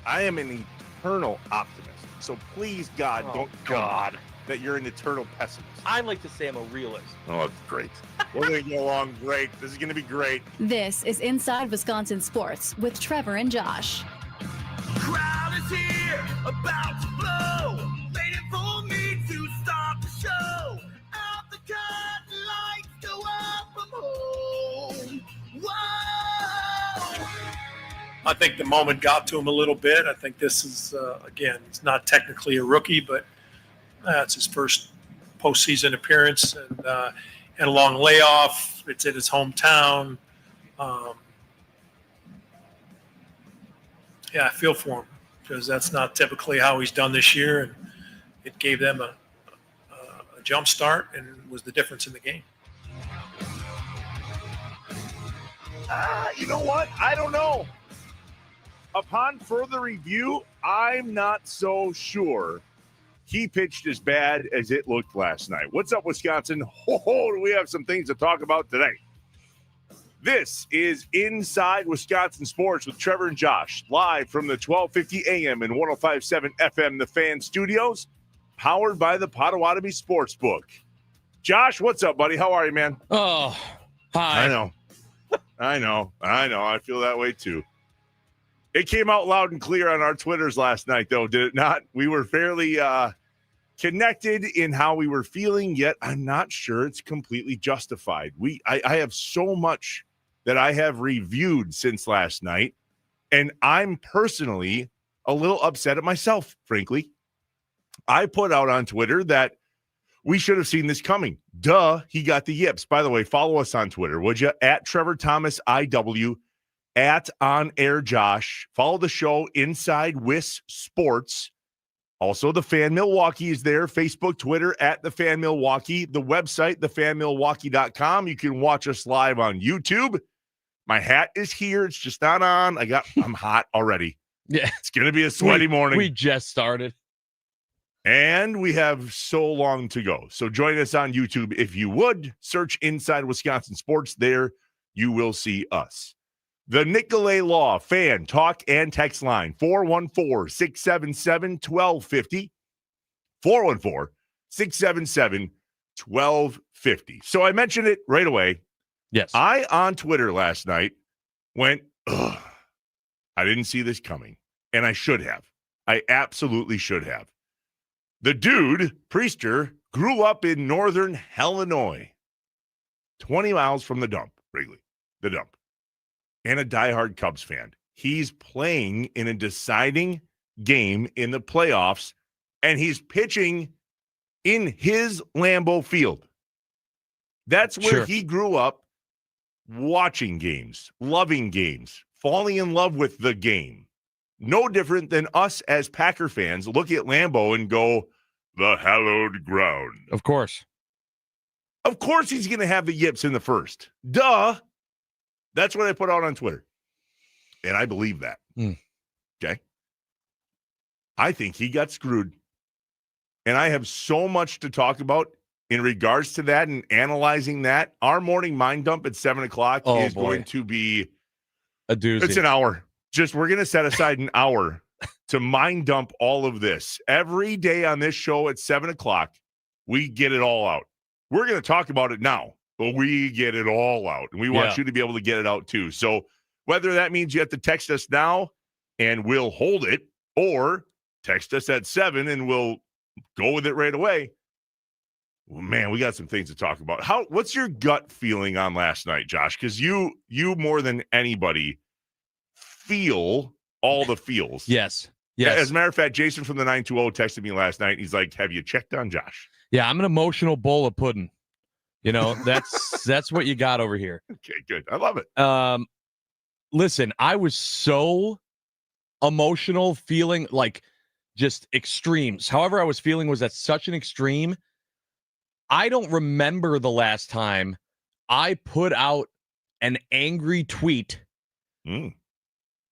I am an eternal optimist. So please, God, don't tell me that you're an eternal pessimist. I like to say I'm a realist. Oh, that's great. We're going to get along great. This is going to be great. This is Inside Wisconsin Sports with Trevor and Josh. Crowd is here, about to blow, waiting for me to start the show. Out the curtain, lights go up from home. Whoa! I think the moment got to him a little bit. I think this is, again, he's not technically a rookie, but it's his first postseason appearance and a long layoff. It's in his hometown. Yeah, I feel for him because that's not typically how he's done this year, and it gave them a jump start and was the difference in the game. You know what? I don't know. Upon further review, I'm not so sure he pitched as bad as it looked last night. What's up, Wisconsin? Do we have some things to talk about today? This is Inside Wisconsin Sports with Trevor and Josh, live from the 1250 AM and 105.7 FM, The Fan Studios, powered by the Potawatomi Sportsbook. Josh, what's up, buddy? How are you, man? Oh, hi. I know. I feel that way, too. It came out loud and clear on our Twitters last night, though, did it not? We were fairly connected in how we were feeling, yet I'm not sure it's completely justified. I have so much that I have reviewed since last night, and I'm personally a little upset at myself, frankly. I put out on Twitter that we should have seen this coming. Duh, he got the yips. By the way, follow us on Twitter, would you? At Trevor Thomas IW, at On Air Josh. Follow the show Inside Wis Sports. Also, The Fan Milwaukee is there. Facebook, Twitter, at The Fan Milwaukee. The website, thefanmilwaukee.com. You can watch us live on YouTube. My hat is here. It's just not on. I'm hot already. Yeah. It's going to be a sweaty morning. We just started. And we have so long to go. So join us on YouTube if you would. Search Inside Wisconsin Sports. There you will see us. The Nicolay Law Fan Talk and Text Line, 414-677-1250. 414-677-1250. So I mentioned it right away. Yes. I, on Twitter last night, went, ugh, I didn't see this coming. And I should have. I absolutely should have. The dude, Priester, grew up in northern Illinois, 20 miles from the dump, Wrigley, the dump, and a diehard Cubs fan. He's playing in a deciding game in the playoffs, and he's pitching in his Lambeau Field. That's where he grew up watching games, loving games, falling in love with the game. No different than us as Packer fans look at Lambeau and go, the hallowed ground. Of course. Of course he's going to have the yips in the first. Duh. That's what I put out on Twitter. And I believe that. Okay. I think he got screwed. And I have so much to talk about in regards to that and analyzing that. Our morning mind dump at 7 o'clock is going to be a doozy. It's an hour. We're going to set aside an hour to mind dump all of this. Every day on this show at 7 o'clock, we get it all out. We're going to talk about it now, but we get it all out. And we want you to be able to get it out too. So whether that means you have to text us now and we'll hold it, or text us at 7 and we'll go with it right away. Well, man, we got some things to talk about. What's your gut feeling on last night, Josh? Because you more than anybody feel all the feels. Yes. As a matter of fact, Jason from the 920 texted me last night. He's like, have you checked on Josh? Yeah, I'm an emotional bowl of pudding. You know, that's what you got over here. Okay, good. I love it. Listen, I was so emotional, feeling like just extremes. However I was feeling was at such an extreme. I don't remember the last time I put out an angry tweet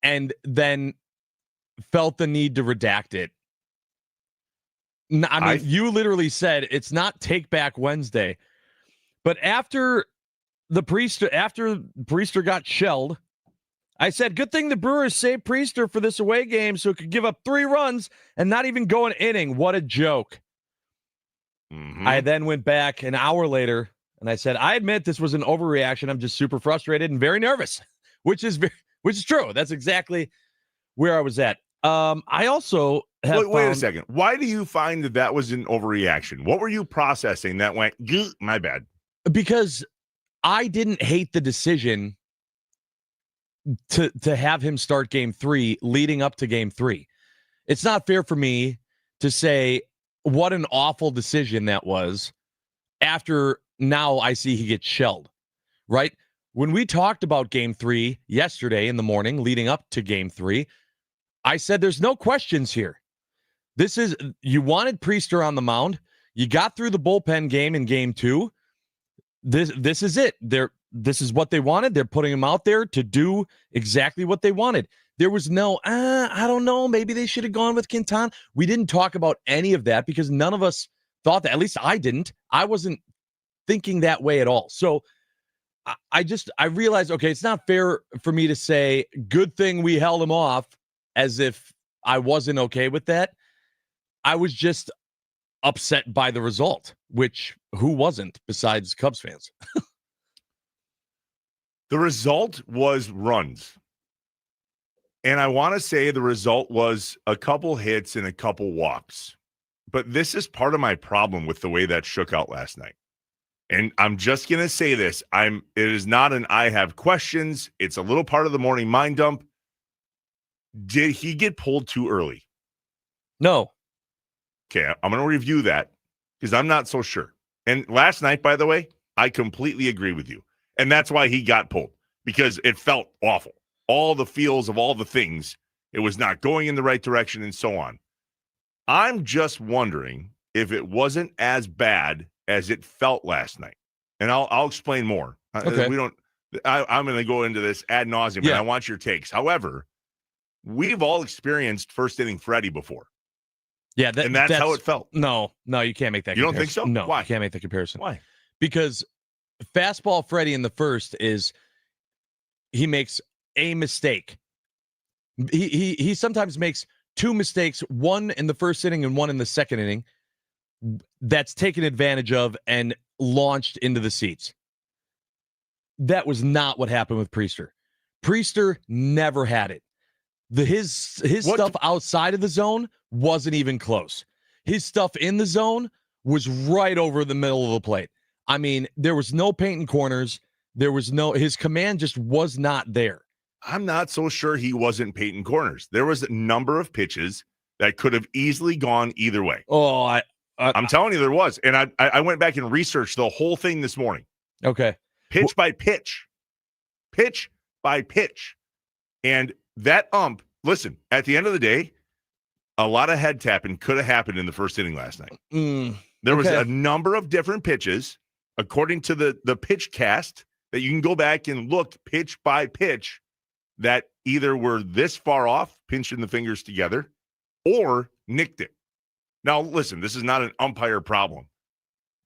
and then felt the need to redact it. I mean, you literally said it's not Take Back Wednesday, but after Priester got shelled, I said, good thing the Brewers saved Priester for this away game so it could give up 3 runs and not even go an inning. What a joke. Mm-hmm. I then went back an hour later and I said, I admit this was an overreaction. I'm just super frustrated and very nervous, which is true. That's exactly where I was at. I also have wait a second. Why do you find that was an overreaction? What were you processing that went, my bad? Because I didn't hate the decision to have him start game 3 leading up to game 3. It's not fair for me to say what an awful decision that was after now I see he gets shelled, right? When we talked about game 3 yesterday in the morning leading up to game 3, I said there's no questions here. You wanted Priester on the mound. You got through the bullpen game in game 2. This is it. This is what they wanted. They're putting him out there to do exactly what they wanted. There was no, I don't know, maybe they should have gone with Quintana. We didn't talk about any of that because none of us thought that. At least I didn't. I wasn't thinking that way at all. So I realized, okay, it's not fair for me to say, good thing we held him off, as if I wasn't okay with that. I was just upset by the result, which who wasn't besides Cubs fans? The result was runs. And I want to say the result was a couple hits and a couple walks. But this is part of my problem with the way that shook out last night. And I'm just going to say this. It is not an I have questions. It's a little part of the morning mind dump. Did he get pulled too early? No. Okay, I'm going to review that because I'm not so sure. And last night, by the way, I completely agree with you. And that's why he got pulled, because it felt awful. All the feels of all the things. It was not going in the right direction and so on. I'm just wondering if it wasn't as bad as it felt last night. And I'll explain more. Okay. I'm going to go into this ad nauseum, and I want your takes. However, we've all experienced first inning Freddie before. Yeah, and that's how it felt. No, you can't make that You comparison. don't think so? No, Why? You can't make the comparison. Why? Because fastball Freddie in the first is he makes a mistake. He sometimes makes 2 mistakes, one in the first inning and one in the second inning, that's taken advantage of and launched into the seats. That was not what happened with Priester. Priester never had it. His stuff outside of the zone wasn't even close. His stuff in the zone was right over the middle of the plate. I mean, there was no painting corners. His command just was not there. I'm not so sure he wasn't painting corners. There was a number of pitches that could have easily gone either way. Oh, I'm telling you there was. And I went back and researched the whole thing this morning. Okay. Pitch by pitch. Pitch by pitch. And that listen, at the end of the day, a lot of head tapping could have happened in the first inning last night. There was a number of different pitches, according to the pitch cast, that you can go back and look pitch by pitch that either were this far off, pinching the fingers together, or nicked it. Now, listen, this is not an umpire problem,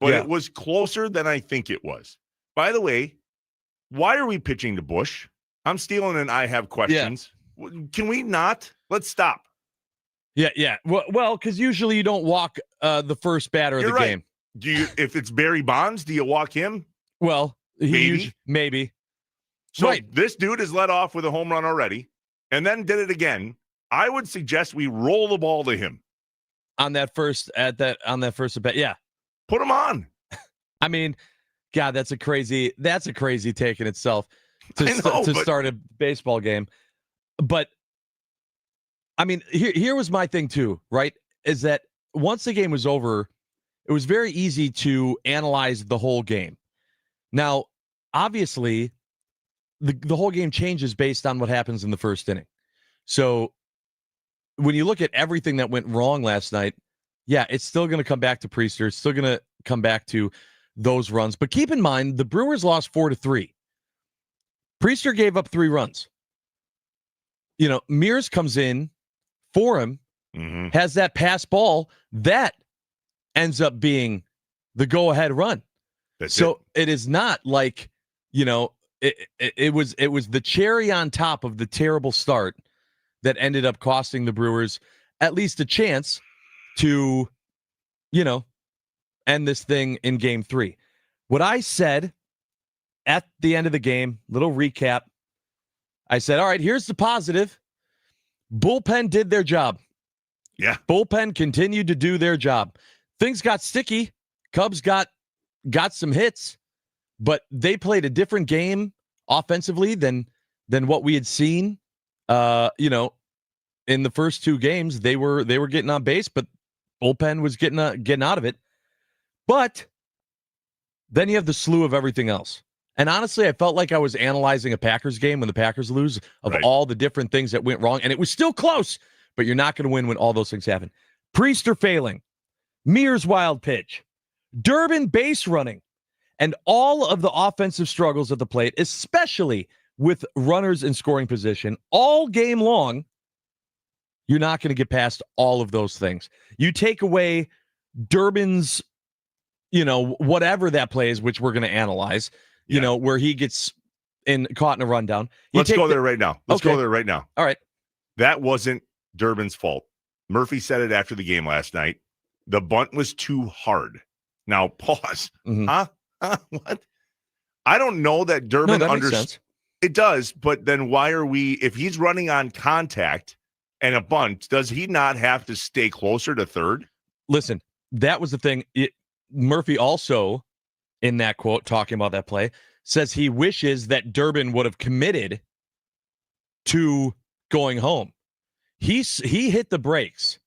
but it was closer than I think it was. By the way, why are we pitching to Bush? I'm stealing and I have questions. Yeah. Can we not? Let's stop. Yeah. Well, because usually you don't walk the first batter of the game. Do you? If it's Barry Bonds, do you walk him? Well, maybe. So this dude is let off with a home run already, and then did it again. I would suggest we roll the ball to him on that first at bat. Yeah, put him on. I mean, God, that's a crazy take in itself to start a baseball game. But I mean, here was my thing too, right? Is that once the game was over, it was very easy to analyze the whole game. Now, obviously, the whole game changes based on what happens in the first inning. So when you look at everything that went wrong last night, yeah, it's still going to come back to Priester. It's still going to come back to those runs. But keep in mind, the Brewers lost 4-3. Priester gave up 3 runs. You know, Mears comes in for him, has that pass ball that ends up being the go-ahead run. It is not like, you know, it was the cherry on top of the terrible start that ended up costing the Brewers at least a chance to, end this thing in game 3. What I said at the end of the game, little recap, I said, all right, here's the positive. Bullpen did their job. Yeah. Bullpen continued to do their job. Things got sticky. Cubs got some hits, but they played a different game offensively than what we had seen. In the first 2 games, they were getting on base, but bullpen was getting out of it. But then you have the slew of everything else. And honestly, I felt like I was analyzing a Packers game when the Packers lose of all the different things that went wrong. And it was still close, but you're not going to win when all those things happen. Priester failing, Mears wild pitch, Durbin base running, and all of the offensive struggles at the plate, especially with runners in scoring position all game long. You're not going to get past all of those things. You take away Durbin's, whatever that play is, which we're going to analyze, where he gets caught in a rundown. Let's go there right now. Go there right now. All right. That wasn't Durbin's fault. Murphy said it after the game last night. The bunt was too hard. Now, pause. Mm-hmm. Huh? What? I don't know that Durbin understands. It does, but then why are we, if he's running on contact and a bunt, does he not have to stay closer to third? Listen, that was the thing. Murphy also, in that quote, talking about that play, says he wishes that Durbin would have committed to going home. He hit the brakes.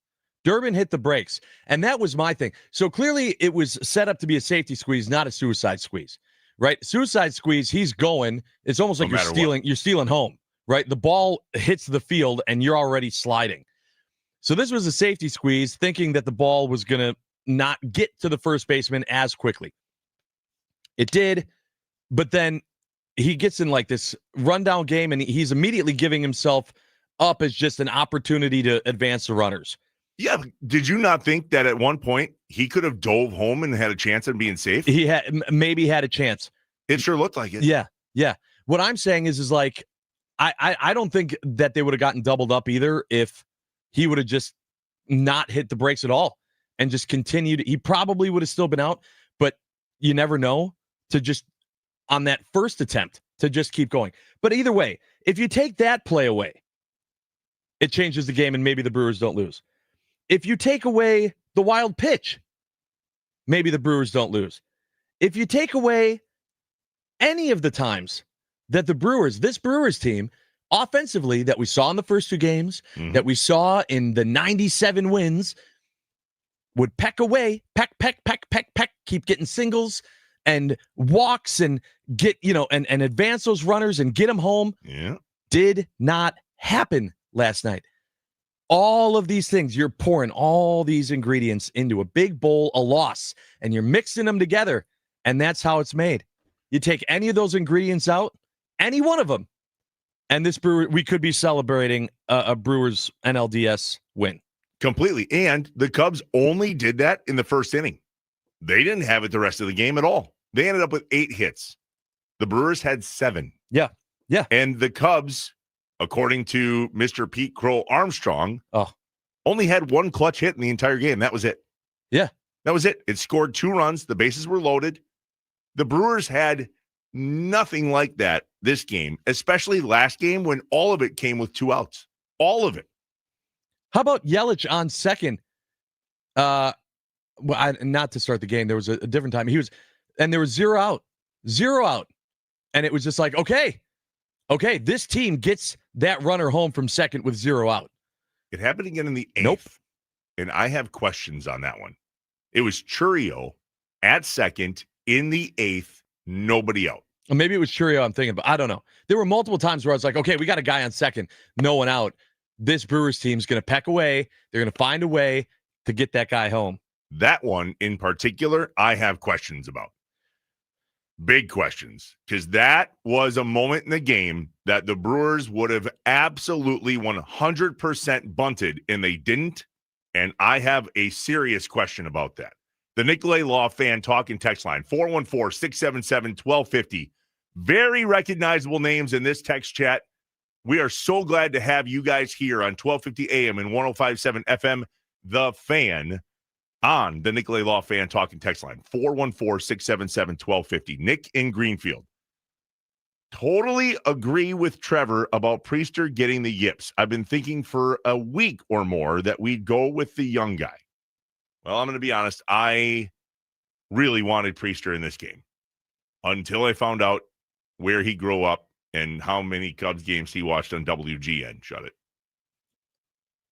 Durbin hit the brakes, and that was my thing. So clearly it was set up to be a safety squeeze, not a suicide squeeze, right? Suicide squeeze, he's going. It's almost like you're stealing home. Right? The ball hits the field and you're already sliding. So this was a safety squeeze, thinking that the ball was going to not get to the first baseman as quickly. It did, but then he gets in like this rundown game and he's immediately giving himself up as just an opportunity to advance the runners. Yeah. Did you not think that at one point he could have dove home and had a chance of being safe? He maybe had a chance. It sure looked like it. Yeah. What I'm saying is like, I don't think that they would have gotten doubled up either if he would have just not hit the brakes at all and just continued. He probably would have still been out, but you never know, to just on that first attempt to just keep going. But either way, if you take that play away, it changes the game and maybe the Brewers don't lose. If you take away the wild pitch, maybe the Brewers don't lose. If you take away any of the times that this Brewers team, offensively, that we saw in the first 2 games, that we saw in the 97 wins, would peck away, peck, keep getting singles and walks and get, and advance those runners and get them home. Yeah. Did not happen last night. All of these things, you're pouring all these ingredients into a big bowl, a loss, and you're mixing them together, and that's how it's made. You take any of those ingredients out, any one of them, and this Brewer, we could be celebrating a Brewers NLDS win. Completely. And the Cubs only did that in the first inning. They didn't have it the rest of the game at all. They ended up with 8 hits. The Brewers had 7. Yeah. And the Cubs, according to Mr. Pete Crow Armstrong, only had 1 clutch hit in the entire game. That was it. Yeah. That was it. It scored 2 runs. The bases were loaded. The Brewers had nothing like that this game, especially last game when all of it came with 2 outs. All of it. How about Yelich on second? Not to start the game. There was a different time. There was 0 out. 0 out. And it was just like, okay, this team gets that runner home from second with 0 out. It happened again in the 8th. Nope. And I have questions on that one. It was Churio at second in the 8th, nobody out. Or maybe it was Churio I'm thinking about. I don't know. There were multiple times where I was like, okay, we got a guy on second, no one out. This Brewers team's going to peck away. They're going to find a way to get that guy home. That one in particular, I have questions about. Big questions. Because that was a moment in the game that the Brewers would have absolutely 100% bunted, and they didn't. And I have a serious question about that. The Nicolay Law Fan Talk and Text Line, 414-677-1250. Very recognizable names in this text chat. We are so glad to have you guys here on 1250 AM and 105.7 FM, The Fan, on the Nicolay Law Fan Talking text line, 414-677-1250. Nick in Greenfield. Totally agree with Trevor about Priester getting the yips. I've been thinking for a week or more that we'd go with the young guy. Well, I'm going to be honest. I really wanted Priester in this game until I found out where he grew up and how many Cubs games he watched on WGN. Shut it.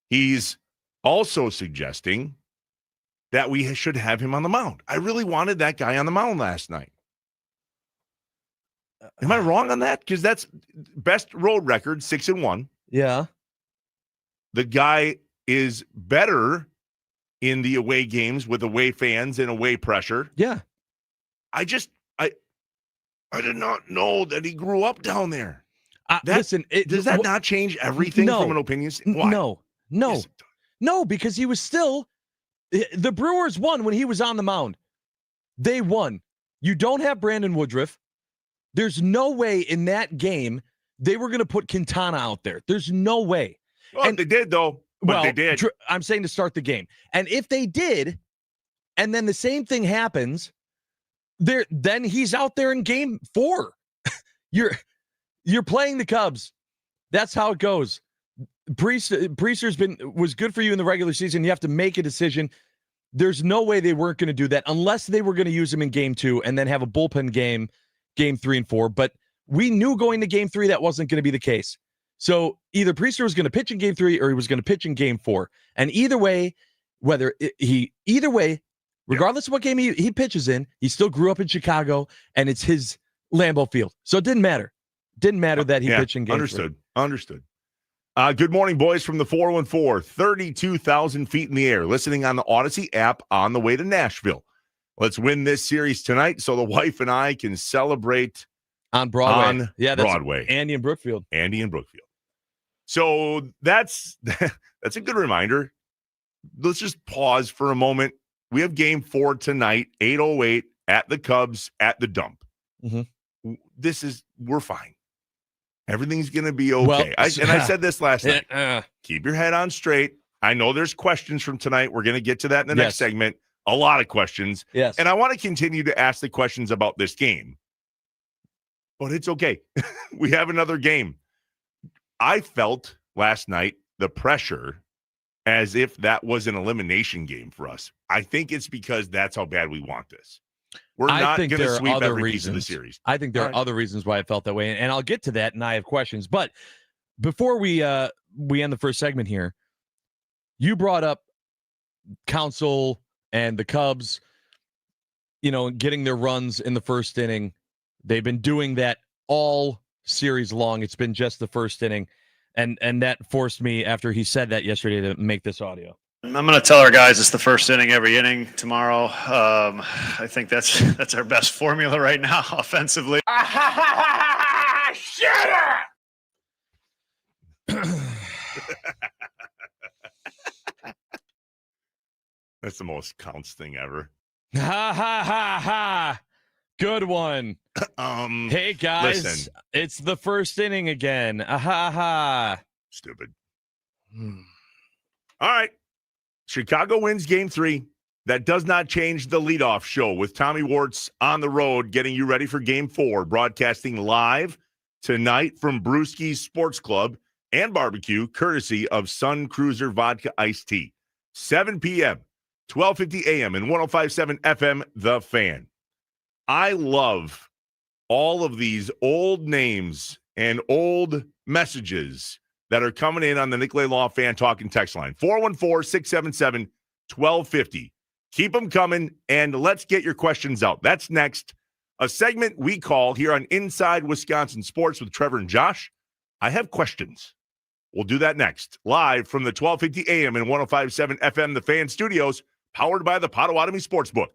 He's also suggesting that we should have him on the mound. I really wanted that guy on the mound last night. Am I wrong on that? Because that's best road record, 6-1. Yeah. The guy is better in the away games with away fans and away pressure. Yeah. I did not know that he grew up down there. Listen, does that not change everything from an opinion? Why? No. Yes, No, because he was still the Brewers won when he was on the mound. They won. You don't have Brandon Woodruff. There's no way in that game they were going to put Quintana out there. There's no way. Well, and they did, though. But they did. I'm saying to start the game. And if they did, and then the same thing happens, then he's out there in game 4. You're playing the Cubs. That's how it goes. Priester's was good for you in the regular season. You have to make a decision. There's no way they weren't going to do that unless they were going to use him in game 2 and then have a bullpen game 3 and 4. But we knew going to game 3 that wasn't going to be the case. So either Priester was going to pitch in game 3 or he was going to pitch in game 4. And either way, regardless of what game he pitches in, he still grew up in Chicago and it's his Lambeau Field. So it didn't matter. Didn't matter that he pitched in game 3. Understood. Good morning, boys, from the 414, 32,000 feet in the air, listening on the Odyssey app on the way to Nashville. Let's win this series tonight so the wife and I can celebrate on Broadway. That's Broadway. Andy and Brookfield. So that's a good reminder. Let's just pause for a moment. We have game 4 tonight, 8:08 at the Cubs at the Dump. Mm-hmm. We're fine. Everything's going to be okay. Well, I said this last night. Keep your head on straight. I know there's questions from tonight. We're going to get to that in the next segment. A lot of questions. Yes. And I want to continue to ask the questions about this game. But it's okay. We have another game. I felt last night the pressure as if that was an elimination game for us. I think it's because that's how bad we want this. We're not going to sweep every piece of the series. I think there are other reasons why I felt that way, and I'll get to that, and I have questions. But before we end the first segment here, you brought up Counsell and the Cubs, getting their runs in the first inning. They've been doing that all series long. It's been just the first inning, and that forced me, after he said that yesterday, to make this audio. I'm going to tell our guys it's the first inning every inning tomorrow. I think that's our best formula right now offensively. Shut up! That's the most Counts thing ever. Ha ha ha ha! Good one. Hey guys, listen. It's the first inning again. Ha ha. Stupid. All right. Chicago wins game 3. That does not change the leadoff show with Tommy Wartz on the road, getting you ready for game 4, broadcasting live tonight from Brewski's Sports Club and Barbecue, courtesy of Sun Cruiser Vodka Iced Tea. 7 p.m., 1250 a.m. and 105.7 FM, The Fan. I love all of these old names and old messages that are coming in on the Nicolay Law Fan Talking text line, 414-677-1250. Keep them coming, and let's get your questions out. That's next, a segment we call here on Inside Wisconsin Sports with Trevor and Josh. I have questions. We'll do that next, live from the 1250 AM and 105.7 FM, The Fan Studios, powered by the Potawatomi Sportsbook.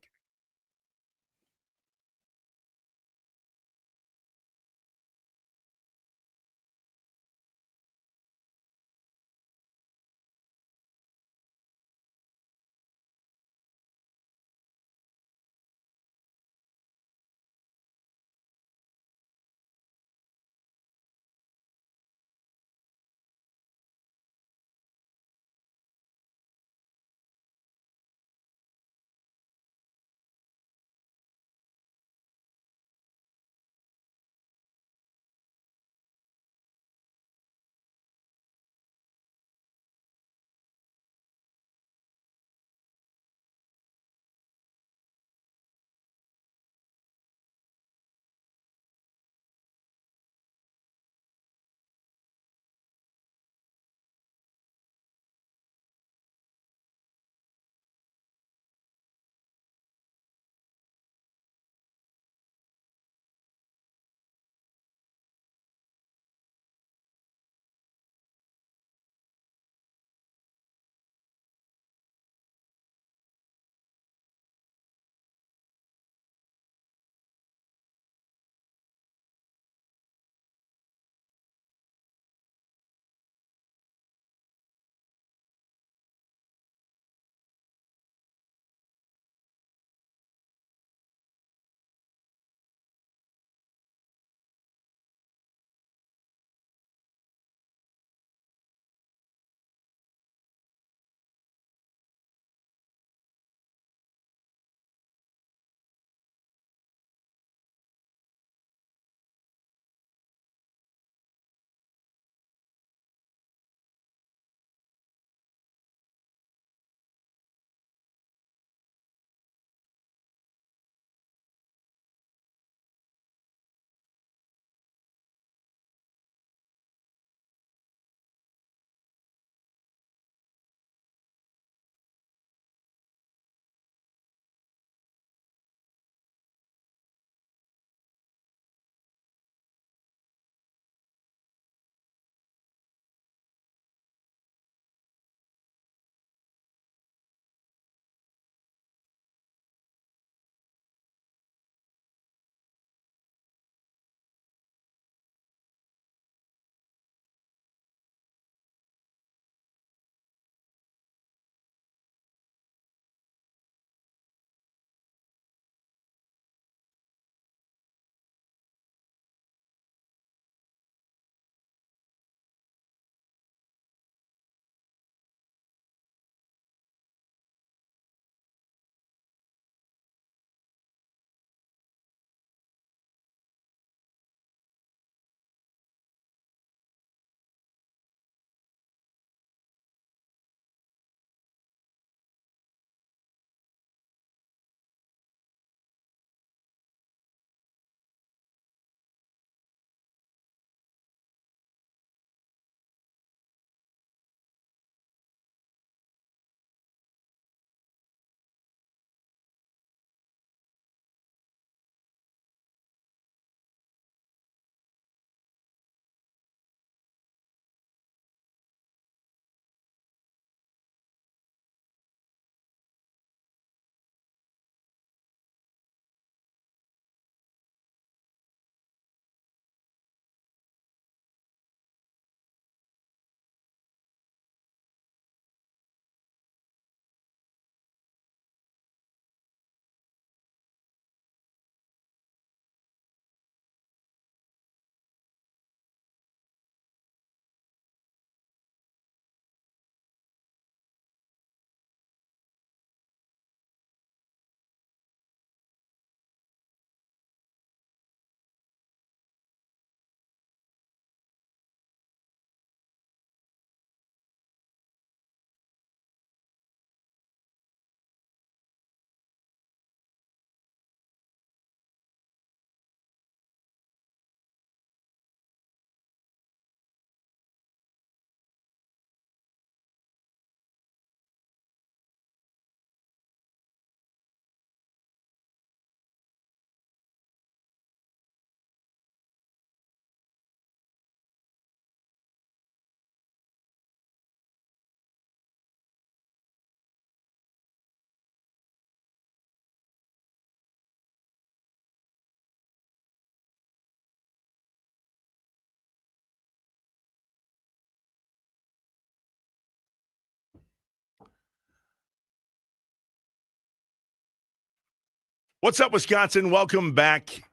What's up, Wisconsin? Welcome back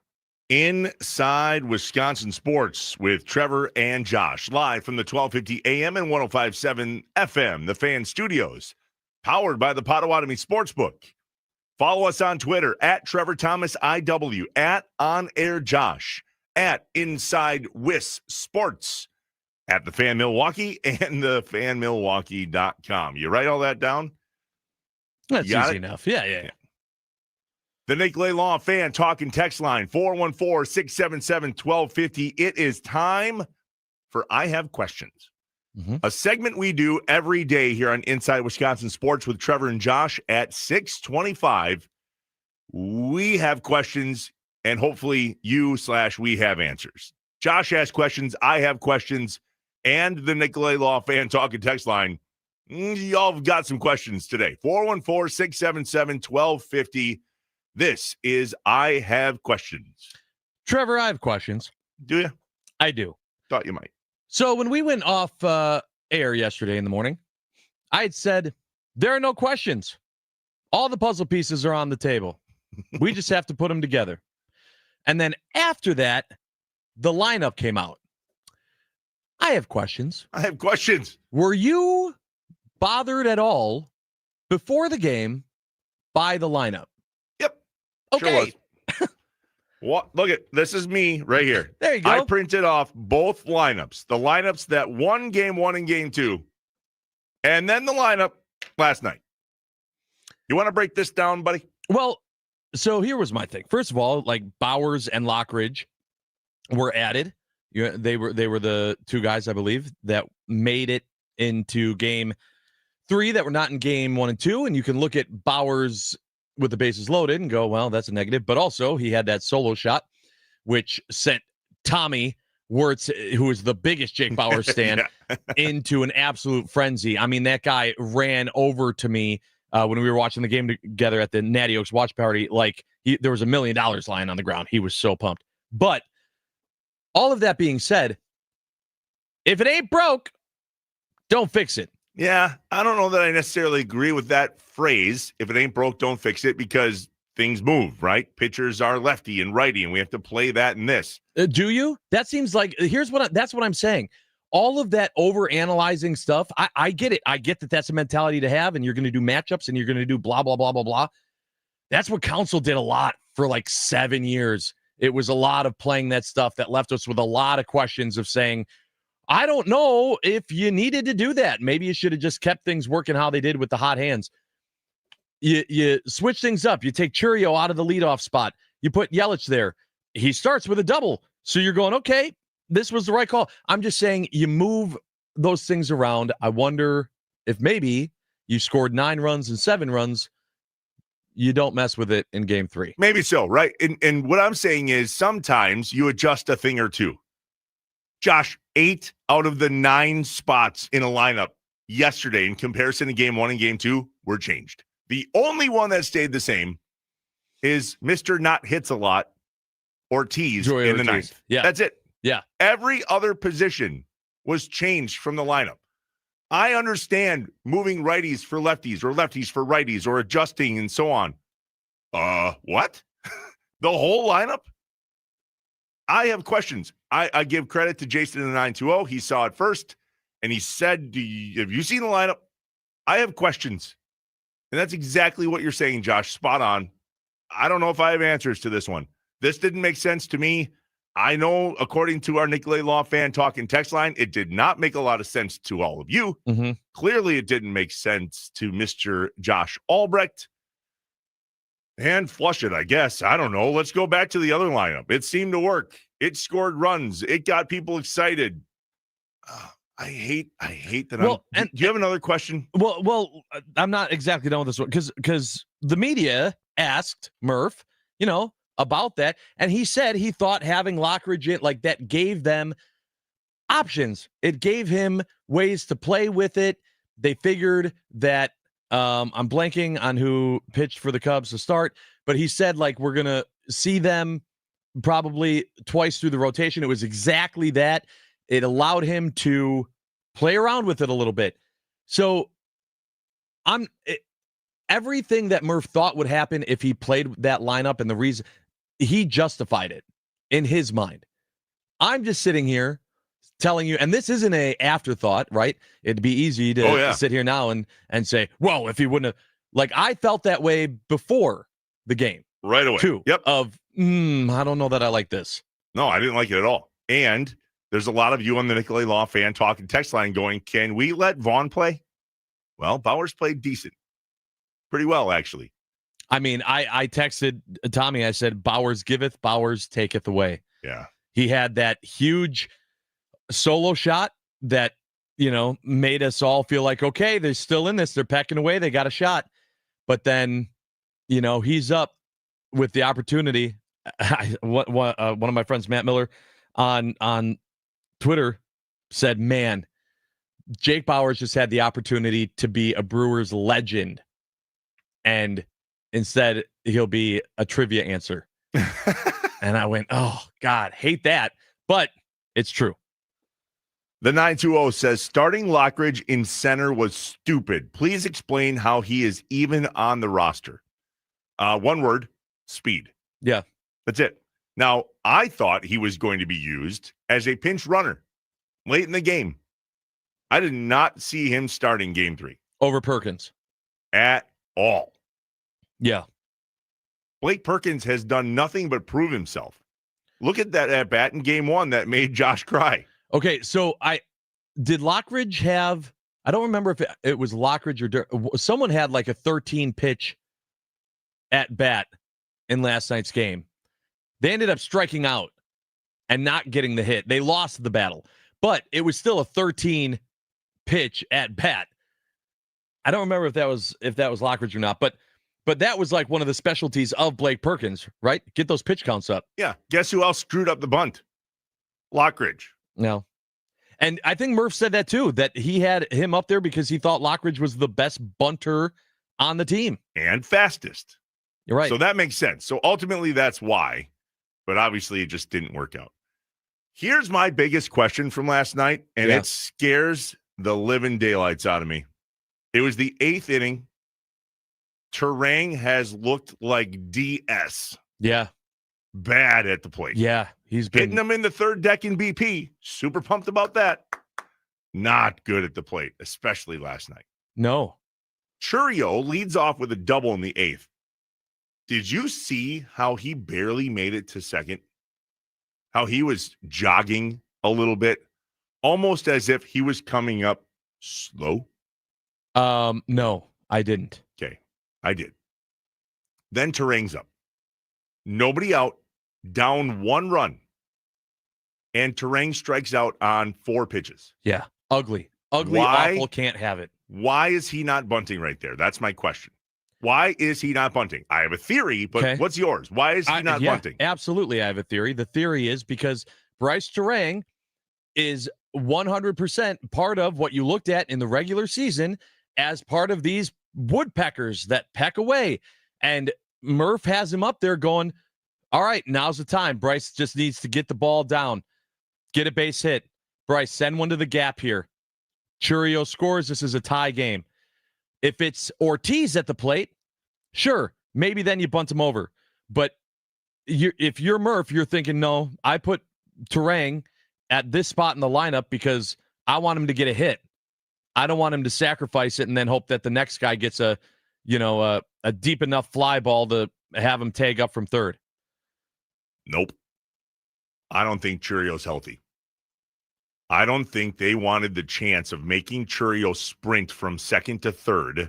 inside Wisconsin Sports with Trevor and Josh, live from the 1250 AM and 105.7 FM, the Fan Studios, powered by the Potawatomi Sportsbook. Follow us on Twitter at Trevor Thomas IW, at On Air Josh, at Inside Wis Sports, at the Fan Milwaukee, and the fanmilwaukee.com. You write all that down? That's easy enough. Yeah. The Nicolay Law Fan Talking text line, 414-677-1250. It is time for I Have Questions, a segment we do every day here on Inside Wisconsin Sports with Trevor and Josh at 6:25. We have questions, and hopefully we have answers. Josh has questions, I have questions, and the Nicolay Law Fan Talking text line, y'all have got some questions today. 414-677-1250. This is I Have Questions. Trevor, I have questions. Do you? I do. Thought you might. So when we went off air yesterday in the morning, I had said, there are no questions. All the puzzle pieces are on the table. We just have to put them together. And then after that, the lineup came out. I have questions. I have questions. Were you bothered at all before the game by the lineup? Yep. Okay. Sure was. What? Look at this is me right here. There you go. I printed off both lineups. The lineups that won game 1 and game 2. And then the lineup last night. You want to break this down, buddy? Well, so here was my thing. First of all, like Bowers and Lockridge were added. They were the two guys, I believe, that made it into game 3 that were not in game 1 and 2. And you can look at Bowers with the bases loaded and go, well, that's a negative. But also he had that solo shot, which sent Tommy Wirtz, who is the biggest Jake Bauers stan, into an absolute frenzy. I mean, that guy ran over to me when we were watching the game together at the Natty Oaks watch party. Like there was $1 million lying on the ground. He was so pumped. But all of that being said, if it ain't broke, don't fix it. Yeah, I don't know that I necessarily agree with that phrase. If it ain't broke, don't fix it, because things move, right? Pitchers are lefty and righty, and we have to play that in this. Do you? That seems like, that's what I'm saying. All of that over-analyzing stuff, I get it. I get that that's a mentality to have, and you're going to do matchups, and you're going to do blah, blah, blah, blah, blah. That's what Council did a lot for like 7 years. It was a lot of playing that stuff that left us with a lot of questions of saying, I don't know if you needed to do that. Maybe you should have just kept things working how they did with the hot hands. You switch things up. You take Churio out of the leadoff spot. You put Yelich there. He starts with a double. So you're going, okay, this was the right call. I'm just saying you move those things around. I wonder if maybe you scored 9 runs and 7 runs. You don't mess with it in game 3. Maybe so, right? And what I'm saying is sometimes you adjust a thing or two. Josh, 8 out of the 9 spots in a lineup yesterday in comparison to game 1 and game 2 were changed. The only one that stayed the same is Mr. Not Hits a Lot, Ortiz in the 9th. Yeah. That's it. Yeah. Every other position was changed from the lineup. I understand moving righties for lefties or lefties for righties or adjusting and so on. What? The whole lineup? I have questions. I give credit to Jason in the 920. He saw it first, and he said, have you seen the lineup? I have questions. And that's exactly what you're saying, Josh. Spot on. I don't know if I have answers to this one. This didn't make sense to me. I know, according to our Nicolay Law Fan Talking text line, it did not make a lot of sense to all of you. Mm-hmm. Clearly, it didn't make sense to Mr. Josh Albrecht. And flush it, I guess. I don't know. Let's go back to the other lineup. It seemed to work. It scored runs. It got people excited. I hate that. Well, do you have another question? Well, I'm not exactly done with this one because the media asked Murph, about that, and he said he thought having Lockridge in like that gave them options. It gave him ways to play with it. They figured that I'm blanking on who pitched for the Cubs to start, but he said like we're gonna see them probably twice through the rotation. It was exactly that. It allowed him to play around with it a little bit. So everything that Murph thought would happen if he played that lineup, and the reason he justified it in his mind. I'm just sitting here telling you, and this isn't a afterthought, right? It'd be easy to sit here now and say, well, if he wouldn't have, like, I felt that way before the game. Right away. Too. Yep. Of, I don't know that I like this. No, I didn't like it at all. And there's a lot of you on the Nicolay Law fan talking text line going, can we let Vaughn play? Well, Bowers played decent. Pretty well, actually. I mean, I texted Tommy, I said, Bowers giveth, Bowers taketh away. Yeah. He had that huge solo shot that, made us all feel like, okay, they're still in this. They're pecking away. They got a shot. But then, he's up with the opportunity. One of my friends, Matt Miller, on Twitter said, man, Jake Bowers just had the opportunity to be a Brewers legend. And instead, he'll be a trivia answer. And I went, oh, God, hate that. But it's true. The 920 says, starting Lockridge in center was stupid. Please explain how he is even on the roster. One word, speed. Yeah. That's it. Now, I thought he was going to be used as a pinch runner late in the game. I did not see him starting game 3. Over Perkins. At all. Yeah. Blake Perkins has done nothing but prove himself. Look at that at bat in game 1 that made Josh cry. Okay, so did Lockridge have, I don't remember if it was Lockridge or someone had like a 13 pitch at bat in last night's game. They ended up striking out and not getting the hit. They lost the battle, but it was still a 13 pitch at bat. I don't remember if that was Lockridge or not, but that was like one of the specialties of Blake Perkins, right? Get those pitch counts up. Yeah. Guess who else screwed up the bunt? Lockridge. No. And I think Murph said that too, that he had him up there because he thought Lockridge was the best bunter on the team. And fastest. You're right. So that makes sense. So ultimately that's why, but obviously it just didn't work out. Here's my biggest question from last night, and it scares the living daylights out of me. It was the 8th inning. Terang has looked like DS. Yeah. Bad at the plate. Yeah. He's been hitting them in the third deck in BP. Super pumped about that. Not good at the plate, especially last night. No. Churio leads off with a double in the 8th. Did you see how he barely made it to second? How he was jogging a little bit, almost as if he was coming up slow? No, I didn't. Okay, I did. Then Terang's up. Nobody out, down 1 run. And Terang strikes out on 4 pitches. Yeah, ugly. Ugly, awful, can't have it. Why is he not bunting right there? That's my question. Why is he not bunting? I have a theory, but What's yours? Why is he not bunting? Absolutely, I have a theory. The theory is because Bryce Terang is 100% part of what you looked at in the regular season as part of these woodpeckers that peck away. And Murph has him up there going, all right, now's the time. Bryce just needs to get the ball down, get a base hit. Bryce, send one to the gap here. Churio scores. This is a tie game. If it's Ortiz at the plate, sure, maybe then you bunt him over. But if you're Murph, you're thinking, no, I put Terang at this spot in the lineup because I want him to get a hit. I don't want him to sacrifice it and then hope that the next guy gets a deep enough fly ball to have him tag up from third. Nope. I don't think Churio's healthy. I don't think they wanted the chance of making Churio sprint from second to third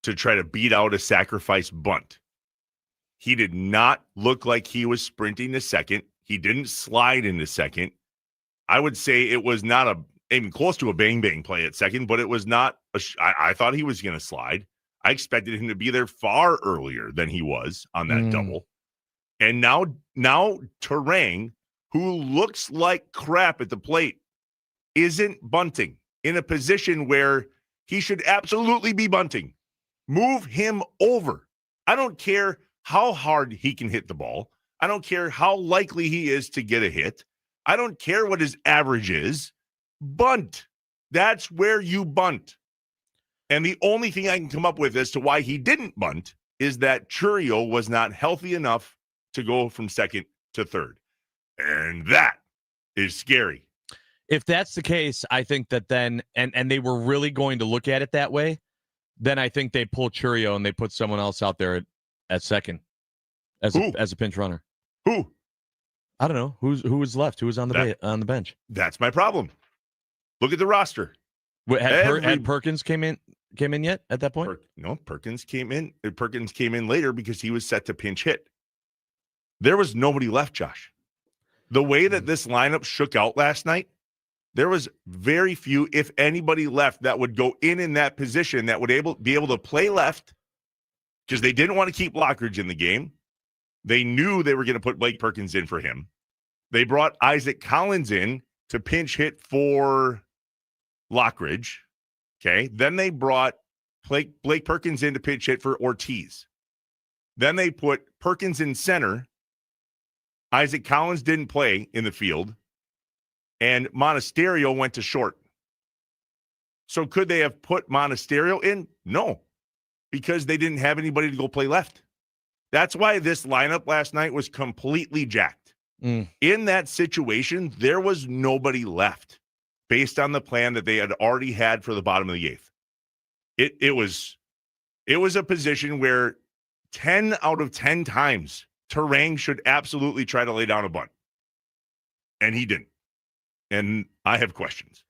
to try to beat out a sacrifice bunt. He did not look like he was sprinting to second. He didn't slide into second. I would say it was not even close to a bang-bang play at second, but it was not. I thought he was going to slide. I expected him to be there far earlier than he was on that double. And now Terang, who looks like crap at the plate, isn't bunting in a position where he should absolutely be bunting. Move him over. I don't care how hard he can hit the ball. I don't care how likely he is to get a hit. I don't care what his average is. Bunt. That's where you bunt. And the only thing I can come up with as to why he didn't bunt is that Churio was not healthy enough to go from second to third. And that is scary. If that's the case, I think that then, and they were really going to look at it that way, then I think they pull Churio and they put someone else out there at second as a pinch runner. Who? I don't know. Who was left? Who was on the bench? That's my problem. Look at the roster. Had Perkins came in yet at that point? No, Perkins came in. Perkins came in later because he was set to pinch hit. There was nobody left, Josh. The way that this lineup shook out last night, there was very few, if anybody, left that would go in that position that would be able to play left because they didn't want to keep Lockridge in the game. They knew they were going to put Blake Perkins in for him. They brought Isaac Collins in to pinch hit for Lockridge. Okay. Then they brought Blake Perkins in to pinch hit for Ortiz. Then they put Perkins in center. Isaac Collins didn't play in the field. And Monasterio went to short. So could they have put Monasterio in? No, because they didn't have anybody to go play left. That's why this lineup last night was completely jacked. In that situation, there was nobody left based on the plan that they had already had for the bottom of the eighth. It was a position where 10 out of 10 times Terang should absolutely try to lay down a bunt. And he didn't. And I have questions.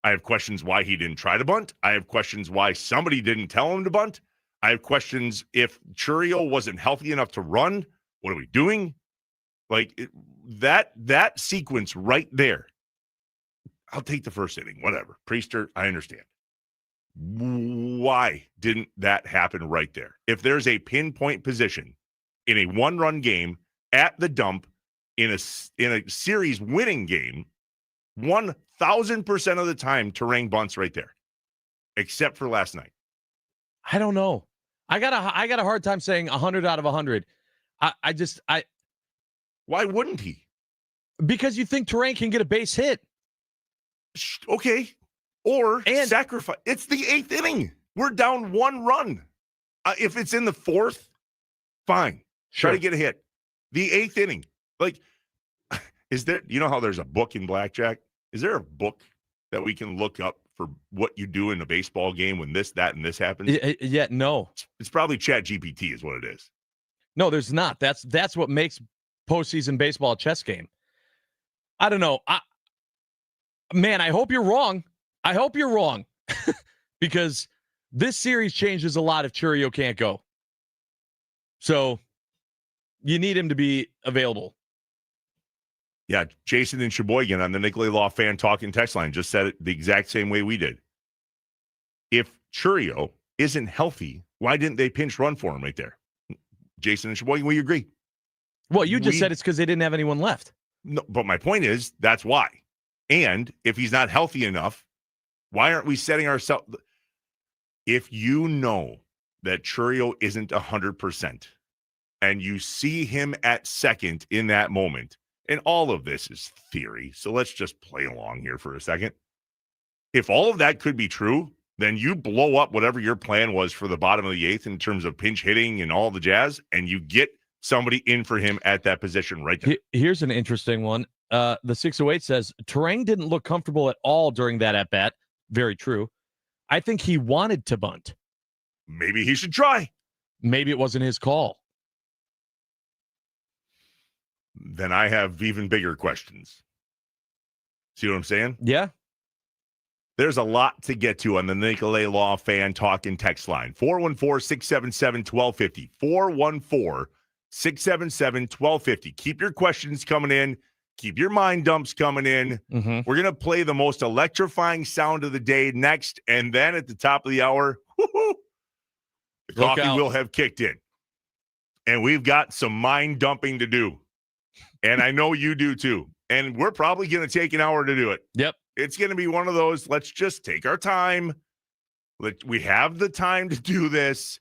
I have questions why he didn't try to bunt. I have questions why somebody didn't tell him to bunt. I have questions if Churio wasn't healthy enough to run. What are we doing? Like that sequence right there. I'll take the first inning, whatever. Priester, I understand. Why didn't that happen right there? If there's a pinpoint position in a one-run game at the dump in a series winning game, 1,000% of the time, Terang bunts right there, except for last night. I don't know. I got a hard time saying 100 out of 100. Why wouldn't he? Because you think Terang can get a base hit. Okay. Or sacrifice. It's the eighth inning. We're down one run. If it's in the fourth, fine. Sure. Try to get a hit. The eighth inning. Like, is there, you know how there's a book in blackjack? Is there a book that we can look up for what you do in a baseball game when this, that, and this happens? Yeah, no. It's probably ChatGPT is what it is. No, there's not. That's what makes postseason baseball a chess game. I don't know. Man, I hope you're wrong. I hope you're wrong. Because this series changes a lot if Churio can't go. So you need him to be available. Yeah, Jason in Sheboygan on the Nicolay Law Fan Talk and Text line just said it the exact same way we did. If Churio isn't healthy, why didn't they pinch run for him right there? Jason in Sheboygan, we agree. Well, you just said it's because they didn't have anyone left. No, but my point is that's why. And if he's not healthy enough, why aren't we setting ourselves? If you know that Churio isn't 100% and you see him at second in that moment, and all of this is theory, so let's just play along here for a second. If all of that could be true, then you blow up whatever your plan was for the bottom of the eighth in terms of pinch hitting and all the jazz, and you get somebody in for him at that position right there. Here's an interesting one. The 608 says, Terang didn't look comfortable at all during that at-bat. Very true. I think he wanted to bunt. Maybe he should try. Maybe it wasn't his call. Then I have even bigger questions. See what I'm saying? Yeah. There's a lot to get to on the Nicolay Law Fan Talk and Text line. 414-677-1250. 414-677-1250. Keep your questions coming in. Keep your mind dumps coming in. Mm-hmm. We're going to play the most electrifying sound of the day next. And then at the top of the hour, the coffee will have kicked in. And we've got some mind dumping to do. And I know you do too. And we're probably going to take an hour to do it. Yep. It's going to be one of those, let's just take our time. We have the time to do this.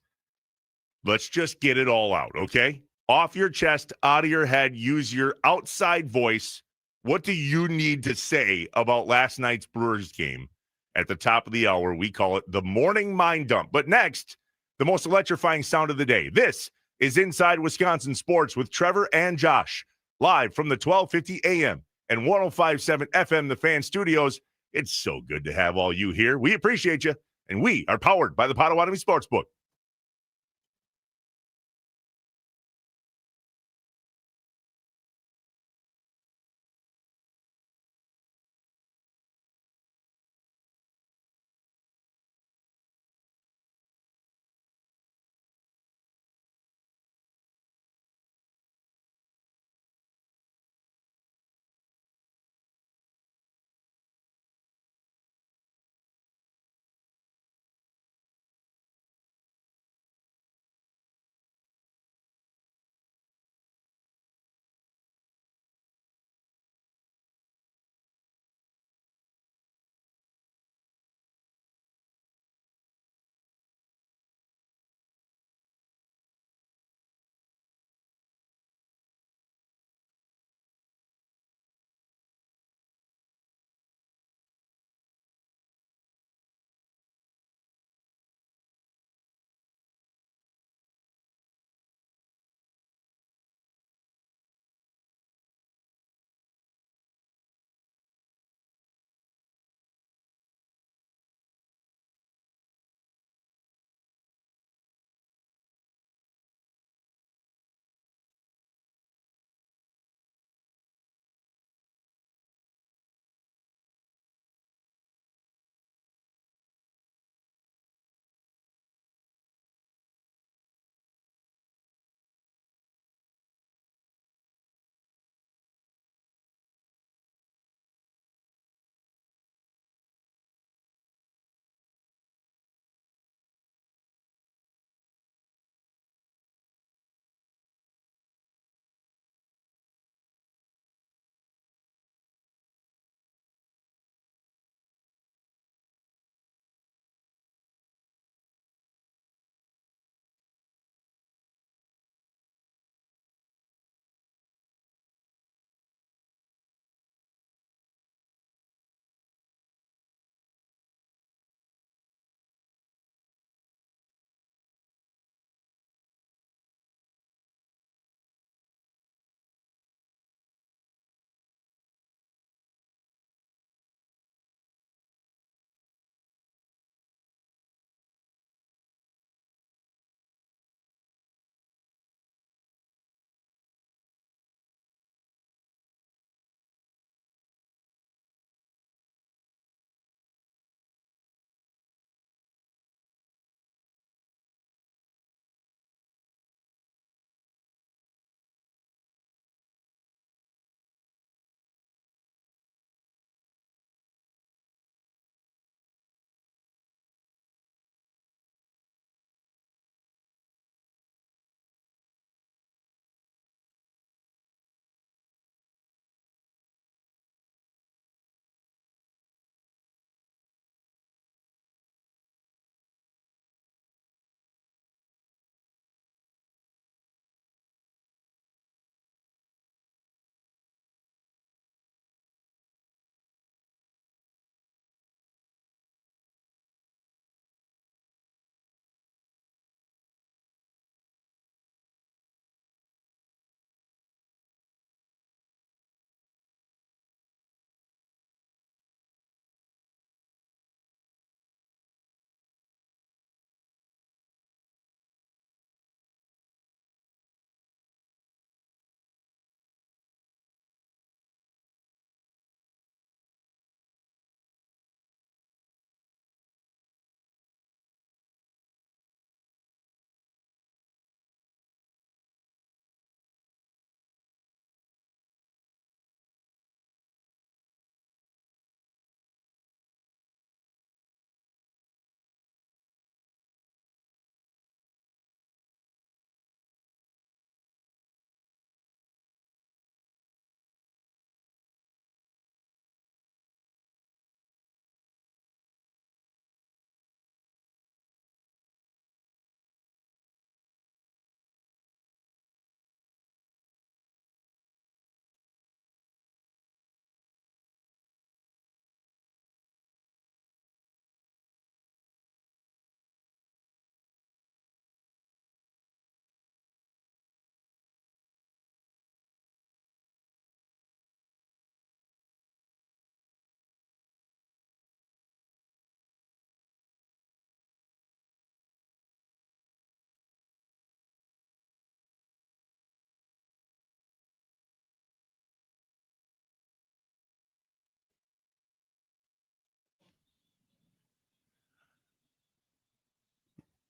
Let's just get it all out, okay? Off your chest, out of your head, use your outside voice. What do you need to say about last night's Brewers game? At the top of the hour, we call it the Morning Mind Dump. But next, the most electrifying sound of the day. This is Inside Wisconsin Sports with Trevor and Josh, live from the 1250 AM and 1057 FM The Fan Studios. It's so good to have all you here. We appreciate you, and we are powered by the Potawatomi Sportsbook.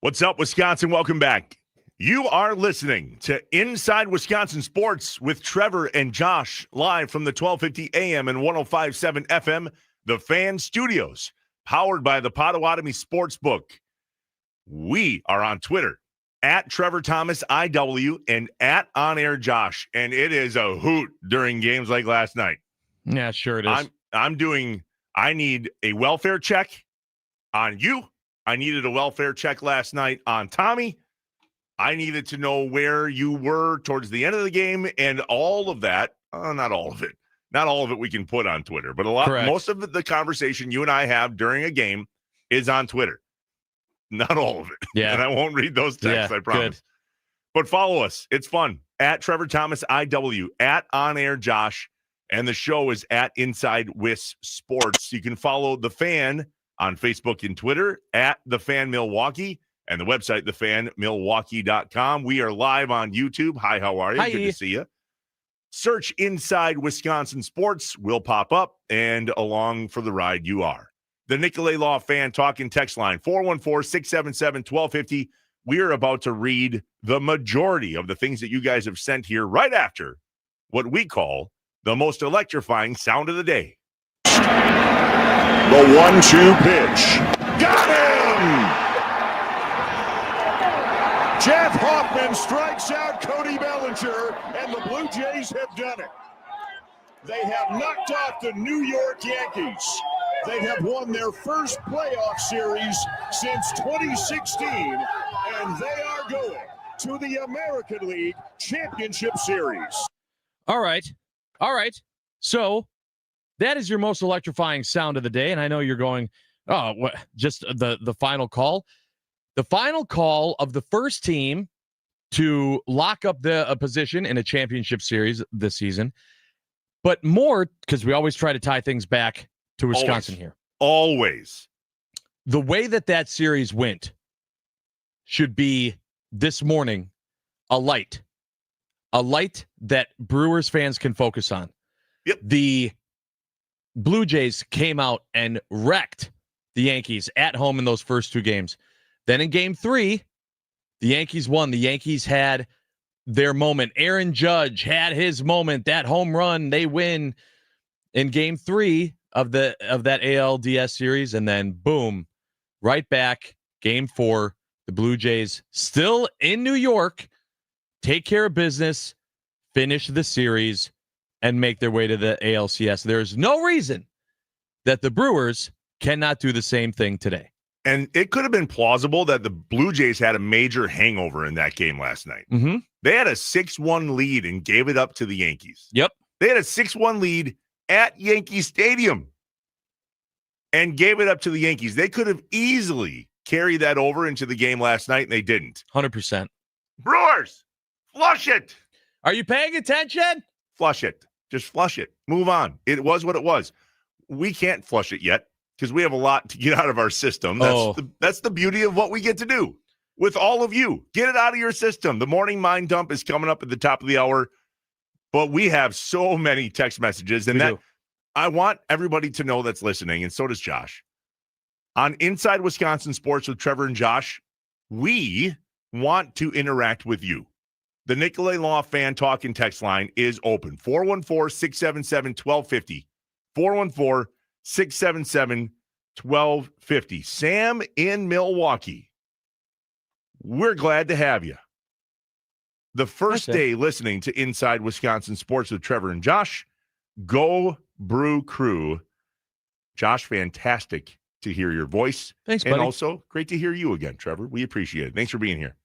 What's up, Wisconsin? Welcome back. You are listening to Inside Wisconsin Sports with Trevor and Josh, live from the 1250 AM and 105.7 FM, The Fan Studios, powered by the Potawatomi Sportsbook. We are on Twitter, at Trevor Thomas IW and at On Air Josh, and it is a hoot during games like last night. Yeah, sure it is. I need a welfare check on you. I needed a welfare check last night on Tommy. I needed to know where you were towards the end of the game, and all of that. Not all of it. Not all of it we can put on Twitter, but Correct. Most of the conversation you and I have during a game is on Twitter. Not all of it. Yeah. And I won't read those texts, Yeah, I promise. good. But follow us. It's fun. At Trevor Thomas IW, at On Air Josh, and the show is at Inside Wis Sports. You can follow The Fan on Facebook and Twitter, at The Fan Milwaukee, and the website, thefanmilwaukee.com. We are live on YouTube. Hi, how are you? Hi. Good to see you. Search Inside Wisconsin Sports. Will pop up, and along for the ride you are. The Nicolay Law Fan Talk and Text line, 414-677-1250. We are about to read the majority of the things that you guys have sent here right after what we call the most electrifying sound of the day. The 1-2 pitch. Got him! Jeff Hoffman strikes out Cody Bellinger, and the Blue Jays have done it. They have knocked off the New York Yankees. They have won their first playoff series since 2016, and they are going to the American League Championship Series. All right. So that is your most electrifying sound of the day. And I know you're going, oh, what? Just the final call. The final call of the first team to lock up a position in a championship series this season. But more, because we always try to tie things back to Wisconsin here. Always. The way that series went should be this morning a light that Brewers fans can focus on. Yep. The Blue Jays came out and wrecked the Yankees at home in those first two games. Then in game 3, the Yankees won. The Yankees had their moment. Aaron Judge had his moment. That home run, they win in game 3 of that ALDS series, and then boom, right back, game 4, the Blue Jays still in New York, take care of business, finish the series, and make their way to the ALCS. There's no reason that the Brewers cannot do the same thing today. And it could have been plausible that the Blue Jays had a major hangover in that game last night. Mm-hmm. They had a 6-1 lead and gave it up to the Yankees. Yep. They had a 6-1 lead at Yankee Stadium and gave it up to the Yankees. They could have easily carried that over into the game last night, and they didn't. 100%. Brewers, flush it. Are you paying attention? Flush it. Just flush it. Move on. It was what it was. We can't flush it yet because we have a lot to get out of our system. That's the beauty of what we get to do with all of you. Get it out of your system. The morning mind dump is coming up at the top of the hour, but we have so many text messages, and I want everybody to know that's listening, and so does Josh. On Inside Wisconsin Sports with Trevor and Josh, we want to interact with you. The Nicolay Law Fan Talk and Text line is open. 414-677-1250. 414-677-1250. Sam in Milwaukee, we're glad to have you. The first day listening to Inside Wisconsin Sports with Trevor and Josh. Go Brew Crew. Josh, fantastic to hear your voice. Thanks, and buddy. also great to hear you again, Trevor. We appreciate it. Thanks for being here.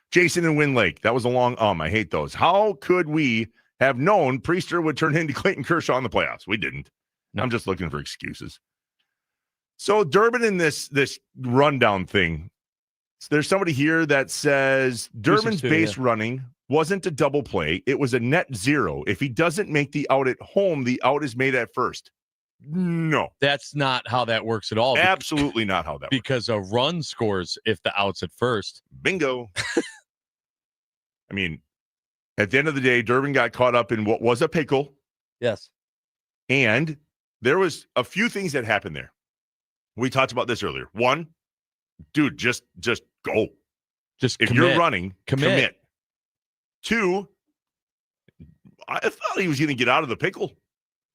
Jason and Win Lake. That was a long I hate those. How could we have known Priester would turn into Clayton Kershaw in the playoffs? We didn't. No. I'm just looking for excuses. So Durbin in this rundown thing, there's somebody here that says Durbin's base running wasn't a double play. It was a net zero. If he doesn't make the out at home, the out is made at first. No. That's not how that works at all. Absolutely not how that works. Because a run scores if the out's at first. Bingo. I mean, at the end of the day, Durbin got caught up in what was a pickle. Yes. And there was a few things that happened there. We talked about this earlier. One, dude, just go. Just If commit. you're running, commit. 2, I thought he was going to get out of the pickle.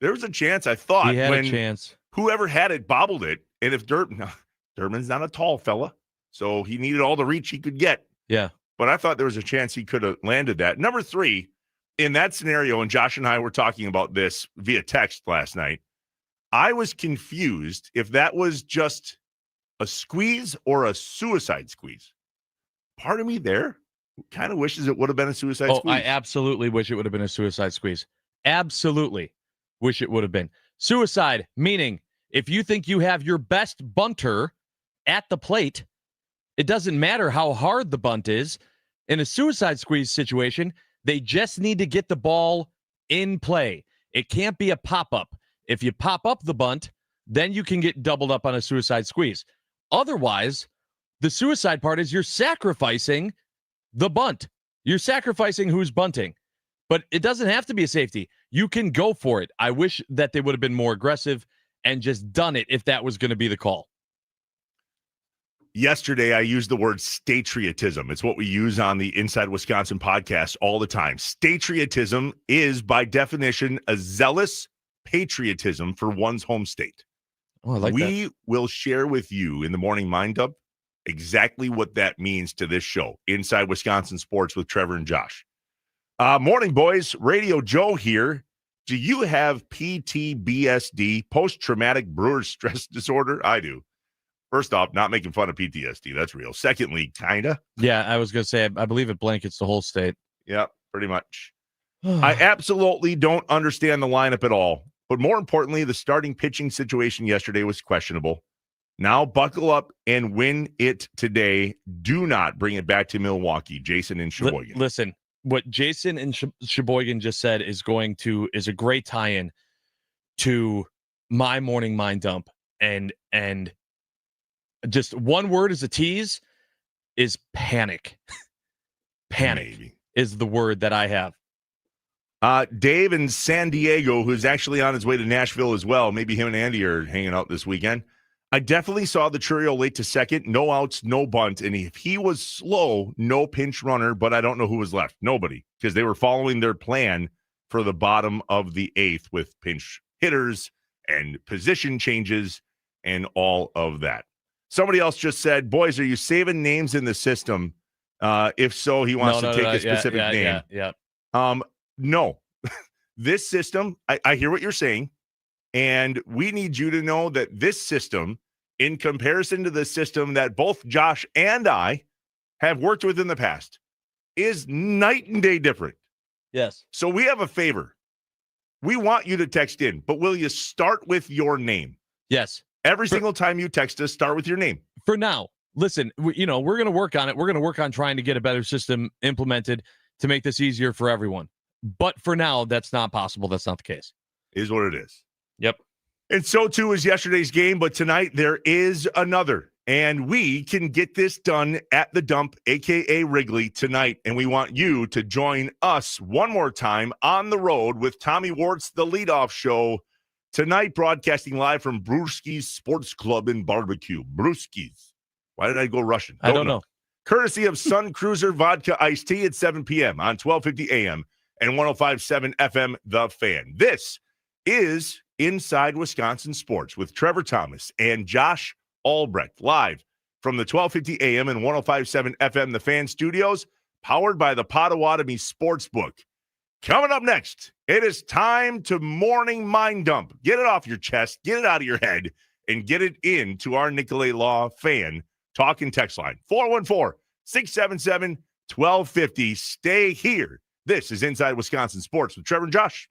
There was a chance, I thought, He had when a chance. whoever had it bobbled it. And if Durbin's not a tall fella, so he needed all the reach he could get. Yeah. But I thought there was a chance he could have landed that. Number 3, in that scenario, and Josh and I were talking about this via text last night, I was confused if that was just a squeeze or a suicide squeeze. Part of me there kind of wishes it would have been a suicide squeeze. I absolutely wish it would have been a suicide squeeze. Absolutely wish it would have been. Suicide, meaning if you think you have your best bunter at the plate, it doesn't matter how hard the bunt is. In a suicide squeeze situation, they just need to get the ball in play. It can't be a pop-up. If you pop up the bunt, then you can get doubled up on a suicide squeeze. Otherwise, the suicide part is you're sacrificing the bunt. You're sacrificing who's bunting. But it doesn't have to be a safety. You can go for it. I wish that they would have been more aggressive and just done it if that was going to be the call. Yesterday, I used the word statriotism. It's what we use on the Inside Wisconsin podcast all the time. Statriotism is, by definition, a zealous patriotism for one's home state. Oh, I like that. We will share with you in the morning mind dump exactly what that means to this show, Inside Wisconsin Sports with Trevor and Josh. Morning, boys. Radio Joe here. Do you have PTBSD, post-traumatic Brewers stress disorder? I do. First off, not making fun of PTSD. That's real. Secondly, kind of. Yeah, I was going to say, I believe it blankets the whole state. Yeah, pretty much. I absolutely don't understand the lineup at all. But more importantly, the starting pitching situation yesterday was questionable. Now buckle up and win it today. Do not bring it back to Milwaukee, Jason and Sheboygan. Listen, what Jason and Sheboygan just said is a great tie-in to my morning mind dump. And just one word as a tease is panic. Panic Maybe is the word that I have. Dave in San Diego, who's actually on his way to Nashville as well. Maybe him and Andy are hanging out this weekend. I definitely saw the Churio late to second. No outs, no bunt. And if he was slow, no pinch runner, but I don't know who was left. Nobody, because they were following their plan for the bottom of the 8th with pinch hitters and position changes and all of that. Somebody else just said, boys, are you saving names in the system? If so, he wants to take a specific name. Yeah. No. This system, I hear what you're saying. And we need you to know that this system, in comparison to the system that both Josh and I have worked with in the past, is night and day different. Yes. So we have a favor. We want you to text in, but will you start with your name? Yes. Every single time you text us, start with your name. For now. Listen, we're going to work on it. We're going to work on trying to get a better system implemented to make this easier for everyone. But for now, that's not possible. That's not the case. Is what it is. Yep. And so too is yesterday's game, but tonight there is another. And we can get this done at the dump, a.k.a. Wrigley, tonight. And we want you to join us one more time on the road with Tommy Wart's The Leadoff Show tonight, broadcasting live from Brewski's Sports Club and Barbecue. Brewski's. Why did I go Russian? I don't know. Courtesy of Sun Cruiser Vodka Iced Tea at 7 p.m. on 1250 a.m. and 105.7 FM, The Fan. This is Inside Wisconsin Sports with Trevor Thomas and Josh Albrecht, live from the 1250 AM and 105.7 FM, The Fan Studios, powered by the Potawatomi Sportsbook. Coming up next, it is time to morning mind dump. Get it off your chest, get it out of your head, and get it into our Nicolay Law Fan talk and text line. 414-677-1250. Stay here. This is Inside Wisconsin Sports with Trevor and Josh.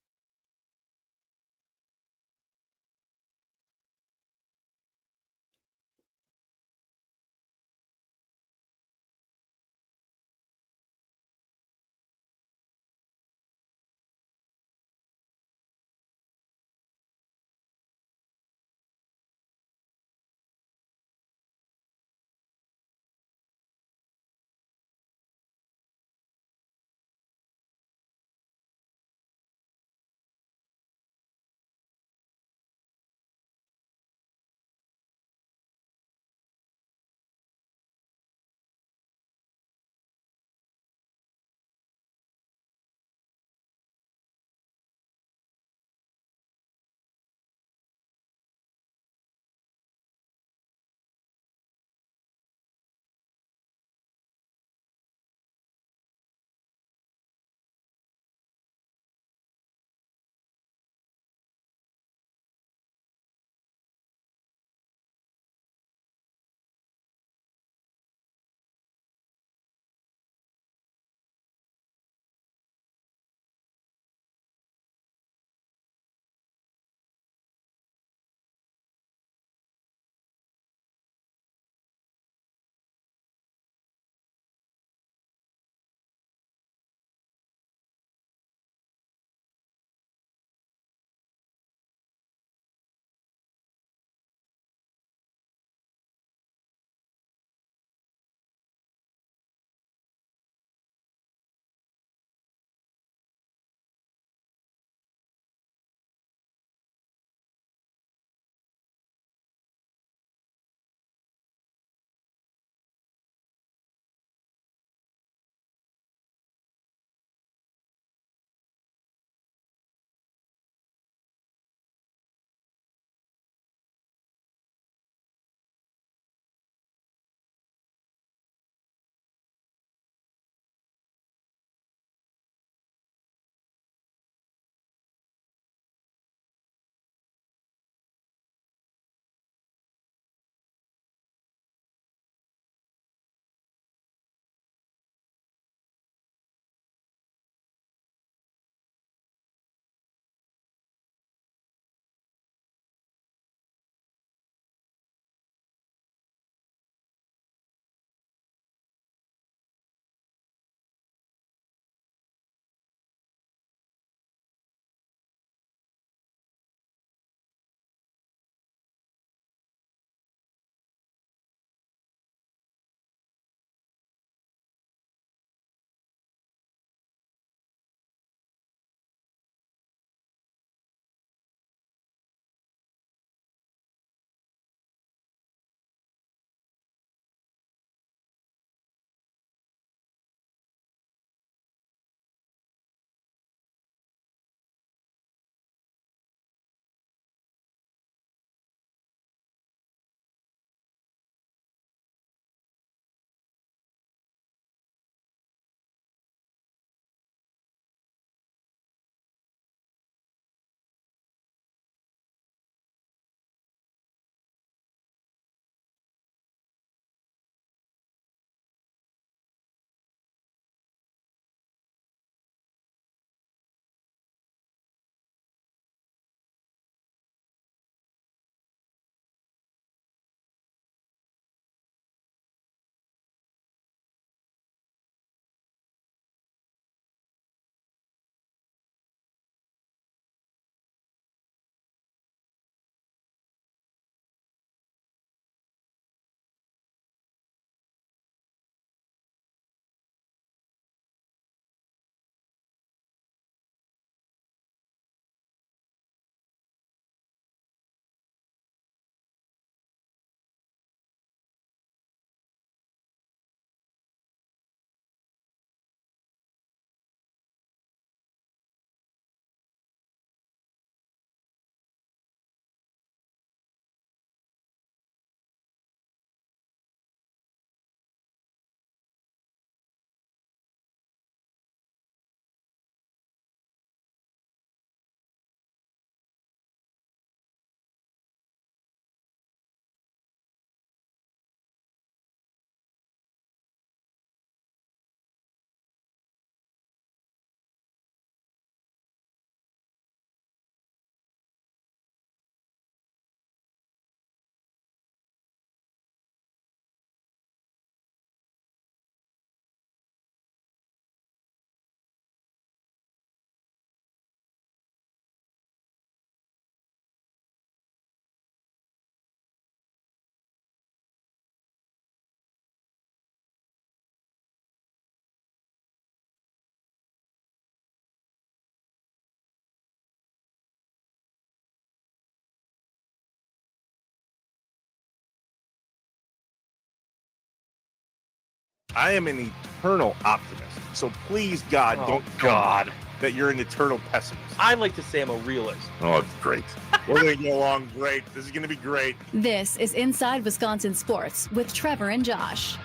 I am an eternal optimist. So please, God, don't tell me that you're an eternal pessimist. I like to say I'm a realist. Oh, it's great. We're going to get along great. This is going to be great. This is Inside Wisconsin Sports with Trevor and Josh.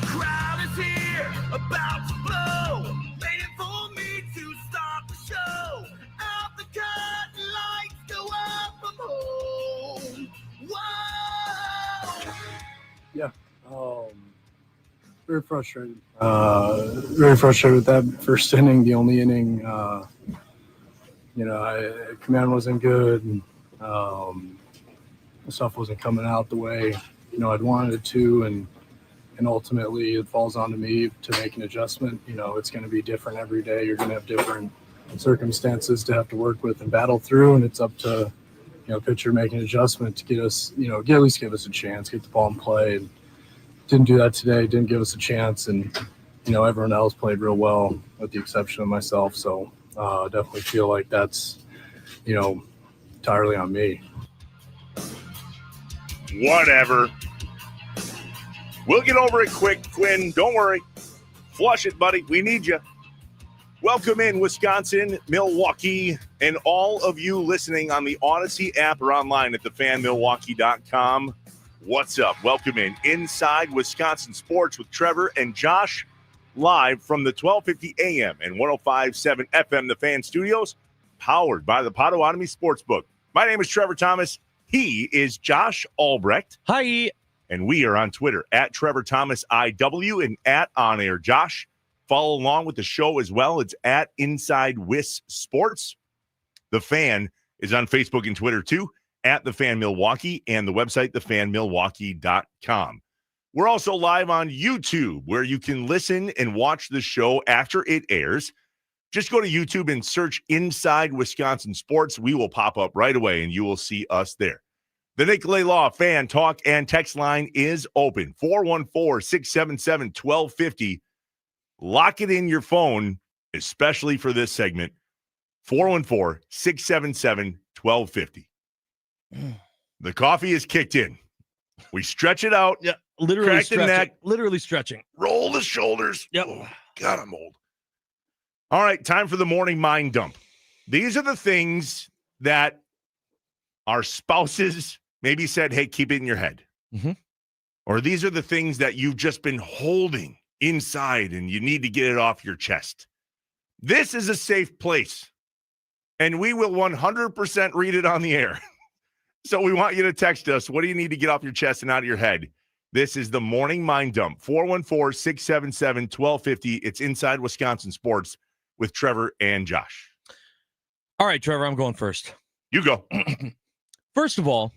Crowd is here, about to blow, waiting for me to start the show. Out the curtain, lights go up, I'm home. Whoa! Yeah, very frustrated. Very frustrated with that first inning, the only inning. Command wasn't good, and stuff wasn't coming out the way I'd wanted it to, and ultimately it falls onto me to make an adjustment. It's going to be different every day. You're going to have different circumstances to have to work with and battle through, and it's up to pitcher making an adjustment to get us, at least give us a chance, get the ball in play. And didn't do that today. Didn't give us a chance, and everyone else played real well, with the exception of myself. So definitely feel like that's entirely on me. Whatever. We'll get over it quick, Quinn. Don't worry. Flush it, buddy. We need you. Welcome in, Wisconsin, Milwaukee, and all of you listening on the Odyssey app or online at thefanmilwaukee.com. What's up? Welcome in. Inside Wisconsin Sports with Trevor and Josh, live from the 1250 AM and 105.7 FM The Fan Studios, powered by the Potawatomi Sportsbook. My name is Trevor Thomas. He is Josh Albrecht. Hi. And we are on Twitter at Trevor Thomas IW and at On Air Josh. Follow along with the show as well. It's at Inside Wis Sports. The Fan is on Facebook and Twitter too, at The Fan Milwaukee, and the website, thefanmilwaukee.com. We're also live on YouTube, where you can listen and watch the show after it airs. Just go to YouTube and search Inside Wisconsin Sports. We will pop up right away, and you will see us there. The Nicolay Law Fan Talk and Text line is open, 414-677-1250. Lock it in your phone, especially for this segment, 414-677-1250. The coffee is kicked in. We stretch it out. Yeah, literally crack stretching. the neck. Literally stretching. Roll the shoulders. Yep. Oh, God, I'm old. All right, time for the morning mind dump. These are the things that our spouses maybe said, hey, keep it in your head. Mm-hmm. Or these are the things that you've just been holding inside and you need to get it off your chest. This is a safe place, and we will 100% read it on the air. So we want you to text us. What do you need to get off your chest and out of your head? This is the morning mind dump, 414-677-1250. It's Inside Wisconsin Sports with Trevor and Josh. All right, Trevor, I'm going first. You go. First of all,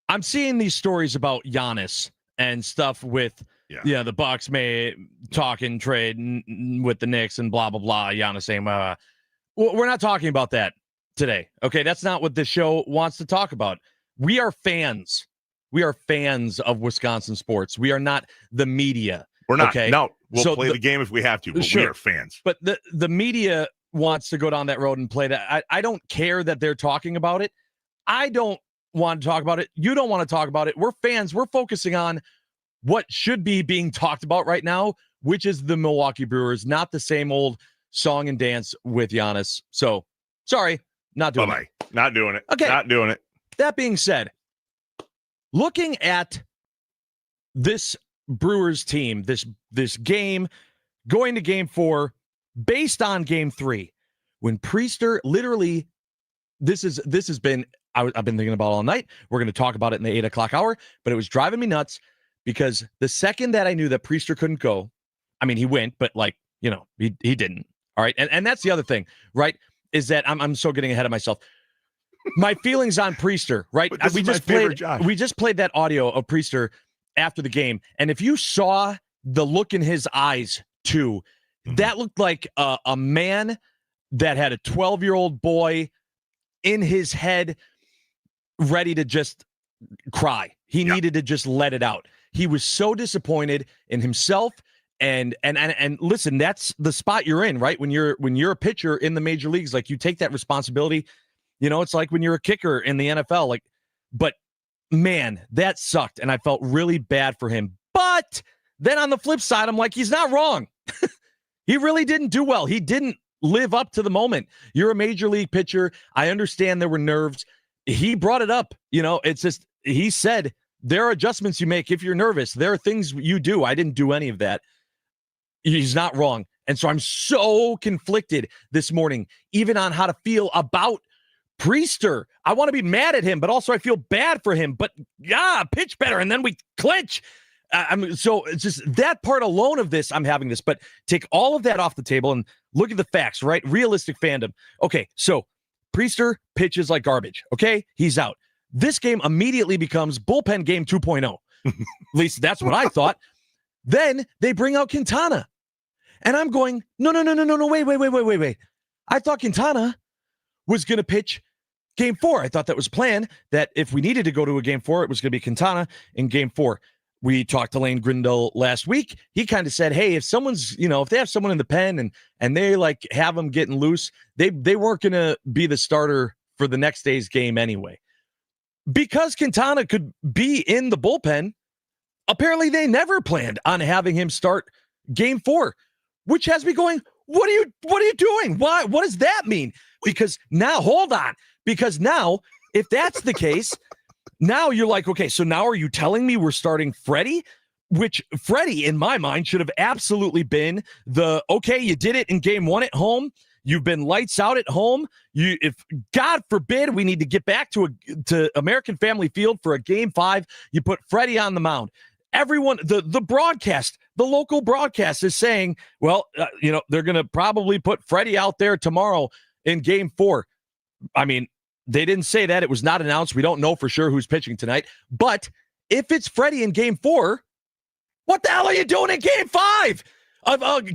I'm seeing these stories about Giannis and stuff with, the Bucks may talk and trade with the Knicks and blah, blah, blah. Giannis saying, we're not talking about that today. Okay, that's not what the show wants to talk about. We are fans. We are fans of Wisconsin sports. We are not the media. We're not. Okay? No, we'll play the game if we have to, but sure. We are fans. But the media wants to go down that road and play that. I don't care that they're talking about it. I don't want to talk about it. You don't want to talk about it. We're fans. We're focusing on what should be being talked about right now, which is the Milwaukee Brewers, not the same old song and dance with Giannis. So, sorry, not doing it. Not doing it. Okay. Not doing it. That being said, looking at this Brewers team, this game, going to game 4, based on game 3, when Priester literally, this has been, I've been thinking about all night. We're going to talk about it in the 8 o'clock hour, but it was driving me nuts because the second that I knew that Priester couldn't go, I mean, he went, but he didn't. All right. And that's the other thing, right? Is that I'm so getting ahead of myself. My feelings on Priester, right? We just played that audio of Priester after the game. And if you saw the look in his eyes too, that looked like a man that had a 12-year-old boy in his head ready to just cry. He needed to just let it out. He was so disappointed in himself. And listen, that's the spot you're in, right? When you're a pitcher in the major leagues, like you take that responsibility. It's like when you're a kicker in the NFL, but man, that sucked. And I felt really bad for him. But then on the flip side, I'm like, he's not wrong. He really didn't do well. He didn't live up to the moment. You're a major league pitcher. I understand there were nerves. He brought it up. It's just, he said, there are adjustments you make if you're nervous. There are things you do. I didn't do any of that. He's not wrong. And so I'm so conflicted this morning, even on how to feel about Priester. I want to be mad at him, but also I feel bad for him. But pitch better, and then we clinch. So it's just that part alone of this, I'm having this. But take all of that off the table and look at the facts, right? Realistic fandom. Okay, so Priester pitches like garbage. Okay, he's out. This game immediately becomes bullpen game 2.0. At least that's what I thought. Then they bring out Quintana. And I'm going, no, wait. I thought Quintana was going to pitch game 4. I thought that was planned, that if we needed to go to a game 4, it was going to be Quintana in game 4. We talked to Lane Grindle last week. He kind of said, hey, if someone's, if they have someone in the pen and they like have them getting loose, they weren't going to be the starter for the next day's game anyway. Because Quintana could be in the bullpen, apparently they never planned on having him start game 4, which has me going, what are you doing? Why? What does that mean? Because now, hold on. Because now, if that's the case, now you're like, okay, so now are you telling me we're starting Freddie? Which Freddie, in my mind, should have absolutely been okay, you did it in game 1 at home. You've been lights out at home. If God forbid we need to get back to American Family Field for a game 5, you put Freddie on the mound. Everyone, the broadcast, the local broadcast is saying, well, they're going to probably put Freddie out there tomorrow in game 4. I mean, they didn't say that. It was not announced. We don't know for sure who's pitching tonight. But if it's Freddie in game 4, what the hell are you doing in game 5?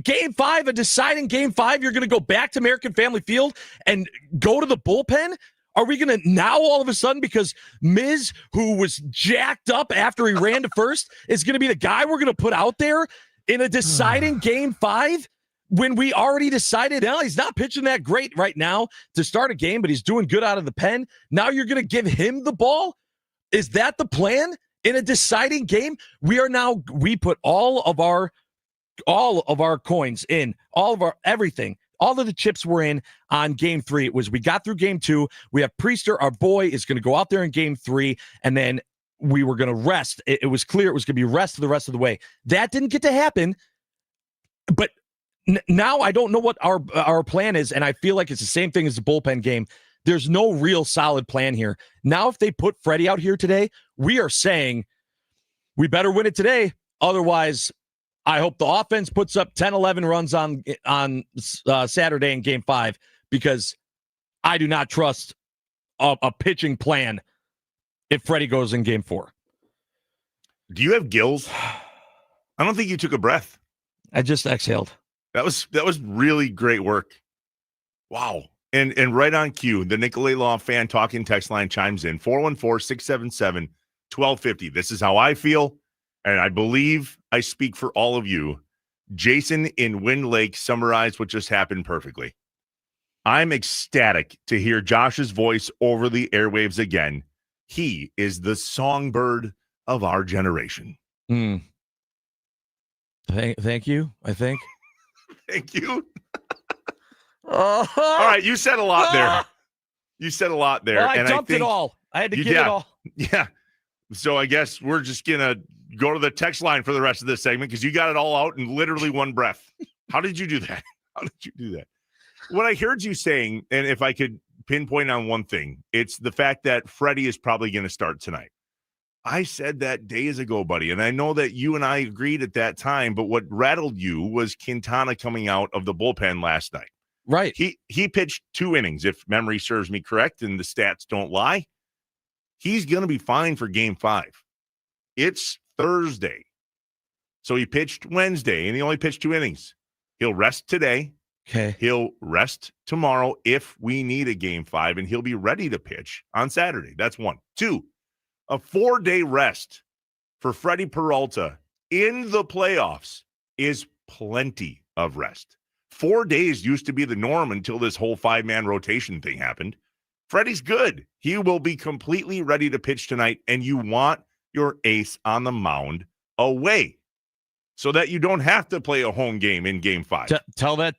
Game 5, a deciding game 5, you're going to go back to American Family Field and go to the bullpen? Are we going to now all of a sudden, because Miz, who was jacked up after he ran to first, is going to be the guy we're going to put out there in a deciding game 5 when we already decided, he's not pitching that great right now to start a game, but he's doing good out of the pen. Now you're going to give him the ball? Is that the plan in a deciding game? We put all of our coins in, all of our everything. All of the chips were in on game 3. It was, we got through game 2. We have Priester, our boy, is going to go out there in game 3, and then we were going to rest. It was clear it was going to be rest the rest of the way. That didn't get to happen, but now I don't know what our plan is, and I feel like it's the same thing as the bullpen game. There's no real solid plan here. Now, if they put Freddie out here today, we are saying we better win it today. Otherwise, I hope the offense puts up 10, 11 runs on Saturday in game 5, because I do not trust a pitching plan if Freddie goes in game 4. Do you have gills? I don't think you took a breath. I just exhaled. That was really great work. Wow. And right on cue, the Nicolay Law fan talking text line chimes in, 414-677-1250. This is how I feel, and I believe I speak for all of you. Jason in Wind Lake summarized what just happened perfectly. I'm ecstatic to hear Josh's voice over the airwaves again. He is the songbird of our generation. Thank you, I think. Thank you. All right, you said a lot there. You said a lot there. Well, I dumped it all. I had to give it all. Yeah. So I guess we're just going to go to the text line for the rest of this segment, because you got it all out in literally one breath. How did you do that? What I heard you saying, and if I could pinpoint on one thing, it's the fact that Freddie is probably going to start tonight. I said that days ago, buddy, and I know that you and I agreed at that time, but what rattled you was Quintana coming out of the bullpen last night. Right. He pitched 2 innings, if memory serves me correct, and the stats don't lie. He's going to be fine for game 5. It's Thursday. So he pitched Wednesday, and he only pitched 2 innings. He'll rest today. Okay. He'll rest tomorrow if we need a game 5, and he'll be ready to pitch on Saturday. That's 1. 2, a 4-day rest for Freddie Peralta in the playoffs is plenty of rest. 4 days used to be the norm until this whole 5-man rotation thing happened. Freddie's good. He will be completely ready to pitch tonight, and you want your ace on the mound away. so that you don't have to play a home game in Game 5. Tell that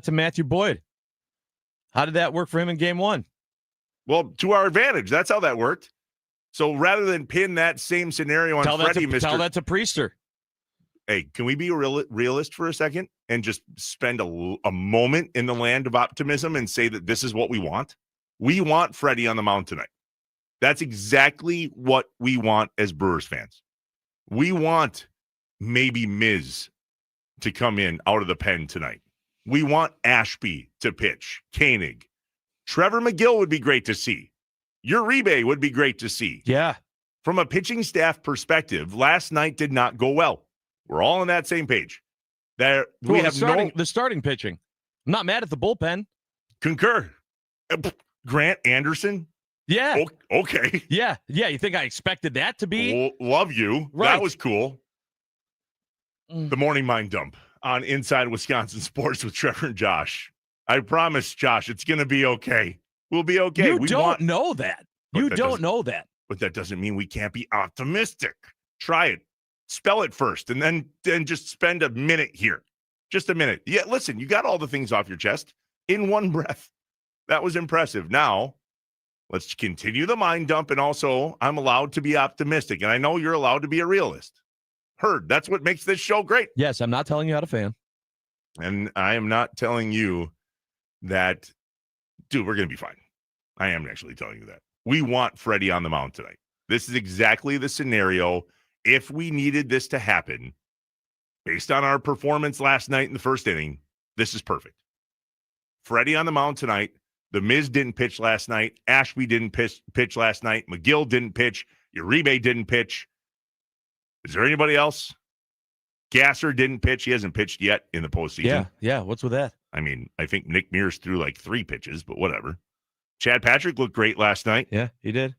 to Matthew Boyd. How did that work for him in Game 1? Well, to our advantage. That's how that worked. So rather than pin that same scenario on Freddie, tell that to Priester. Hey, can we be a realist for a second and just spend a moment in the land of optimism and say that this is what we want? We want Freddie on the mound tonight. That's exactly what we want as Brewers fans. We want maybe Miz to come in out of the pen tonight. We want Ashby to pitch, Koenig. Trevor McGill would be great to see. Uribe would be great to see. Yeah. From a pitching staff perspective, last night did not go well. We're all on that same page. The starting pitching. I'm not mad at the bullpen. Concur. Grant Anderson. Yeah. Okay. Yeah. You think I expected that to be? Love you. Right. That was cool. The morning mind dump on Inside Wisconsin Sports with Trevor and Josh. I promise, Josh, it's going to be okay. We'll be okay. You don't know that. You don't know that. But that doesn't mean we can't be optimistic. Try it. Spell it first, and then just spend a minute here. Just a minute. Yeah, listen, you got all the things off your chest in one breath. That was impressive. Now, let's continue the mind dump, and also, I'm allowed to be optimistic, and I know you're allowed to be a realist. Heard. That's what makes this show great. Yes, I'm not telling you how to fan. And I am not telling you that, dude, we're going to be fine. I am actually telling you that. We want Freddie on the mound tonight. This is exactly the scenario. If we needed this to happen, based on our performance last night in the first inning, this is perfect. Freddie on the mound tonight. The Miz didn't pitch last night. Ashby didn't pitch last night. McGill didn't pitch. Uribe didn't pitch. Is there anybody else? Gasser didn't pitch. He hasn't pitched yet in the postseason. Yeah. What's with that? I mean, I think Nick Mears threw like 3 pitches, but whatever. Chad Patrick looked great last night. Yeah, he did.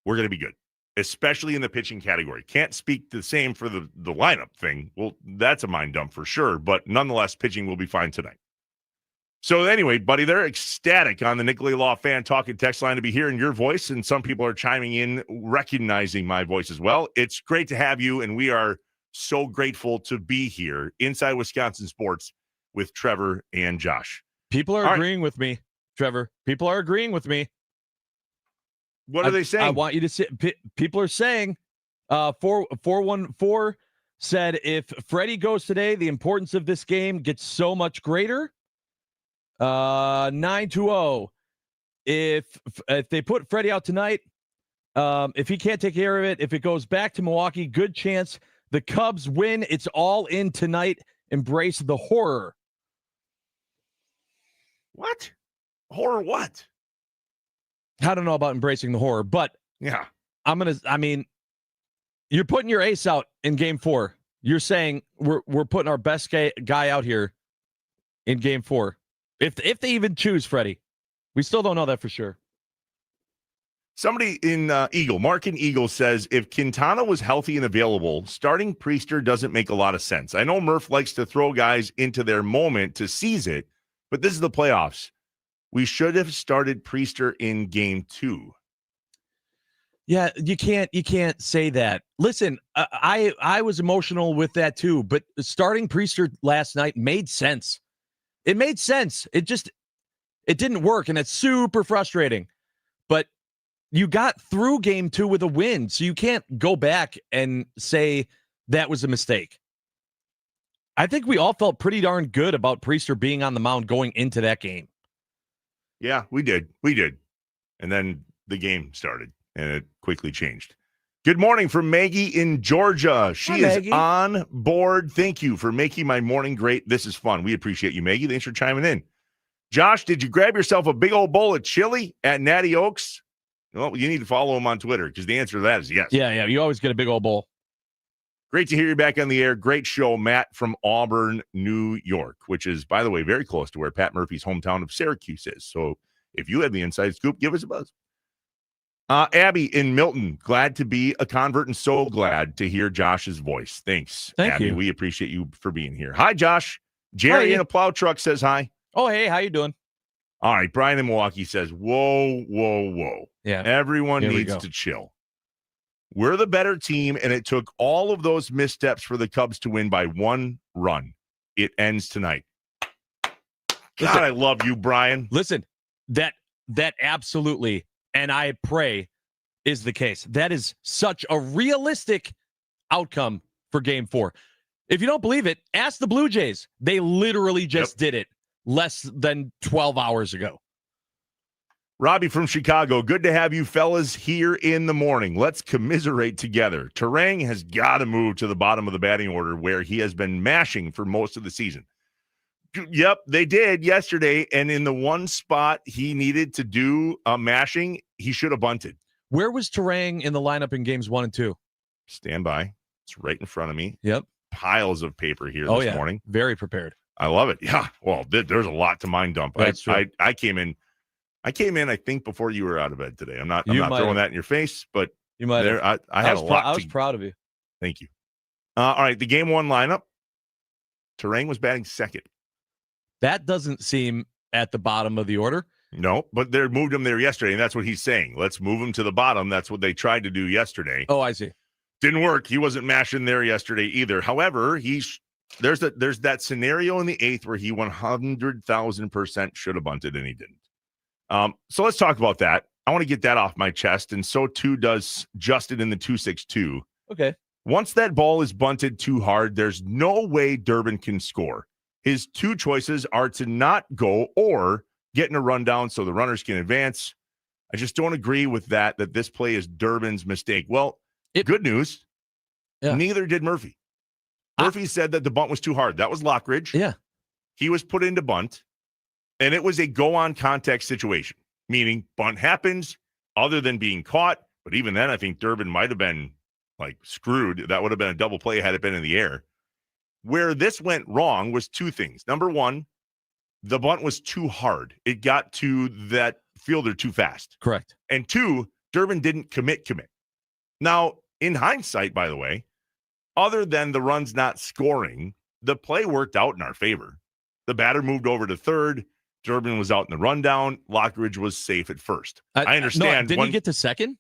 We're going to be good, especially in the pitching category. Can't speak the same for the lineup thing. Well, that's a mind dump for sure, but nonetheless, pitching will be fine tonight. So anyway, buddy, they're ecstatic on the Nicolay Law Fan Talking text line to be hearing your voice, and some people are chiming in, recognizing my voice as well. It's great to have you, and we are so grateful to be here inside Wisconsin Sports with Trevor and Josh. People are agreeing with me, Trevor. People are agreeing with me. What are they saying? I want you to say, people are saying 414 said if Freddie goes today, the importance of this game gets so much greater. 920, if they put Freddie out tonight, if he can't take care of it, if it goes back to Milwaukee, good chance the Cubs win. It's all in tonight. Embrace the horror. What? Horror what? I don't know about embracing the horror, but yeah, you're putting your ace out in Game 4. You're saying we're putting our best guy out here in Game 4. If they even choose Freddie, we still don't know that for sure. Somebody in Eagle, Mark in Eagle says, if Quintana was healthy and available, starting Priester doesn't make a lot of sense. I know Murph likes to throw guys into their moment to seize it, but this is the playoffs. We should have started Priester in Game 2. Yeah, you can't say that. Listen, I was emotional with that too, but starting Priester last night made sense. It made sense. It didn't work, and it's super frustrating. But you got through Game 2 with a win, so you can't go back and say that was a mistake. I think we all felt pretty darn good about Priester being on the mound going into that game. Yeah, we did. And then the game started, and it quickly changed. Good morning from Maggie in Georgia. She is on board. Thank you for making my morning great. This is fun. We appreciate you, Maggie. Thanks for chiming in. Josh, did you grab yourself a big old bowl of chili at Natty Oaks? Well, you need to follow him on Twitter because the answer to that is yes. Yeah. You always get a big old bowl. Great to hear you back on the air. Great show, Matt from Auburn, New York, which is, by the way, very close to where Pat Murphy's hometown of Syracuse is. So if you have the inside scoop, give us a buzz. Abby in Milton, glad to be a convert and so glad to hear Josh's voice. Thanks, Abby. You. We appreciate you for being here. Hi, Josh. Jerry in a plow truck says hi. Oh, hey, how you doing? All right, Brian in Milwaukee says, whoa. Yeah. Everyone needs to chill. We're the better team, and it took all of those missteps for the Cubs to win by 1 run. It ends tonight. God, I love you, Brian. Listen, that absolutely, and I pray, is the case. That is such a realistic outcome for Game 4. If you don't believe it, ask the Blue Jays. They literally just did it less than 12 hours ago. Robbie from Chicago, good to have you fellas here in the morning. Let's commiserate together. Terang has got to move to the bottom of the batting order where he has been mashing for most of the season. Yep, they did yesterday, and in the one spot he needed to do mashing, he should have bunted. Where was Terang in the lineup in games 1 and 2? Stand by. It's right in front of me. Yep. Piles of paper here this morning. Very prepared. I love it. Yeah. Well, there's a lot to mind dump. That's true. I came in, I think, before you were out of bed today. I'm not throwing that in your face, but you might have. I had a lot. I was proud of you. Thank you. All right. The game 1 lineup. Terang was batting second. That doesn't seem at the bottom of the order. No, but they moved him there yesterday, and that's what he's saying. Let's move him to the bottom. That's what they tried to do yesterday. Oh, I see. Didn't work. He wasn't mashing there yesterday either. However, there's that scenario in the 8th where he 100,000% should have bunted, and he didn't. So let's talk about that. I want to get that off my chest, and so too does Justin in the 262. Okay. Once that ball is bunted too hard, there's no way Durbin can score. His 2 choices are to not go or get in a rundown so the runners can advance. I just don't agree with that this play is Durbin's mistake. Well, good news. Yeah. Neither did Murphy. Murphy said that the bunt was too hard. That was Lockridge. Yeah. He was put into bunt, and it was a go-on contact situation, meaning bunt happens other than being caught. But even then, I think Durbin might have been screwed. That would have been a double play had it been in the air. Where this went wrong was 2 things. Number 1, the bunt was too hard. It got to that fielder too fast. Correct. And 2, Durbin didn't commit. Now, in hindsight, by the way, other than the runs not scoring, the play worked out in our favor. The batter moved over to third. Durbin was out in the rundown. Lockridge was safe at first. I understand. Didn't he get to second?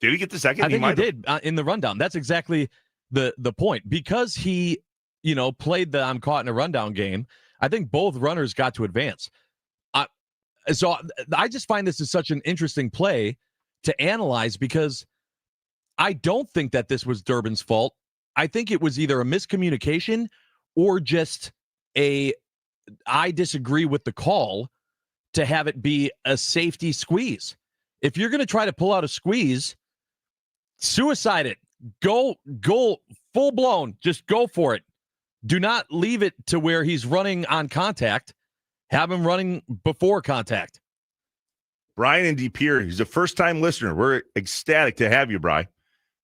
Did he get to second? I think he did in the rundown. That's exactly the point. Because he, played the I'm caught in a rundown game, I think both runners got to advance. So I just find this is such an interesting play to analyze because I don't think that this was Durbin's fault. I think it was either a miscommunication or just I disagree with the call to have it be a safety squeeze. If you're going to try to pull out a squeeze, suicide it. Go full blown. Just go for it. Do not leave it to where he's running on contact. Have him running before contact. Brian and DePere, he's a first-time listener. We're ecstatic to have you, Brian.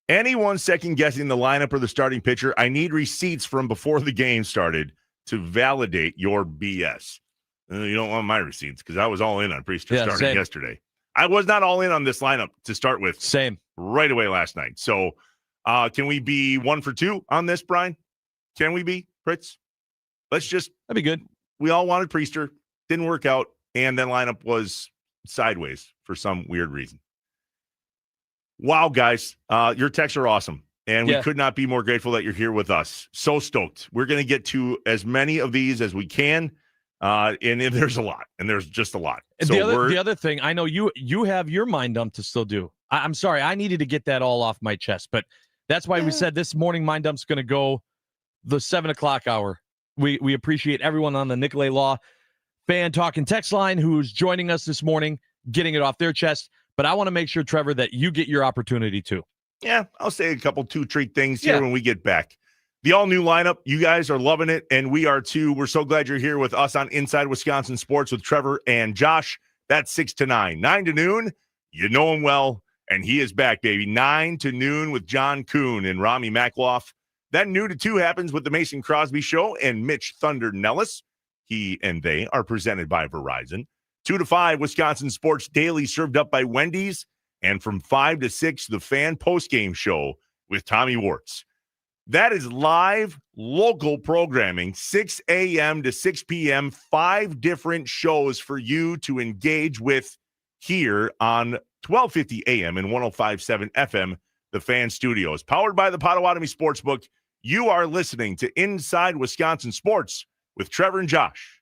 Anyone second-guessing the lineup or the starting pitcher, I need receipts from before the game started to validate your BS. You don't want my receipts because I was all in on Priester starting yesterday. I was not all in on this lineup to start with. Same. Right away last night. So can we be 1 for 2 on this, Brian? Can we be, Fritz? That'd be good. We all wanted Priester. Didn't work out. And then lineup was sideways for some weird reason. Wow, guys. Your texts are awesome. And we could not be more grateful that you're here with us. So stoked. We're going to get to as many of these as we can. And there's a lot. And there's just a lot. So the other thing, I know you have your mind dump to still do. I'm sorry. I needed to get that all off my chest. But that's why we said this morning mind dump's going to go the 7 o'clock hour. We appreciate everyone on the Nicolay Law fan talking text line who's joining us this morning, getting it off their chest. But I want to make sure, Trevor, that you get your opportunity too. Yeah, I'll say a couple 2-treat things here when we get back. The all-new lineup, you guys are loving it, and we are too. We're so glad you're here with us on Inside Wisconsin Sports with Trevor and Josh. That's 6 to 9. 9 to noon, you know him well, and he is back, baby. 9 to noon with John Kuhn and Rami Makloff. Then noon to 2 happens with the Mason Crosby Show and Mitch Thunder Nellis. He and they are presented by Verizon. 2 to 5, Wisconsin Sports Daily served up by Wendy's. And from 5 to 6, the Fan Postgame Show with Tommy Wartz. That is live, local programming, 6 a.m. to 6 p.m., 5 different shows for you to engage with here on 1250 a.m. and 105.7 FM, the Fan Studios. Powered by the Potawatomi Sportsbook, you are listening to Inside Wisconsin Sports with Trevor and Josh.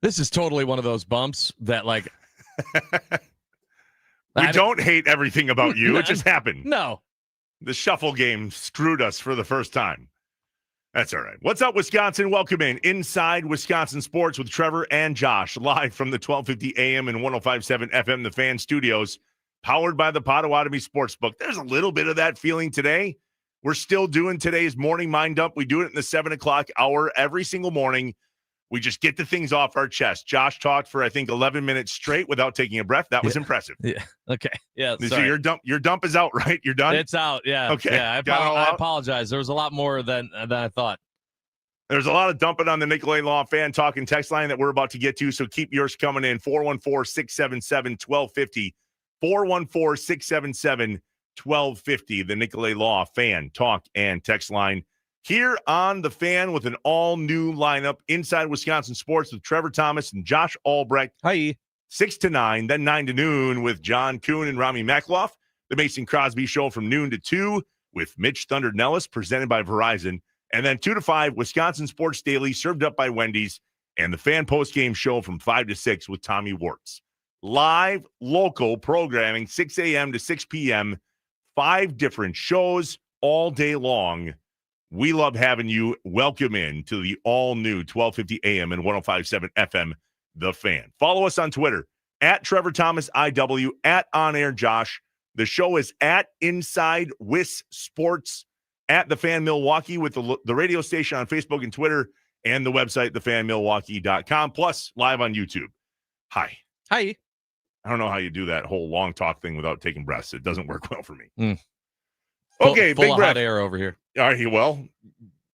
This is totally one of those bumps that, like, we don't hate everything about you. It just happened. No. The shuffle game screwed us for the first time. That's all right. What's up, Wisconsin? Welcome in Inside Wisconsin Sports with Trevor and Josh, live from the 1250 AM and 105.7 FM, the Fan Studios, powered by the Potawatomi Sportsbook. There's a little bit of that feeling today. We're still doing today's morning mind up. We do it in the 7 o'clock hour every single morning. We just get the things off our chest. Josh talked for, I think, 11 minutes straight without taking a breath. That was impressive. Yeah. Okay. Yeah. So your dump is out, right? You're done? It's out. Yeah. Okay. Yeah. I apologize. There was a lot more than I thought. There's a lot of dumping on the Nicolay Law Fan Talk and text line that we're about to get to, so keep yours coming in. 414-677-1250. 414-677-1250. The Nicolay Law Fan Talk and text line. Here on The Fan with an all-new lineup, Inside Wisconsin Sports with Trevor Thomas and Josh Albrecht. Hi. 6 to 9, then 9 to noon with John Kuhn and Rami Makloff. The Mason Crosby Show from noon to 2 with Mitch Thunder Nellis, presented by Verizon. And then 2 to 5, Wisconsin Sports Daily, served up by Wendy's. And the Fan Postgame Show from 5 to 6 with Tommy Wartz. Live, local programming, 6 a.m. to 6 p.m., 5 different shows all day long. We love having you. Welcome in to the all-new 1250 AM and 105.7 FM, The Fan. Follow us on Twitter, at Trevor Thomas IW, at On Air Josh. The show is at Inside Wis Sports, at The Fan Milwaukee, with the radio station on Facebook and Twitter, and the website, thefanmilwaukee.com, plus live on YouTube. Hi. Hi. I don't know how you do that whole long talk thing without taking breaths. It doesn't work well for me. Okay, full big of breath. hot air over here. All right, well,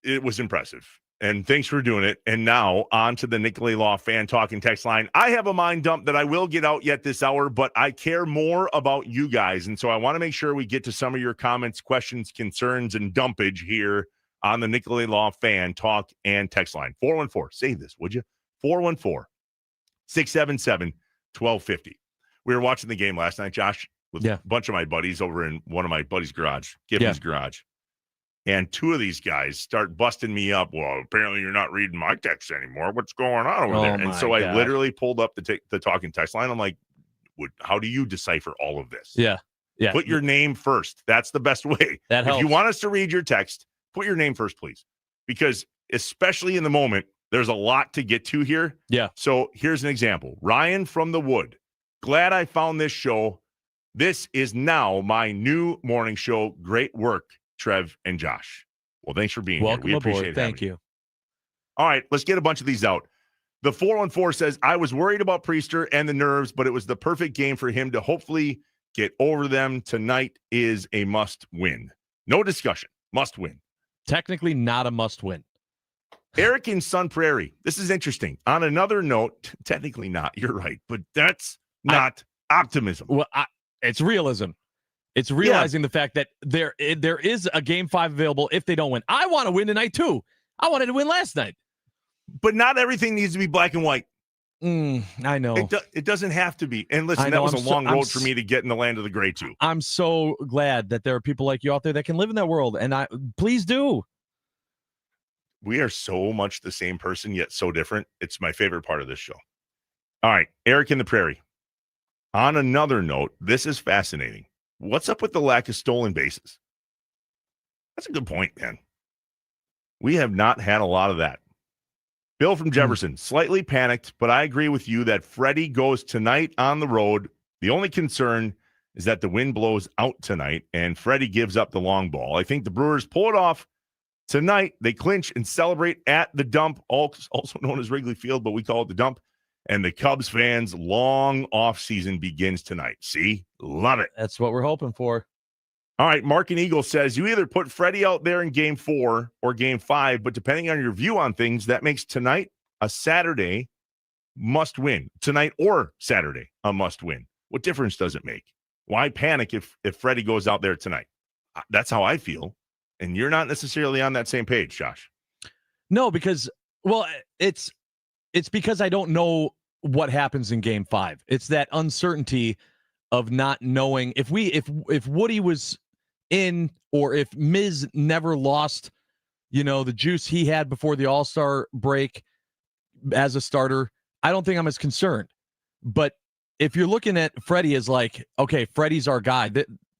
it was impressive. And thanks for doing it. And now on to the Nicolay Law Fan Talk and text line. I have a mind dump that I will get out yet this hour, but I care more about you guys. And so I want to make sure we get to some of your comments, questions, concerns, and dumpage here on the Nicolay Law Fan Talk and text line. 414, say this, would you? 414-677-1250. We were watching the game last night, Josh, with a bunch of my buddies over in one of my buddies' garage, Gibbons' garage. And 2 of these guys start busting me up. Well, apparently you're not reading my text anymore. What's going on over there? And so I literally pulled up the talking text line. I'm like, how do you decipher all of this? Yeah. Yeah. Put your name first. That's the best way. That helps. If you want us to read your text, put your name first, please. Because especially in the moment, there's a lot to get to here. Yeah. So here's an example. Ryan from the Wood. Glad I found this show. This is now my new morning show. Great work, Trev and Josh. Well, thanks for being Welcome here. We aboard. appreciate it. Thank you. All right, let's get a bunch of these out. The 414 says, I was worried about Priester and the nerves, but it was the perfect game for him to hopefully get over them. Tonight is a must win. No discussion. Must win. Technically not a must win. Eric in Sun Prairie. This is interesting. On another note, technically not. You're right, but that's not optimism. Well, it's realism. It's realizing the fact that there is a game 5 available if they don't win. I want to win tonight too. I wanted to win last night. But not everything needs to be black and white. I know. It doesn't have to be. And listen, that was a long road for me to get in the land of the great too. I'm so glad that there are people like you out there that can live in that world. And please do. We are so much the same person, yet so different. It's my favorite part of this show. All right, Eric in the Prairie. On another note, this is fascinating. What's up with the lack of stolen bases? That's a good point, man. We have not had a lot of that. Bill from Jefferson, slightly panicked, but I agree with you that Freddie goes tonight on the road. The only concern is that the wind blows out tonight and Freddie gives up the long ball. I think the Brewers pull it off tonight. They clinch and celebrate at the Dump, also known as Wrigley Field, but we call it the Dump. And the Cubs fans' long offseason begins tonight. See? Love it. That's what we're hoping for. All right, Mark and Eagle says, you either put Freddie out there in game 4 or game 5, but depending on your view on things, that makes tonight a Saturday must win. Tonight or Saturday, a must win. What difference does it make? Why panic if Freddie goes out there tonight? That's how I feel. And you're not necessarily on that same page, Josh. No, because, well, it's because I don't know what happens in game 5. It's that uncertainty of not knowing if Woody was in, or if Miz never lost, the juice he had before the All-Star break as a starter. I don't think I'm as concerned. But if you're looking at Freddie as like, okay, Freddie's our guy,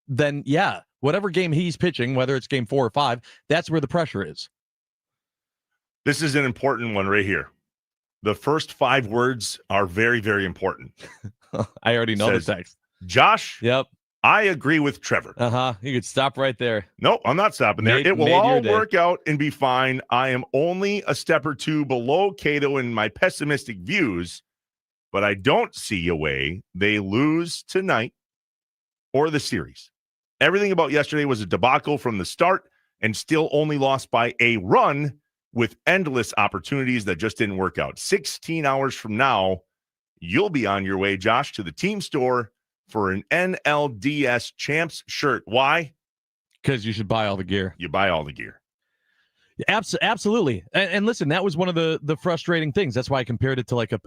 then yeah, whatever game he's pitching, whether it's game 4 or 5, that's where the pressure is. This is an important one right here. The first 5 words are very, very important. I already know the text. Josh, yep, I agree with Trevor. You could stop right there. No, I'm not stopping there. It will all work out and be fine. I am only a step or two below Cato in my pessimistic views, but I don't see a way they lose tonight or the series. Everything about yesterday was a debacle from the start and still only lost by a run with endless opportunities that just didn't work out. 16 hours from now, you'll be on your way, Josh, to the team store for an NLDS Champs shirt. Why? Because you should buy all the gear. You buy all the gear. Absolutely. And listen, that was one of the frustrating things. That's why I compared it to like a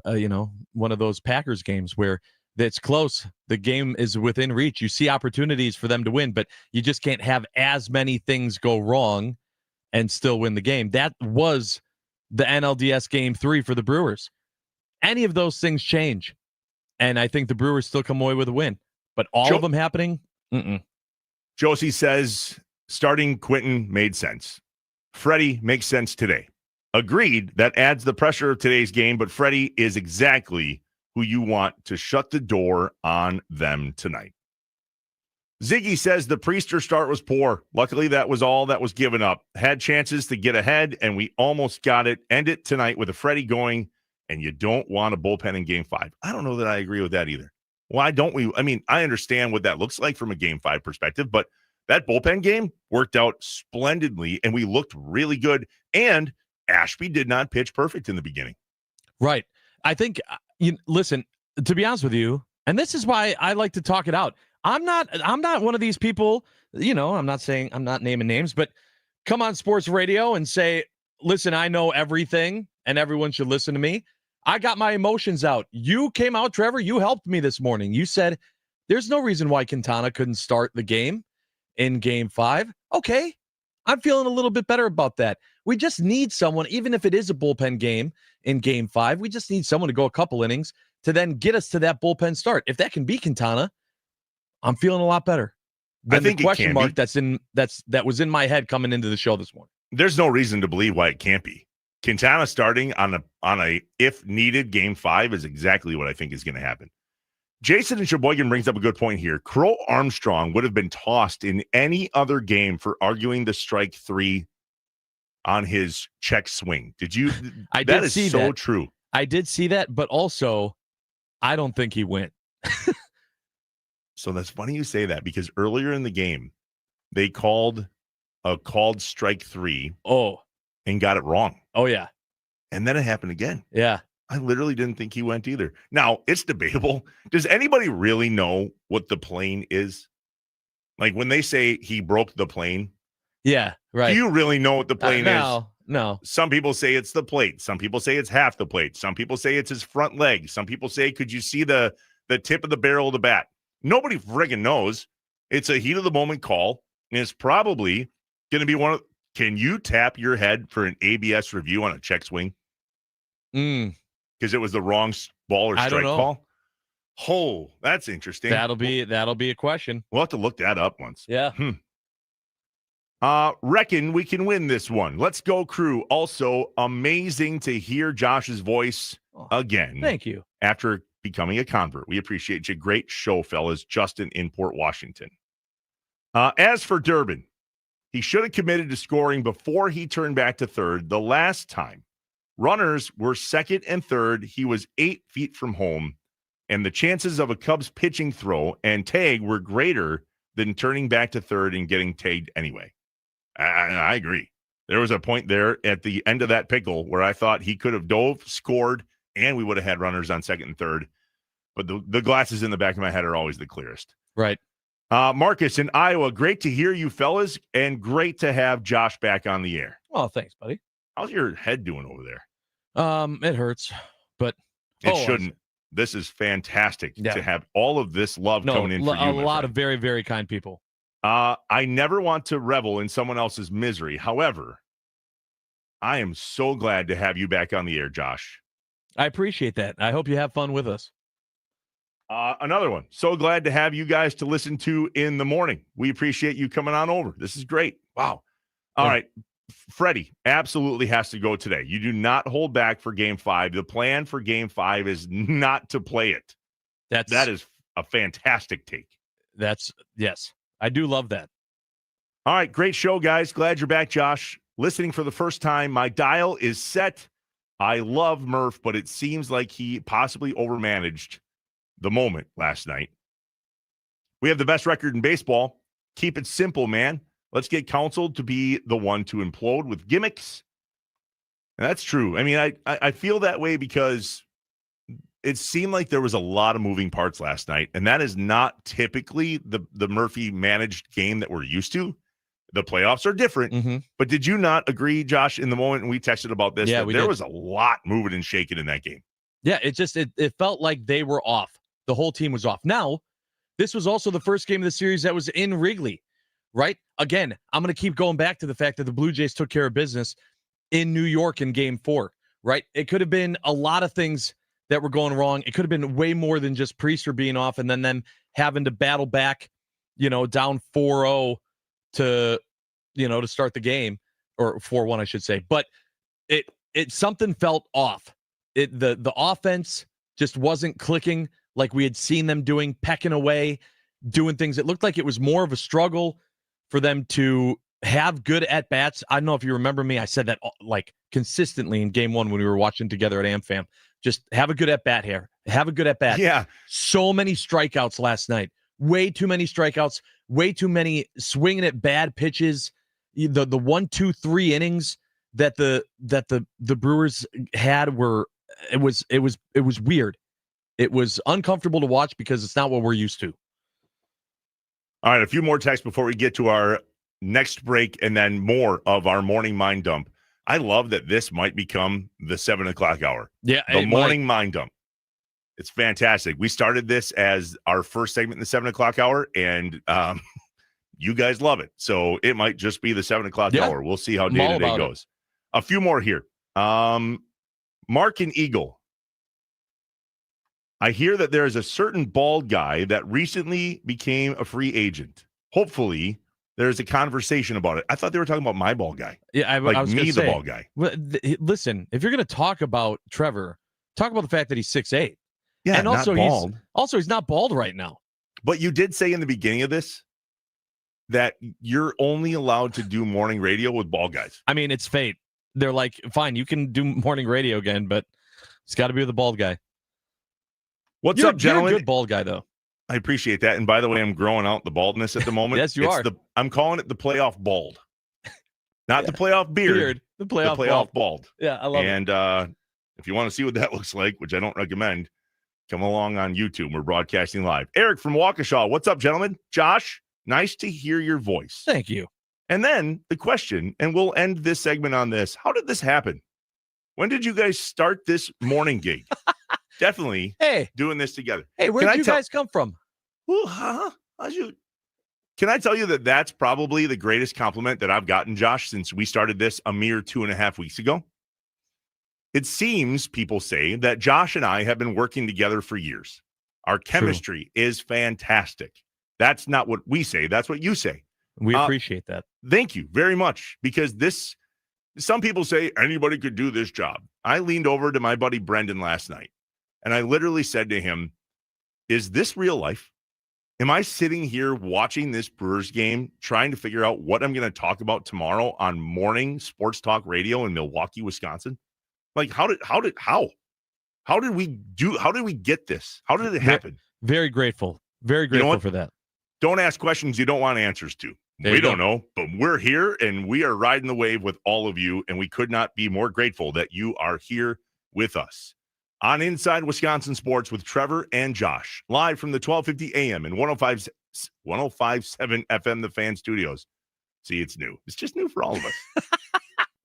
one of those Packers games where it's close. The game is within reach. You see opportunities for them to win, but you just can't have as many things go wrong and still win the game. That was the NLDS game 3 for the Brewers. Any of those things change, and I think the Brewers still come away with a win. But all of them happening, Josie says starting Quentin made sense. Freddie makes sense today. Agreed, that adds the pressure of today's game, but Freddie is exactly who you want to shut the door on them tonight. Ziggy says the Priester start was poor. Luckily, that was all that was given up. Had chances to get ahead, and we almost got it. End it tonight with a Freddie going, and you don't want a bullpen in Game 5. I don't know that I agree with that either. Why don't we? I mean, I understand what that looks like from a Game 5 perspective, but that bullpen game worked out splendidly, and we looked really good, and Ashby did not pitch perfect in the beginning. Right. I think, listen, to be honest with you, and this is why I like to talk it out. I'm not one of these people, I'm not naming names, but come on sports radio and say, listen, I know everything and everyone should listen to me. I got my emotions out. You came out, Trevor, you helped me this morning. You said there's no reason why Quintana couldn't start the game in Game 5. Okay. I'm feeling a little bit better about that. We just need someone, even if it is a bullpen game in Game 5, we just need someone to go a couple innings to then get us to that bullpen start. If that can be Quintana, I'm feeling a lot better than the question mark that was in my head coming into the show this morning. There's no reason to believe why it can't be. Quintana starting on a if needed Game 5 is exactly what I think is going to happen. Jason in Sheboygan brings up a good point here. Crow Armstrong would have been tossed in any other game for arguing the strike 3 on his check swing. Did you? That is so true. I did see that, but also I don't think he went. So that's funny you say that, because earlier in the game, they called strike 3. Oh, and got it wrong. Oh, yeah. And then it happened again. Yeah. I literally didn't think he went either. Now, it's debatable. Does anybody really know what the plane is? Like when they say he broke the plane. Yeah, right. Do you really know what the plane is? No. Some people say it's the plate. Some people say it's half the plate. Some people say it's his front leg. Some people say, could you see the tip of the barrel of the bat? Nobody friggin' knows. It's a heat of the moment call. And it's probably going to be one of. Can you tap your head for an ABS review on a check swing? Because it was the wrong ball or strike call? Oh, that's interesting. That'll be a question. We'll have to look that up once. Yeah. Reckon we can win this one. Let's go, crew. Also, amazing to hear Josh's voice again. Thank you. After becoming a convert. We appreciate you. Great show, fellas. Justin in Port Washington. As for Durbin, he should have committed to scoring before he turned back to third the last time. Runners were second and third. He was 8 feet from home, and the chances of a Cubs pitching throw and tag were greater than turning back to third and getting tagged anyway. I agree. There was a point there at the end of that pickle where I thought he could have dove, scored, and we would have had runners on second and third. But the glasses in the back of my head are always the clearest. Right. Marcus in Iowa, great to hear you fellas, and great to have Josh back on the air. Oh, thanks, buddy. How's your head doing over there? It hurts, but it shouldn't. This is fantastic to have all of this love coming in for you. A lot of very, very kind people. I never want to revel in someone else's misery. However, I am so glad to have you back on the air, Josh. I appreciate that. I hope you have fun with us. Another one. So glad to have you guys to listen to in the morning. We appreciate you coming on over. This is great. Wow. All right. Freddie absolutely has to go today. You do not hold back for game 5. The plan for game 5 is not to play it. That is a fantastic take. Yes. I do love that. All right. Great show, guys. Glad you're back, Josh. Listening for the first time. My dial is set. I love Murph, but it seems like he possibly overmanaged the moment last night. We have the best record in baseball. Keep it simple, man. Let's get counseled to be the one to implode with gimmicks. And that's true. I mean, I feel that way because it seemed like there was a lot of moving parts last night, and that is not typically the Murphy managed game that we're used to. The playoffs are different. But did you not agree, Josh, in the moment when we texted about this, that there was a lot moving and shaking in that game? Yeah, it felt like they were off. The whole team was off. Now, this was also the first game of the series that was in Wrigley, right? Again, I'm going to keep going back to the fact that the Blue Jays took care of business in New York in game 4, right? It could have been a lot of things that were going wrong. It could have been way more than just Priester being off and then them having to battle back, down 4-0 to start the game, or 4-1, I should say. But it something felt off. The offense just wasn't clicking like we had seen them doing, pecking away, doing things. It looked like it was more of a struggle for them to have good at-bats. I don't know if you remember me. I said that like consistently in game 1 when we were watching together at AmFam. Just have a good at-bat here. Have a good at-bat. Yeah. So many strikeouts last night. Way too many strikeouts. Way too many swinging at bad pitches. The 1, 2, 3 innings that the Brewers had it was weird. It was uncomfortable to watch because it's not what we're used to. All right, a few more texts before we get to our next break and then more of our morning mind dump. I love that this might become the 7 o'clock hour. Yeah, the morning mind dump. It's fantastic. We started this as our first segment in the 7 o'clock hour, and you guys love it. So it might just be the 7 o'clock hour. We'll see how day-to-day goes. A few more here. Mark and Eagle. I hear that there is a certain bald guy that recently became a free agent. Hopefully, there's a conversation about it. I thought they were talking about my bald guy. Yeah, I was me, the bald guy. Listen, if you're going to talk about Trevor, talk about the fact that he's 6'8". Yeah, and also not bald. He's not bald right now. But you did say in the beginning of this that you're only allowed to do morning radio with bald guys. I mean, it's fate. They're like, fine, you can do morning radio again, but it's got to be with a bald guy. What's up, gentlemen? You're a good bald guy, though. I appreciate that. And by the way, I'm growing out the baldness at the moment. Yes, you are. I'm calling it the playoff bald. Not the playoff beard. The playoff bald. Yeah, I love it. And if you want to see what that looks like, which I don't recommend, come along on YouTube. We're broadcasting live. Eric from Waukesha. What's up, gentlemen? Josh, nice to hear your voice. Thank you. And then the question, and we'll end this segment on this. How did this happen? When did you guys start this morning gig? Definitely doing this together. Hey, where did you guys come from? Can I tell you that that's probably the greatest compliment that I've gotten, Josh, since we started this a mere 2.5 weeks ago? It seems people say that Josh and I have been working together for years. Our chemistry is fantastic. That's not what we say. That's what you say. We appreciate that. Thank you very much, because some people say anybody could do this job. I leaned over to my buddy Brendan last night, and I literally said to him, is this real life? Am I sitting here watching this Brewers game, trying to figure out what I'm going to talk about tomorrow on morning sports talk radio in Milwaukee, Wisconsin? Like, how did we get this? How did it happen? Very grateful. Very grateful for that. Don't ask questions you don't want answers to. We don't know, but we're here and we are riding the wave with all of you. And we could not be more grateful that you are here with us on Inside Wisconsin Sports with Trevor and Josh, live from the 1250 AM and 105.7 FM, the Fan Studios. See, it's new. It's just new for all of us.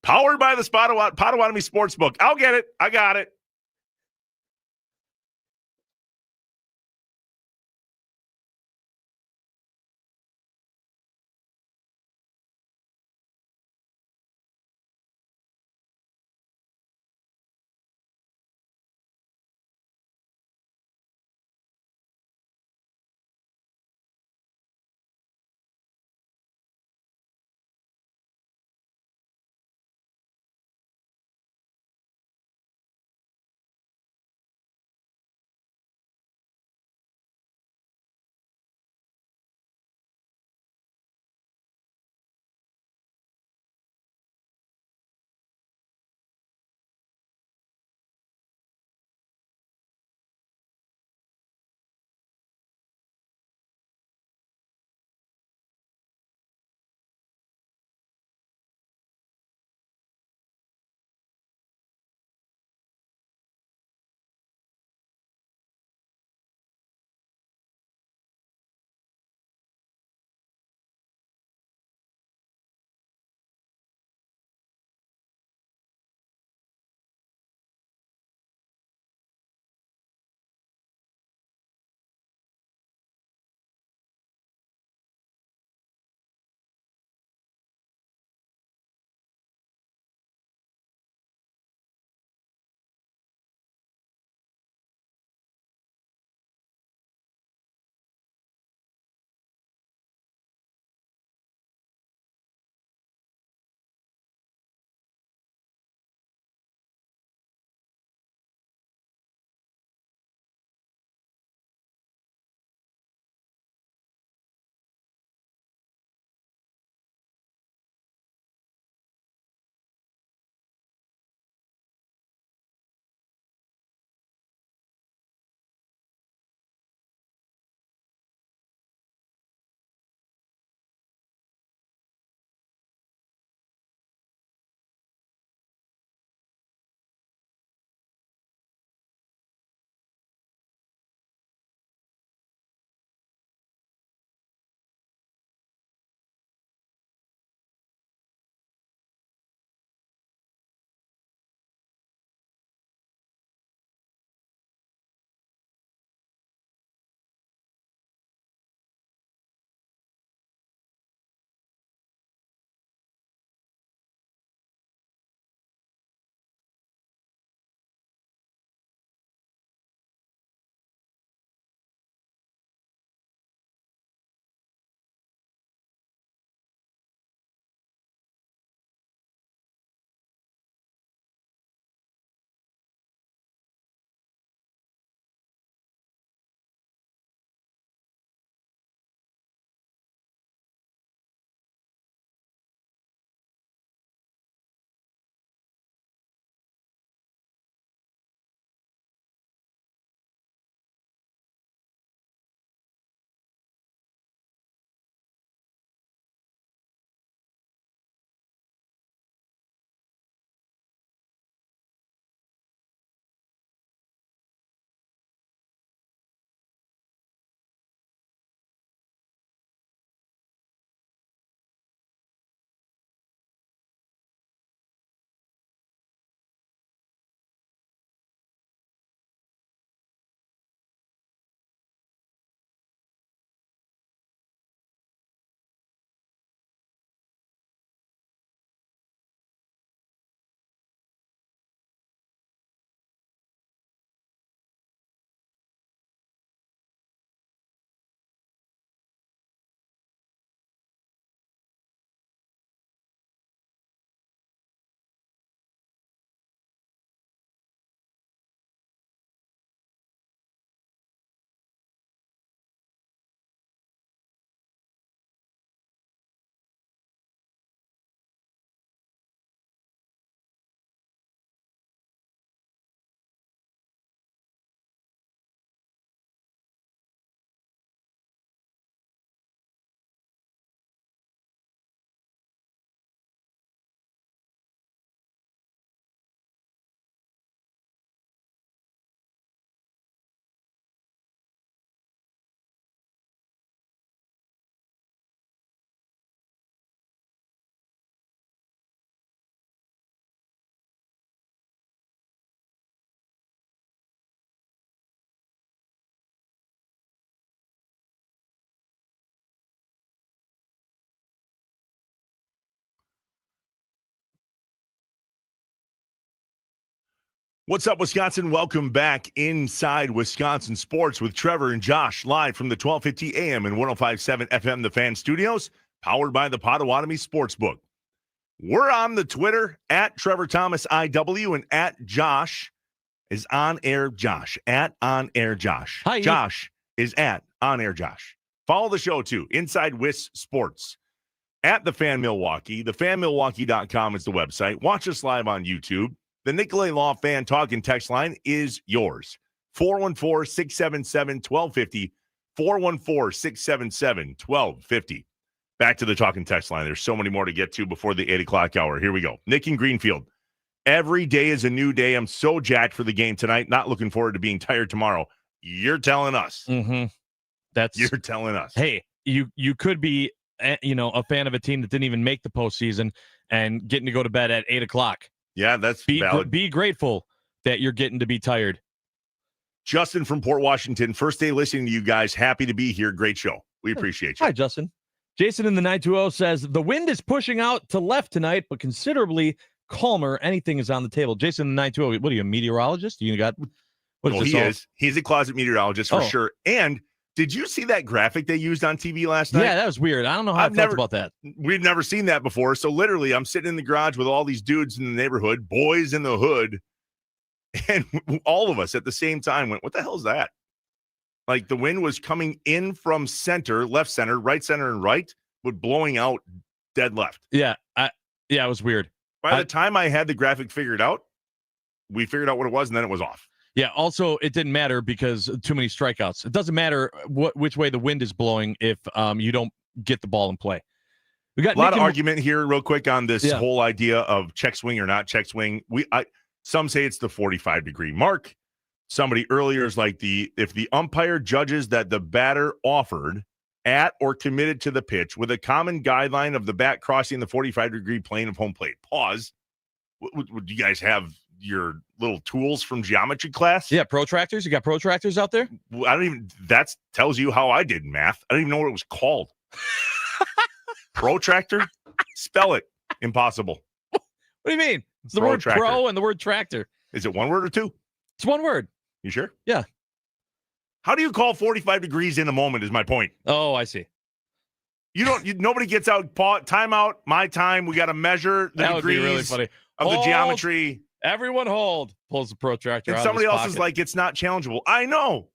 Powered by the Potawatomi Sportsbook. I'll get it. I got it. What's up, Wisconsin? Welcome back inside Wisconsin Sports with Trevor and Josh, live from the 1250 AM and 105.7 FM The Fan Studios, powered by the Potawatomi Sportsbook. We're on the Twitter at Trevor Thomas IW and at Josh is on air Josh, at on air Josh. Hi. Josh is at on air Josh. Follow the show too, Inside Wis Sports. At the Fan Milwaukee, thefanmilwaukee.com is the website. Watch us live on YouTube. The Nicolay Law Fan Talk and Text line is yours. 414-677-1250. 414-677-1250. Back to the Talk and Text line. There's so many more to get to before the 8 o'clock hour. Here we go. Nick in Greenfield. Every day is a new day. I'm so jacked for the game tonight. Not looking forward to being tired tomorrow. You're telling us. Mm-hmm. You're telling us. Hey, you could be, a fan of a team that didn't even make the postseason and getting to go to bed at 8 o'clock. Yeah, that's valid. Be grateful that you're getting to be tired. Justin from Port Washington, first day listening to you guys. Happy to be here. Great show. We appreciate you. Hi, Justin. Jason in the 920 says, the wind is pushing out to left tonight, but considerably calmer. Anything is on the table. Jason in the 920, what are you, a meteorologist? You got what is he is. He's a closet meteorologist for sure. And did you see that graphic they used on TV last night? Yeah, that was weird. I don't know how I felt about that. We've never seen that before. So literally, I'm sitting in the garage with all these dudes in the neighborhood, boys in the hood, and all of us at the same time went, what the hell is that? Like the wind was coming in from center, left center, and right, but blowing out dead left. Yeah, it was weird. By the time I had the graphic figured out, we figured out what it was, and then it was off. Yeah, also, it didn't matter because too many strikeouts. It doesn't matter which way the wind is blowing if you don't get the ball in play. We got a lot of argument here real quick on this whole idea of check swing or not check swing. Some say it's the 45-degree mark. Somebody earlier is like if the umpire judges that the batter offered at or committed to the pitch with a common guideline of the bat crossing the 45-degree plane of home plate. Pause. Would you guys have your little tools from geometry class? Yeah, protractors. You got protractors out there? That tells you how I did math. I don't even know what it was called. Protractor? Spell it. Impossible. What do you mean? It's the word pro and the word tractor. Is it one word or two? It's one word. You sure? Yeah. How do you call 45 degrees in a moment is my point. Oh, I see. Nobody gets out, timeout, my time. We got to measure the degrees would be really funny. Of the geometry. Everyone hold. Pulls the protractor out. And somebody else is like, it's not challengeable. I know.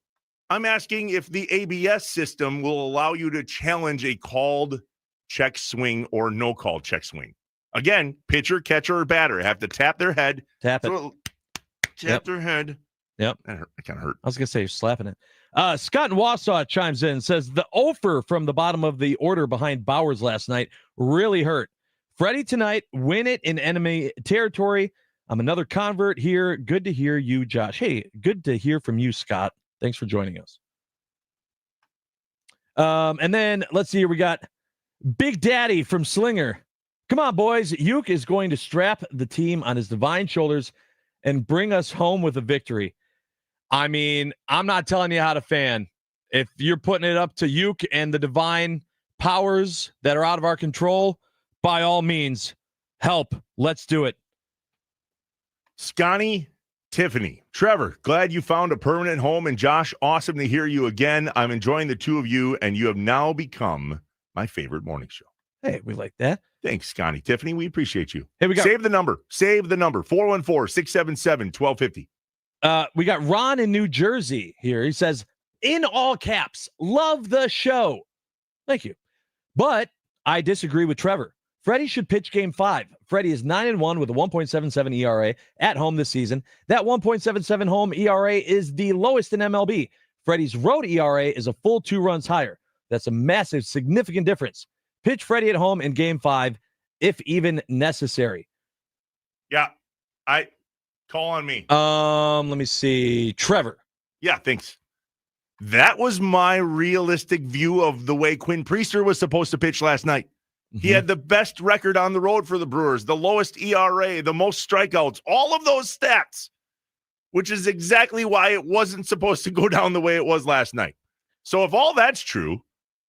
I'm asking if the ABS system will allow you to challenge a called check swing or no call check swing. Again, pitcher, catcher, or batter have to tap their head. Tap it. Tap their head. Yep. That kind of hurt. I was going to say you're slapping it. Scott in Wausau chimes in and says, the offer from the bottom of the order behind Bowers last night really hurt. Freddie tonight, win it in enemy territory. I'm another convert here. Good to hear you, Josh. Hey, good to hear from you, Scott. Thanks for joining us. And then let's see here. We got Big Daddy from Slinger. Come on, boys. Uke is going to strap the team on his divine shoulders and bring us home with a victory. I mean, I'm not telling you how to fan. If you're putting it up to Uke and the divine powers that are out of our control, by all means, help. Let's do it. Scotty, Tiffany, Trevor, glad you found a permanent home. And Josh, awesome to hear you again. I'm enjoying the two of you, and you have now become my favorite morning show. Hey, we like that. Thanks, Scotty. Tiffany, we appreciate you. Hey, we got Save the number. 414-677-1250. We got Ron in New Jersey here. He says, in all caps, love the show. Thank you. But I disagree with Trevor. Freddie should pitch game 5. Freddie is 9-1 with a 1.77 ERA at home this season. That 1.77 home ERA is the lowest in MLB. Freddie's road ERA is a full 2 runs higher. That's a massive, significant difference. Pitch Freddie at home in game 5, if even necessary. Yeah, call on me. Let me see. Trevor. Yeah, thanks. That was my realistic view of the way Quinn Priester was supposed to pitch last night. He had the best record on the road for the Brewers, the lowest ERA, the most strikeouts, all of those stats, which is exactly why it wasn't supposed to go down the way it was last night. So if all that's true,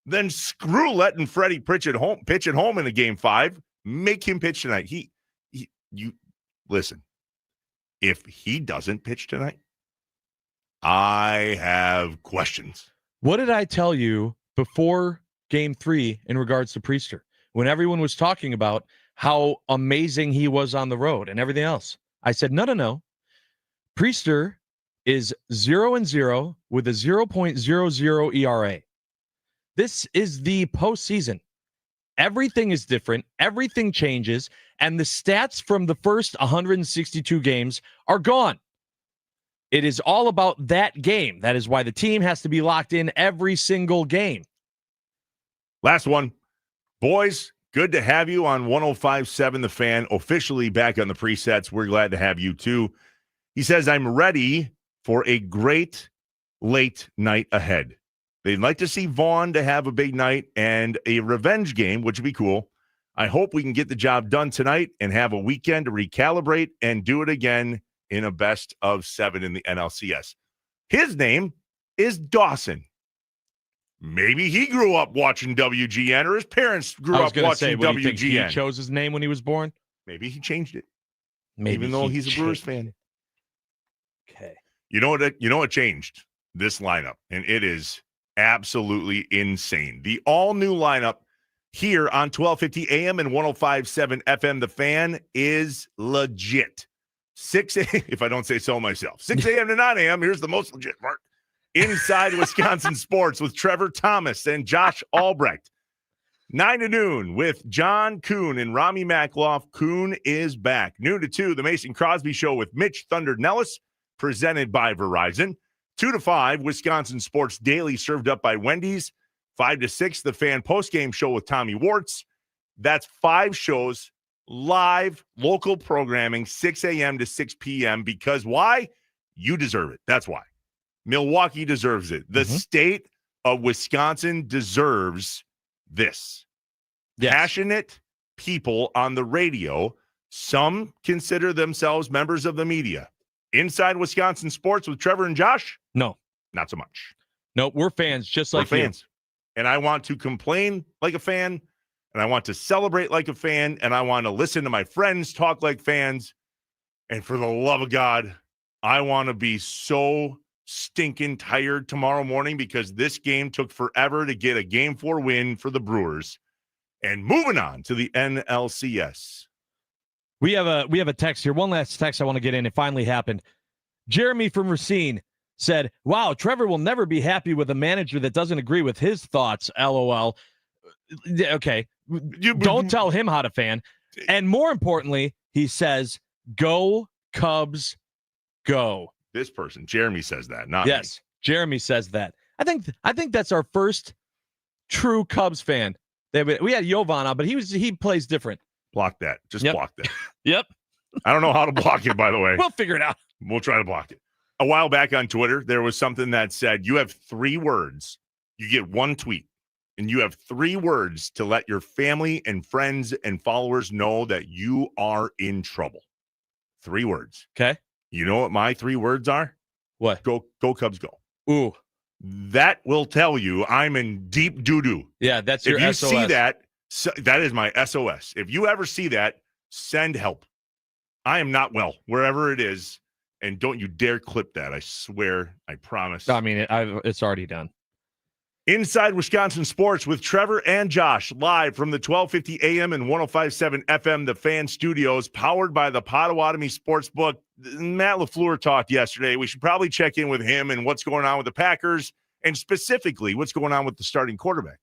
then screw letting Freddie pitch at home in a game 5. Make him pitch tonight. You listen. if he doesn't pitch tonight, I have questions. What did I tell you before Game 3 in regards to Priester? When everyone was talking about how amazing he was on the road and everything else, I said, no. Priester is 0-0 with a 0.00 ERA. This is the postseason. Everything is different. Everything changes. And the stats from the first 162 games are gone. It is all about that game. That is why the team has to be locked in every single game. Last one. Boys, good to have you on 105.7 The Fan, officially back on the presets. We're glad to have you too. He says, I'm ready for a great late night ahead. They'd like to see Vaughn to have a big night and a revenge game, which would be cool. I hope we can get the job done tonight and have a weekend to recalibrate and do it again in a best of 7 in the NLCS. His name is Dawson. Maybe he grew up watching WGN, or his parents grew up watching WGN. Think he chose his name when he was born? Maybe he changed it. Maybe even though he's a Brewers fan. Okay. You know what changed this lineup, and it is absolutely insane. The all-new lineup here on 1250 AM and 105.7 FM, The Fan, is legit. 6 a.m., if I don't say so myself. 6 a.m. to 9 a.m., here's the most legit part. Inside Wisconsin Sports with Trevor Thomas and Josh Albrecht. 9 to noon with John Kuhn and Rami Makloff. Kuhn is back. Noon to 2, the Mason Crosby Show with Mitch Thunder Nellis, presented by Verizon. 2 to 5, Wisconsin Sports Daily, served up by Wendy's. 5 to 6, the Fan Postgame Show with Tommy Wartz. That's 5 shows, live, local programming, 6 a.m. to 6 p.m. Because why? You deserve it. That's why. Milwaukee deserves it. The state of Wisconsin deserves this. Yes. Passionate people on the radio. Some consider themselves members of the media. Inside Wisconsin Sports with Trevor and Josh? No. Not so much. No, we're fans just like we're fans. And I want to complain like a fan, and I want to celebrate like a fan, and I want to listen to my friends talk like fans. And for the love of God, I want to be so stinking tired tomorrow morning because this game took forever to get a Game 4 win for the Brewers. And moving on to the NLCS. We have a text here. One last text I want to get in. It finally happened. Jeremy from Racine said, wow, Trevor will never be happy with a manager that doesn't agree with his thoughts. LOL. Okay. Don't tell him how to fan. And more importantly, he says, go Cubs, go. This person, Jeremy, says that, not me. Jeremy says that. I think that's our first true Cubs fan. We had Jovan on, but he plays different. Block that. Just block that. Yep. I don't know how to block it, by the way. We'll figure it out. We'll try to block it. A while back on Twitter, there was something that said, you have 3 words. You get 1 tweet, and you have 3 words to let your family and friends and followers know that you are in trouble. 3 words. Okay. You know what my 3 words are? What? Go Cubs, go. Ooh. That will tell you I'm in deep doo-doo. Yeah, that's your SOS. If you see that, that is my SOS. If you ever see that, send help. I am not well, wherever it is. And don't you dare clip that. I swear. I promise. I mean, it's already done. Inside Wisconsin Sports with Trevor and Josh, live from the 1250 AM and 105.7 FM, the Fan Studios, powered by the Potawatomi Sportsbook. Matt LaFleur talked yesterday. We should probably check in with him and what's going on with the Packers, and specifically what's going on with the starting quarterback.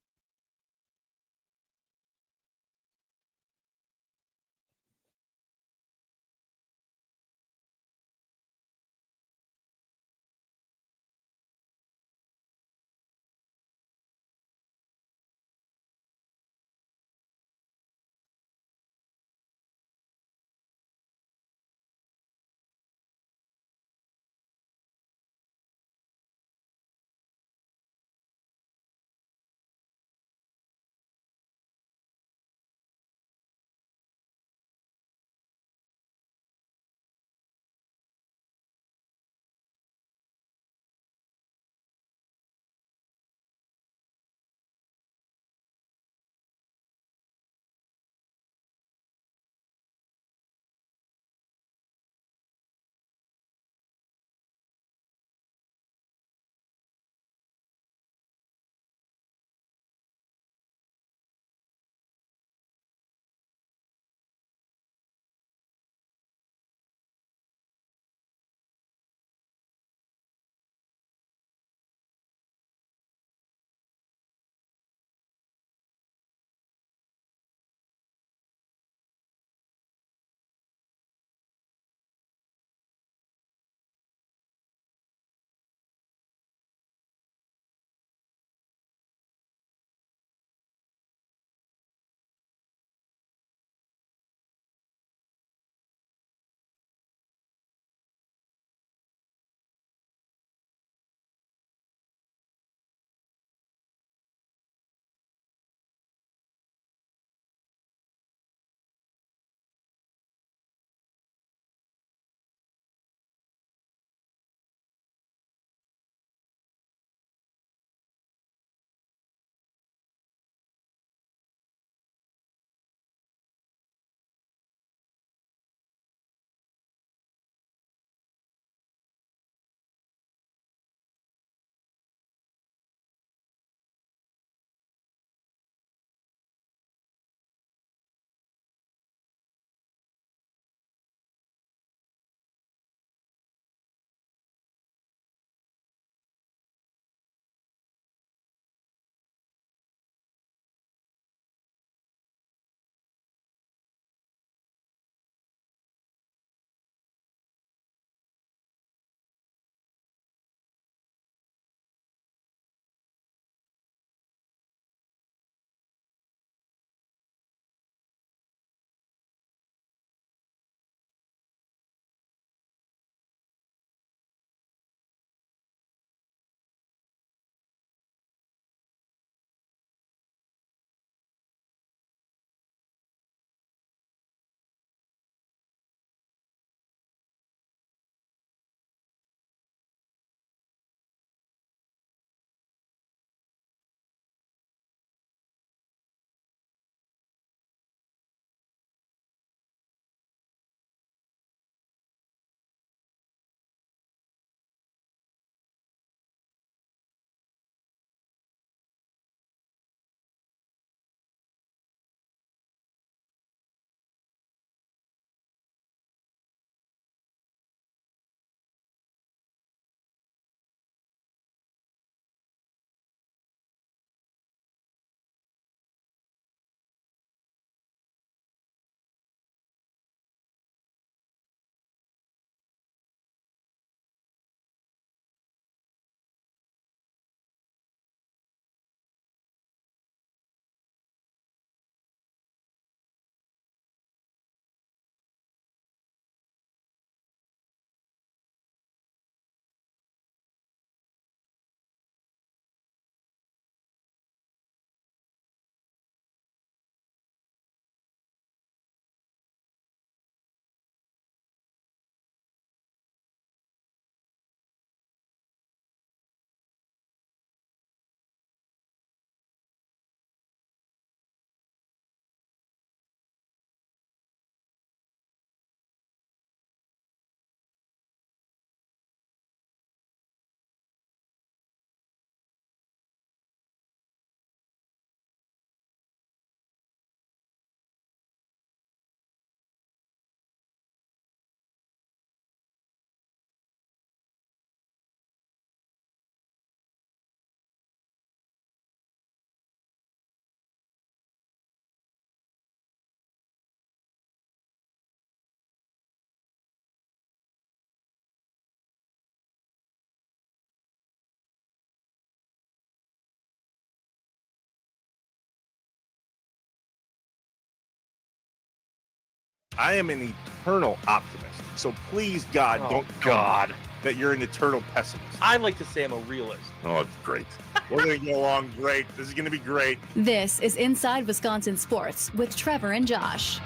I am an eternal optimist. So please, God, don't tell me that you're an eternal pessimist. I like to say I'm a realist. Oh, it's great. We're going to get along great. This is going to be great. This is Inside Wisconsin Sports with Trevor and Josh.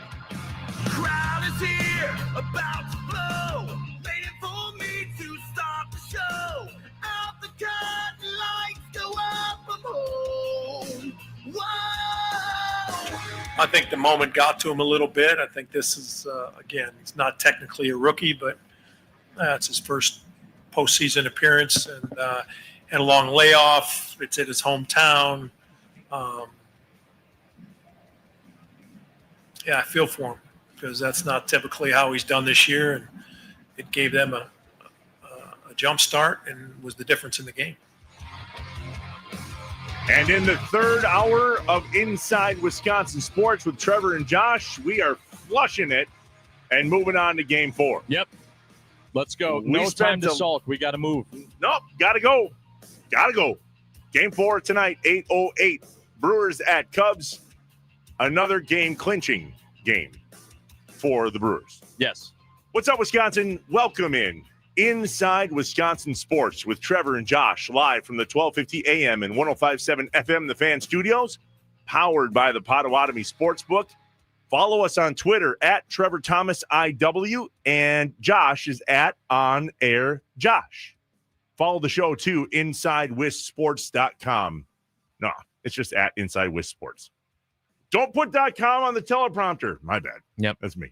Crowd is here, about to blow, waiting for me to start the show. Out the curtain, lights go up, I'm home. Whoa! I think the moment got to him a little bit. I think this is, again, he's not technically a rookie, but it's his first postseason appearance and had a long layoff. It's at his hometown. Yeah, I feel for him because that's not typically how he's done this year, and it gave them a jump start and was the difference in the game. And in the third hour of Inside Wisconsin Sports with Trevor and Josh, we are flushing it and moving on to Game 4. Yep. Let's go. We No time spent to sulk. We got to move. Nope, gotta go. Gotta go. Game 4 tonight, 8:08. Brewers at Cubs. Another game-clinching game for the Brewers. Yes. What's up, Wisconsin? Welcome in Inside Wisconsin Sports with Trevor and Josh, live from the 1250 AM and 105.7 FM, the Fan Studios, powered by the Potawatomi Sportsbook. Follow us on Twitter at Trevor Thomas IW, and Josh is at On Air Josh. Follow the show too, InsideWisSports.com. No, it's just at InsideWisSports. Don't put .com on the teleprompter. My bad. Yep. That's me.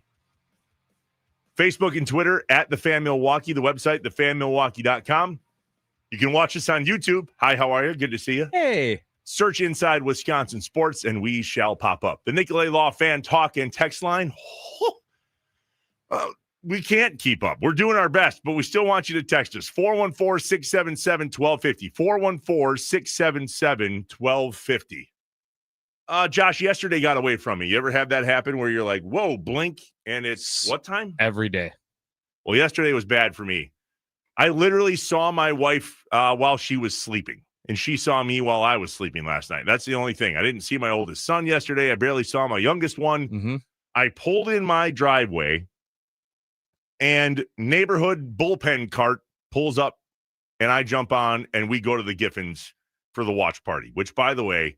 Facebook and Twitter at The Fan Milwaukee, the website, thefanmilwaukee.com. You can watch us on YouTube. Hi, how are you? Good to see you. Hey. Search Inside Wisconsin Sports, and we shall pop up. The Nicolay Law Fan Talk and Text line. We can't keep up. We're doing our best, but we still want you to text us. 414-677-1250. 414-677-1250. Josh, yesterday got away from me. You ever have that happen where you're like, whoa, blink, and it's what time? Every day. Well, yesterday was bad for me. I literally saw my wife while she was sleeping, and she saw me while I was sleeping last night. That's the only thing. I didn't see my oldest son yesterday. I barely saw my youngest one. Mm-hmm. I pulled in my driveway, and neighborhood bullpen cart pulls up, and I jump on, and we go to the Giffins for the watch party, which, by the way,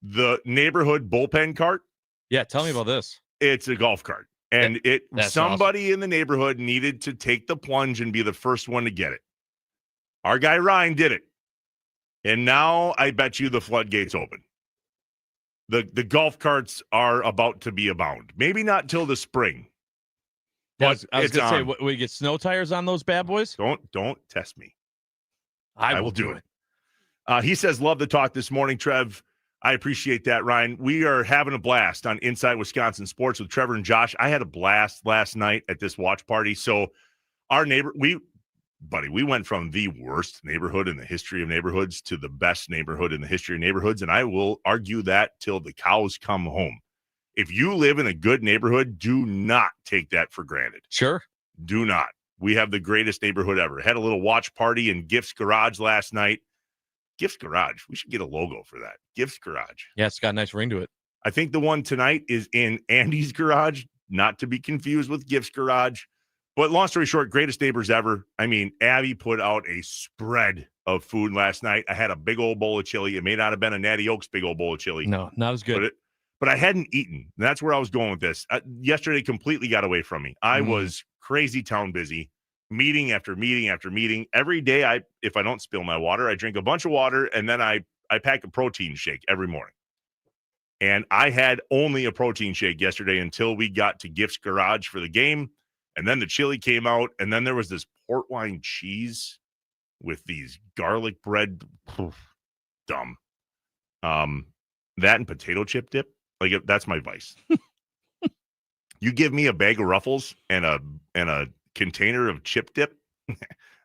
the neighborhood bullpen cart. Yeah, tell me about this. It's a golf cart. And somebody in the neighborhood needed to take the plunge and be the first one to get it. Our guy Ryan did it. And now I bet you the floodgates open. The golf carts are about to be abound. Maybe not till the spring. But I was going to say, we get snow tires on those bad boys? Don't test me. I will do it. He says, love the talk this morning, Trev. I appreciate that, Ryan. We are having a blast on Inside Wisconsin Sports with Trevor and Josh. I had a blast last night at this watch party. So our we went from the worst neighborhood in the history of neighborhoods to the best neighborhood in the history of neighborhoods. And I will argue that till the cows come home. If you live in a good neighborhood, do not take that for granted. Sure. Do not. We have the greatest neighborhood ever. Had a little watch party in Gifts Garage last night. Gifts Garage. We should get a logo for that. Gifts Garage. Yeah, it's got a nice ring to it. I think the one tonight is in Andy's Garage, not to be confused with Gifts Garage. But long story short, greatest neighbors ever. I mean, Abby put out a spread of food last night. I had a big old bowl of chili. It may not have been a Natty Oaks big old bowl of chili. No, not as good. But I hadn't eaten. That's where I was going with this. Yesterday completely got away from me. I was crazy town busy. Meeting after meeting after meeting. Every day, if I don't spill my water, I drink a bunch of water, and then I pack a protein shake every morning. And I had only a protein shake yesterday until we got to Gifts Garage for the game. And then the chili came out, and then there was this port wine cheese with these garlic bread. Dumb. That and potato chip dip. Like, that's my vice. You give me a bag of Ruffles and a container of chip dip,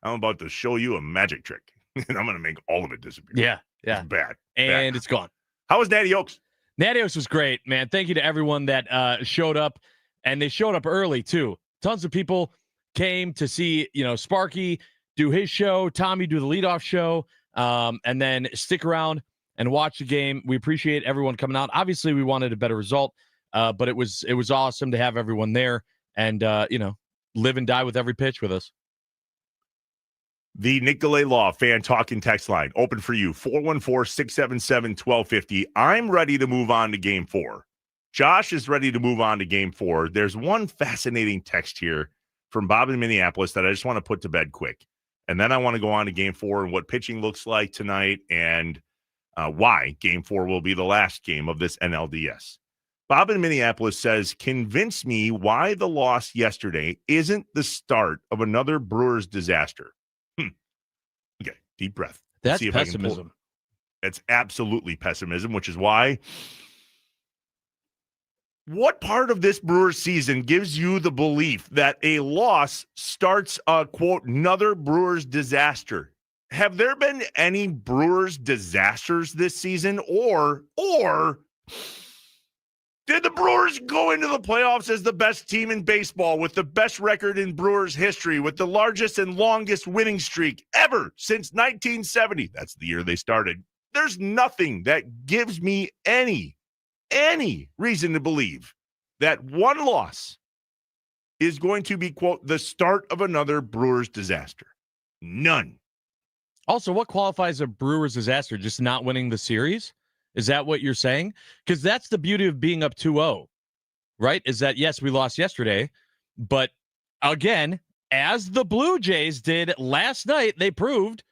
I'm about to show you a magic trick, and I'm going to make all of it disappear. Yeah. It's bad. And it's gone. How was Natty Oaks? Natty Oaks was great, man. Thank you to everyone that showed up, and they showed up early, too. Tons of people came to see, Sparky do his show, Tommy do the leadoff show, and then stick around and watch the game. We appreciate everyone coming out. Obviously, we wanted a better result. But it was awesome to have everyone there and, live and die with every pitch with us. The Nicolay Law fan talking text line open for you, 414-677-1250. I'm ready to move on to game 4. Josh is ready to move on to game 4. There's one fascinating text here from Bob in Minneapolis that I just want to put to bed quick. And then I want to go on to game 4 and what pitching looks like tonight and why game 4 will be the last game of this NLDS. Bob in Minneapolis says, convince me why the loss yesterday isn't the start of another Brewers disaster. Okay, deep breath. That's pessimism. It's absolutely pessimism, which is why. What part of this Brewers season gives you the belief that a loss starts a, quote, another Brewers disaster? Have there been any Brewers disasters this season? Or did the Brewers go into the playoffs as the best team in baseball with the best record in Brewers history, with the largest and longest winning streak ever since 1970? That's the year they started. There's nothing that gives me any reason to believe that one loss is going to be, quote, the start of another Brewers disaster. None. Also, what qualifies a Brewers disaster? Just not winning the series? Is that what you're saying? Because that's the beauty of being up 2-0, right? Is that, yes, we lost yesterday, but again, as the Blue Jays did last night, they proved,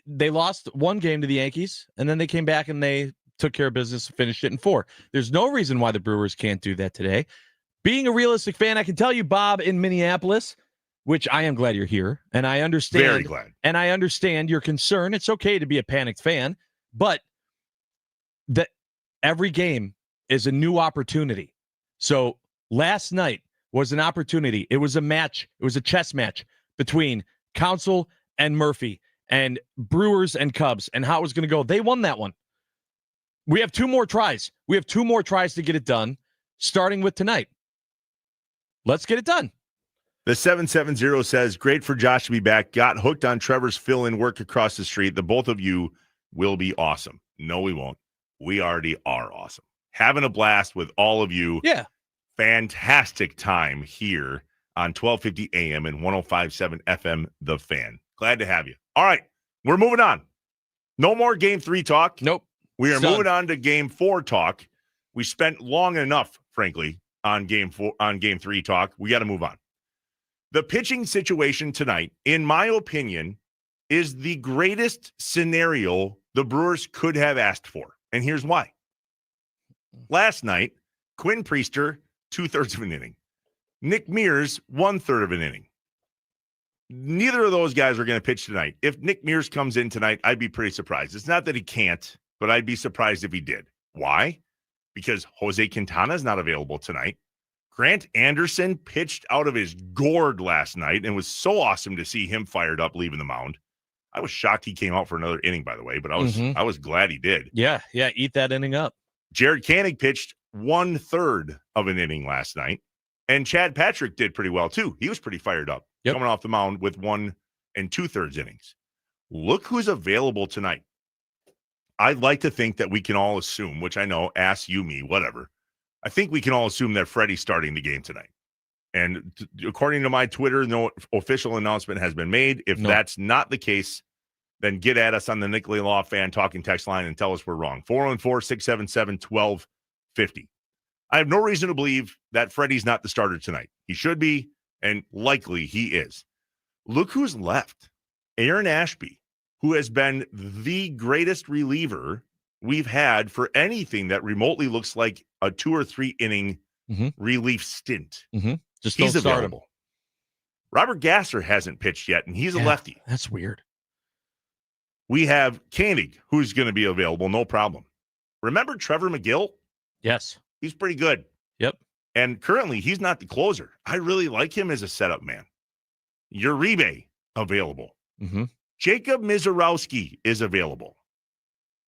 they lost one game to the Yankees, and then they came back and they took care of business, finished it in 4. There's no reason why the Brewers can't do that today. Being a realistic fan, I can tell you, Bob, in Minneapolis, which I am glad you're here, and I understand. Very glad. And I understand your concern. It's okay to be a panicked fan, but that every game is a new opportunity. So last night was an opportunity. It was a match. It was a chess match between Counsell and Murphy and Brewers and Cubs and how it was going to go. They won that one. We have 2 more tries. We have 2 more tries to get it done, starting with tonight. Let's get it done. The 770 says, great for Josh to be back. Got hooked on Trevor's fill-in work across the street. The both of you will be awesome. No, we won't. We already are awesome. Having a blast with all of you. Yeah. Fantastic time here on 1250 AM and 105.7 FM, The Fan. Glad to have you. All right, we're moving on. No more Game 3 talk. Nope. We are moving on to Game 4 talk. We spent long enough, frankly, on Game 3 talk. We got to move on. The pitching situation tonight, in my opinion, is the greatest scenario the Brewers could have asked for. And here's why. Last night, Quinn Priester, 2/3 of an inning. Nick Mears, 1/3 of an inning. Neither of those guys are going to pitch tonight. If Nick Mears comes in tonight, I'd be pretty surprised. It's not that he can't, but I'd be surprised if he did. Why? Because Jose Quintana is not available tonight. Grant Anderson pitched out of his gourd last night and was so awesome to see him fired up leaving the mound. I was shocked he came out for another inning, by the way, but I was glad he did. Yeah, eat that inning up. Jared Koenig pitched 1/3 of an inning last night, and Chad Patrick did pretty well too. He was pretty fired up coming off the mound with 1 2/3 innings. Look who's available tonight. I'd like to think that we can all assume, which I know, ask you, me, whatever. I think we can all assume that Freddie's starting the game tonight. And according to my Twitter, no official announcement has been made. If that's not the case, then get at us on the Nicolay Law fan talking text line and tell us we're wrong. 414-677-1250. I have no reason to believe that Freddie's not the starter tonight. He should be, and likely he is. Look who's left. Aaron Ashby, who has been the greatest reliever we've had for anything that remotely looks like a 2 or 3 inning relief stint. Just he's don't start available. him. Robert Gasser hasn't pitched yet, and he's a lefty. That's weird. We have Koenig, who's going to be available, no problem. Remember Trevor McGill? Yes. He's pretty good. Yep. And currently, he's not the closer. I really like him as a setup man. Uribe, available. Jacob Mizorowski is available.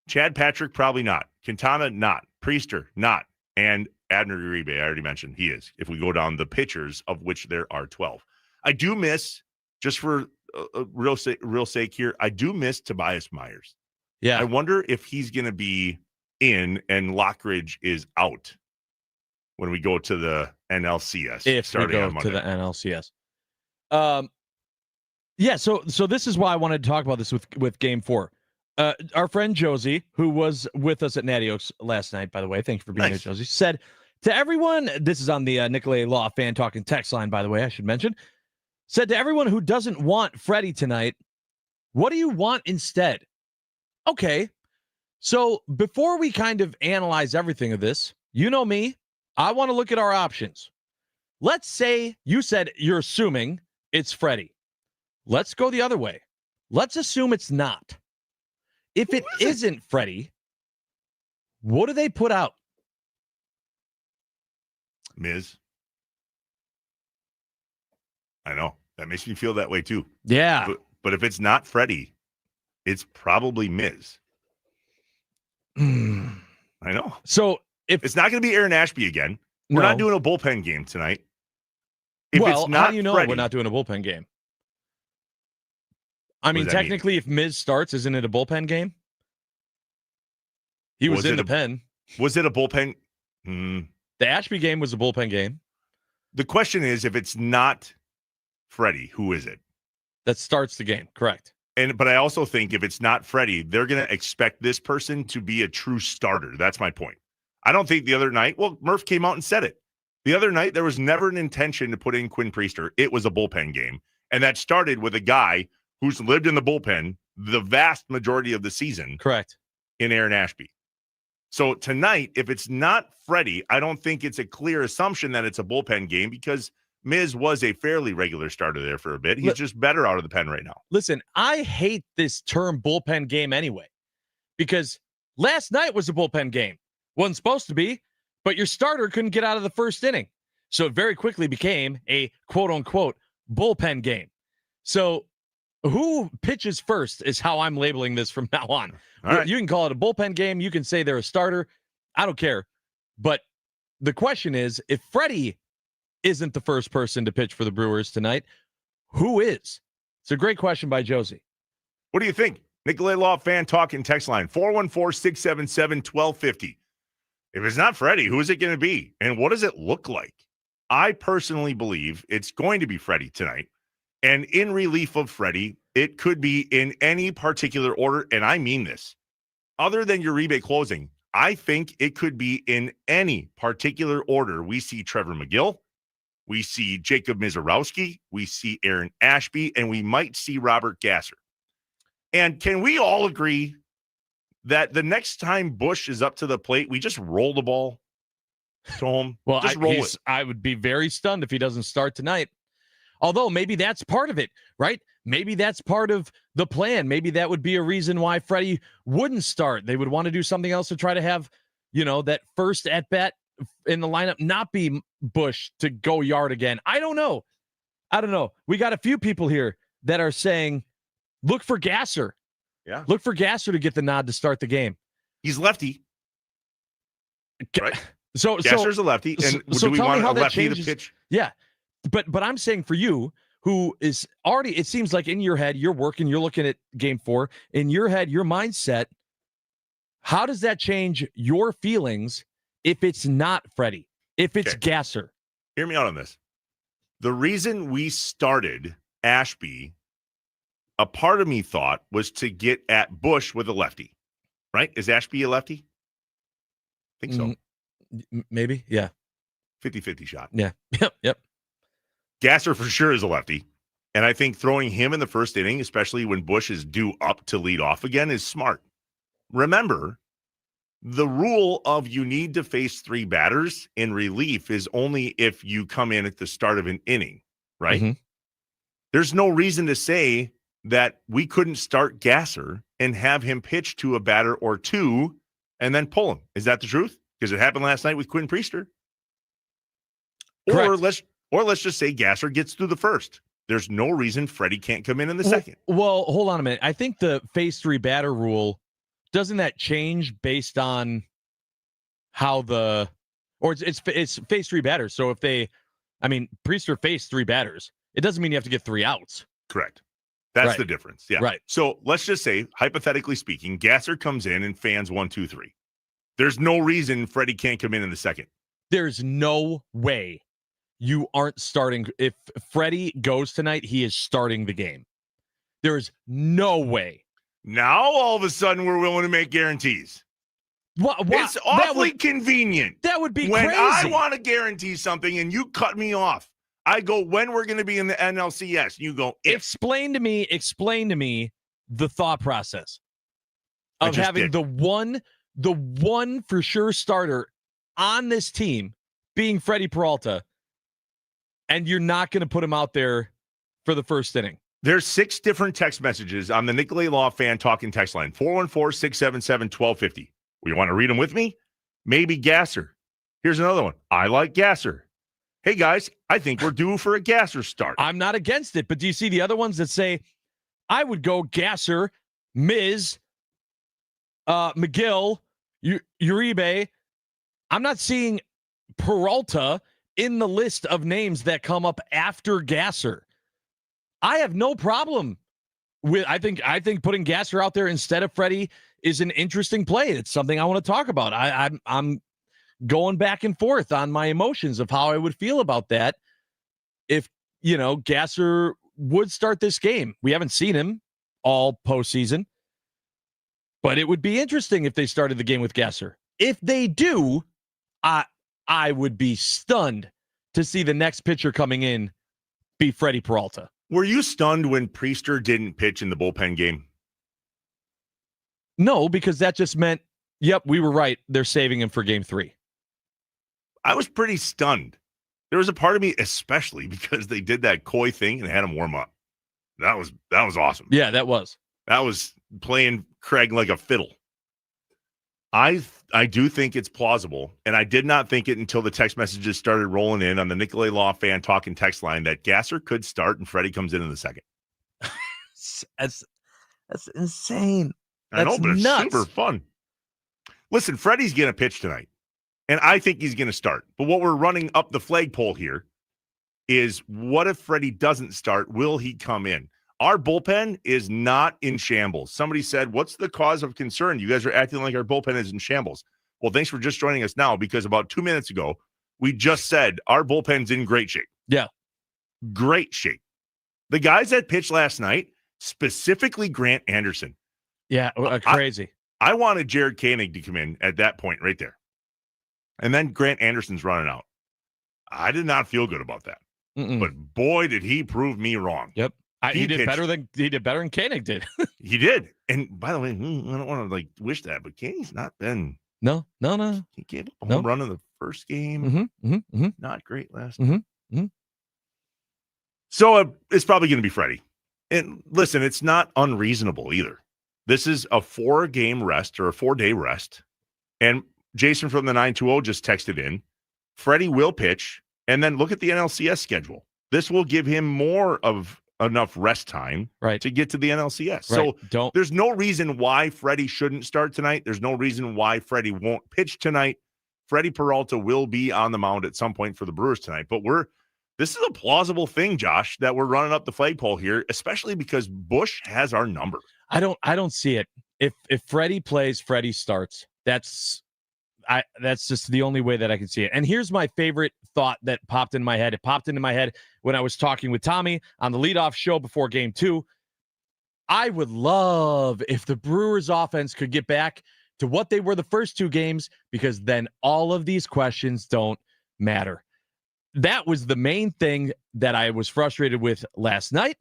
Chad Patrick, probably not. Quintana, not. Priester, not. And Abner Uribe, I already mentioned he is, if we go down the pitchers, of which there are 12. I do miss, just for real sake here, I do miss Tobias Myers. Yeah. I wonder if he's going to be in and Lockridge is out when we go to the NLCS. If we starting go on Monday. to the NLCS. Yeah, so this is why I wanted to talk about this with Game 4. Our friend Josie, who was with us at Natty Oaks last night, by the way, thank you for being Nice. here, Josie, said to everyone, this is on the Nicolay Law Fan Talking text line, by the way, I should mention, said to everyone who doesn't want Freddie tonight, what do you want instead? Okay, so before we kind of analyze everything of this, you know me, I want to look at our options. Let's say you said you're assuming it's Freddie. Let's go the other way. Let's assume it's not. If it isn't Freddie, what do they put out? Miz. I know. That makes me feel that way too. Yeah. But if it's not Freddie, it's probably Miz. I know. So if It's not going to be Aaron Ashby again. We're not doing a bullpen game tonight. If well, it's not how do you know Freddie, we're not doing a bullpen game? I mean, does that mean? technically, if Miz starts, isn't it a bullpen game? He was Was in it the a- pen. Was it a bullpen? The Ashby game was a bullpen game. The question is, if it's not Freddie, who is it? That starts the game, correct? But I also think if it's not Freddie, they're going to expect this person to be a true starter. That's my point. I don't think the other night, well, Murph came out and said it. The other night, there was never an intention to put in Quinn Priester. It was a bullpen game. And that started with a guy who's lived in the bullpen the vast majority of the season. Correct. In Aaron Ashby. So tonight, if it's not Freddie, I don't think it's a clear assumption that it's a bullpen game because Miz was a fairly regular starter there for a bit. He's just better out of the pen right now. Listen, I hate this term bullpen game anyway, because last night was a bullpen game. Wasn't supposed to be, but your starter couldn't get out of the first inning. So it very quickly became a quote unquote bullpen game. So who pitches first is how I'm labeling this from now on. All right. You can call it a bullpen game. You can say they're a starter. I don't care. But the question is, if Freddie isn't the first person to pitch for the Brewers tonight, who is? It's a great question by Josie. What do you think? Nicolay Law Fan Talking text line 414-677-1250. If it's not Freddie, who is it going to be? And what does it look like? I personally believe it's going to be Freddie tonight. And in relief of Freddie, it could be in any particular order. And I mean this. Other than Uribe closing, I think it could be in any particular order. We see Trevor McGill. We see Jacob Mizorowski. We see Aaron Ashby. And we might see Robert Gasser. And can we all agree that the next time Bush is up to the plate, we just roll the ball to him? Well, just roll it. I would be very stunned if he doesn't start tonight. Although maybe that's part of it, right? Maybe that's part of the plan. Maybe that would be a reason why Freddie wouldn't start. They would want to do something else to try to have, that first at bat in the lineup not be Bush to go yard again. I don't know. We got a few people here that are saying, look for Gasser. Yeah. Look for Gasser to get the nod to start the game. He's lefty. Right? So Gasser's a lefty. And so do we tell me want how a that lefty changes. to pitch? Yeah. But I'm saying for you, who is already, it seems like in your head, you're working, you're looking at game 4, in your head, your mindset, how does that change your feelings if it's not Freddie, if it's Gasser? Hear me out on this. The reason we started Ashby, a part of me thought was to get at Bush with a lefty, right? Is Ashby a lefty? I think so. Maybe. Yeah. 50-50 shot. Yeah. Yep. Gasser for sure is a lefty. And I think throwing him in the first inning, especially when Bush is due up to lead off again, is smart. Remember, the rule of you need to face 3 batters in relief is only if you come in at the start of an inning, right? Mhm. There's no reason to say that we couldn't start Gasser and have him pitch to a batter or 2 and then pull him. Is that the truth? Because it happened last night with Quinn Priester. Correct. Or let's just say Gasser gets through the first. There's no reason Freddie can't come in the second. Well, hold on a minute. I think the phase 3 batter rule, doesn't that change based on how it's phase 3 batters. So if Priester faced 3 batters, it doesn't mean you have to get 3 outs. Correct. That's Right. the difference. Yeah. Right. So let's just say, hypothetically speaking, Gasser comes in and fans 1, 2, 3. There's no reason Freddie can't come in the second. There's no way you aren't starting. If Freddie goes tonight, he is starting the game. There's no way. Now, all of a sudden, we're willing to make guarantees. What? It's awfully convenient. That would be when crazy. I want to guarantee something and you cut me off. I go, when we're going to be in the NLCS. You go, if. Explain to me the thought process of having the one for sure starter on this team being Freddie Peralta, and you're not going to put him out there for the first inning. There's 6 different text messages on the Nicolay Law Fan Talking text line, 414-677-1250. You want to read them with me? Maybe Gasser. Here's another one. I like Gasser. Hey, guys, I think we're due for a Gasser start. I'm not against it, but do you see the other ones that say, I would go Gasser, Miz, McGill, Uribe. I'm not seeing Peralta in the list of names that come up after Gasser. I have no problem with. I think putting Gasser out there instead of Freddie is an interesting play. It's something I want to talk about. I'm going back and forth on my emotions of how I would feel about that if Gasser would start this game. We haven't seen him all postseason, but it would be interesting if they started the game with Gasser. If they do, I would be stunned to see the next pitcher coming in be Freddie Peralta. Were you stunned when Priester didn't pitch in the bullpen game? No, because that just meant, yep, we were right. They're saving him for game 3. I was pretty stunned. There was a part of me, especially because they did that coy thing and had him warm up. That was awesome. Yeah, that was playing Craig like a fiddle. I do think it's plausible, and I did not think it until the text messages started rolling in on the Nicolay Law Fan Talking text line that Gasser could start and Freddie comes in the second. That's insane. I know, but it's nuts. super fun. Listen, Freddie's going to pitch tonight, and I think he's going to start. But what we're running up the flagpole here is, what if Freddie doesn't start? Will he come in? Our bullpen is not in shambles. Somebody said, what's the cause of concern? You guys are acting like our bullpen is in shambles. Well, thanks for just joining us now, because about 2 minutes ago, we just said our bullpen's in great shape. Yeah. Great shape. The guys that pitched last night, specifically Grant Anderson. Yeah, crazy. I wanted Jared Koenig to come in at that point right there. And then Grant Anderson's running out. I did not feel good about that. But boy, did he prove me wrong. Yep. He did better than Koenig did. He did. And by the way, I don't want to wish that, but Koenig's not been. No. He gave up a home run in the first game. Not great last night. So it's probably going to be Freddie. And listen, it's not unreasonable either. This is a 4-game rest or a 4-day rest. And Jason from the 920 just texted in, Freddie will pitch, and then look at the NLCS schedule. This will give him more of enough rest time to get to the NLCS. Right. So there's no reason why Freddie shouldn't start tonight. There's no reason why Freddie won't pitch tonight. Freddie Peralta will be on the mound at some point for the Brewers tonight. But this is a plausible thing, Josh, that we're running up the flagpole here, especially because Bush has our number. I don't see it. If Freddie plays, Freddie starts. That's just the only way that I can see it. And here's my favorite thought that popped in my head. It popped into my head when I was talking with Tommy on the leadoff show before game 2. I would love if the Brewers offense could get back to what they were the first 2 games, because then all of these questions don't matter. That was the main thing that I was frustrated with last night.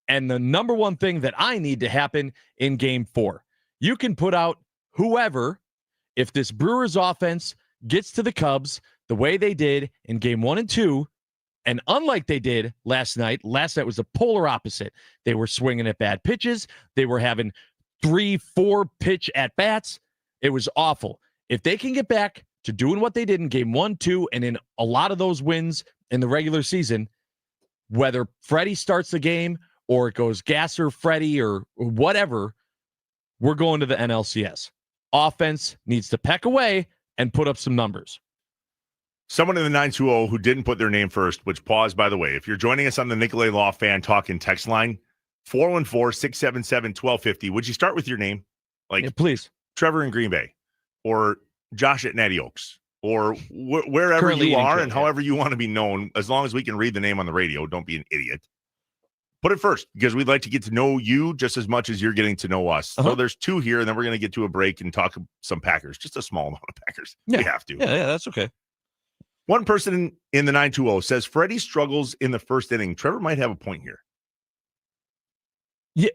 And the number one thing that I need to happen in game 4. You can put out whoever. If this Brewers offense gets to the Cubs the way they did in game 1 and 2, and unlike they did last night was the polar opposite. They were swinging at bad pitches. They were having 3-4 pitch at bats. It was awful. If they can get back to doing what they did in game 1, 2, and in a lot of those wins in the regular season, whether Freddie starts the game or it goes Gasser, Freddie, or whatever, we're going to the NLCS. Offense needs to peck away and put up some numbers. Someone in the 920 who didn't put their name first, which pause, by the way, if you're joining us on the Nicolay Law Fan Talking text line, 414-677-1250, would you start with your name? Yeah, please. Trevor in Green Bay or Josh at Natty Oaks. or wherever Currently you eating are kale, and yeah. however you want to be known, as long as we can read the name on the radio. Don't be an idiot. Put it first, because we'd like to get to know you just as much as you're getting to know us. So there's two here, and then we're going to get to a break and talk some Packers, just a small amount of Packers. Yeah. We have to. Yeah, that's okay. One person in the 920 says Freddie struggles in the first inning. Trevor might have a point here. Yeah,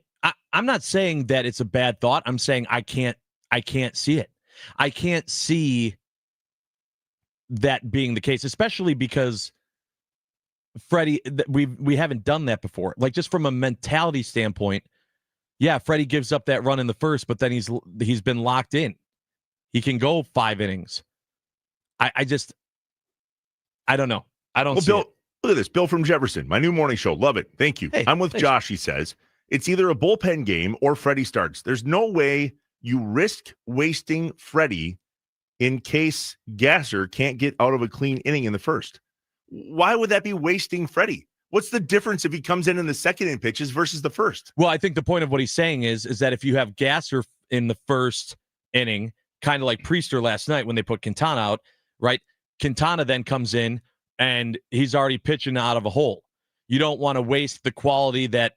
I'm not saying that it's a bad thought. I'm saying I can't see it. I can't see that being the case, especially because Freddie, we haven't done that before. Like, just from a mentality standpoint, yeah, Freddie gives up that run in the first, but then he's been locked in. He can go 5 innings. I don't know. I don't see Bill, it. look at this. Bill from Jefferson, my new morning show. Love it. Thank you. Hey, I'm with thanks. Josh, he says. It's either a bullpen game or Freddie starts. There's no way you risk wasting Freddie in case Gasser can't get out of a clean inning in the first. Why would that be wasting Freddie? What's the difference if he comes in the second and pitches versus the first? Well, I think the point of what he's saying is that if you have Gasser in the first inning, kind of like Priester last night when they put Quintana out, right? Quintana then comes in and he's already pitching out of a hole. You don't want to waste the quality that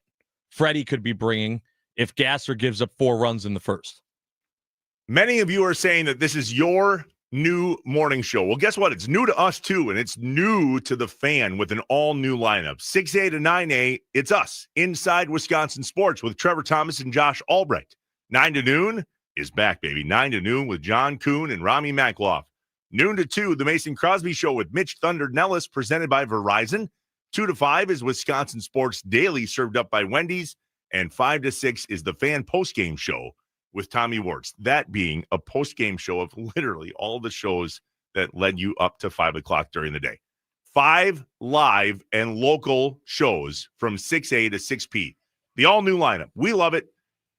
Freddie could be bringing if Gasser gives up 4 runs in the first. Many of you are saying that this is your new morning show. Well, guess what? It's new to us too, and it's new to the fan with an all-new lineup. 6A to 9A, it's us, Inside Wisconsin Sports with Trevor Thomas and Josh Albright. 9 to noon is back, baby. 9 to noon with John Kuhn and Rami Makloff. Noon to 2, the Mason Crosby Show with Mitch Thunder Nellis, presented by Verizon. 2 to 5 is Wisconsin Sports Daily, served up by Wendy's. And 5 to 6 is the Fan Postgame Show with Tommy Wartz. That being a postgame show of literally all the shows that led you up to 5 o'clock during the day. 5 live and local shows from 6A to 6P. The all-new lineup. We love it.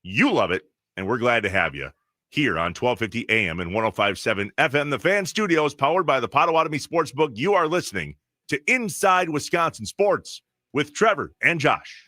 You love it. And we're glad to have you here on 1250 AM and 105.7 FM. The Fan Studios, powered by the Potawatomi Sportsbook. You are listening to Inside Wisconsin Sports with Trevor and Josh.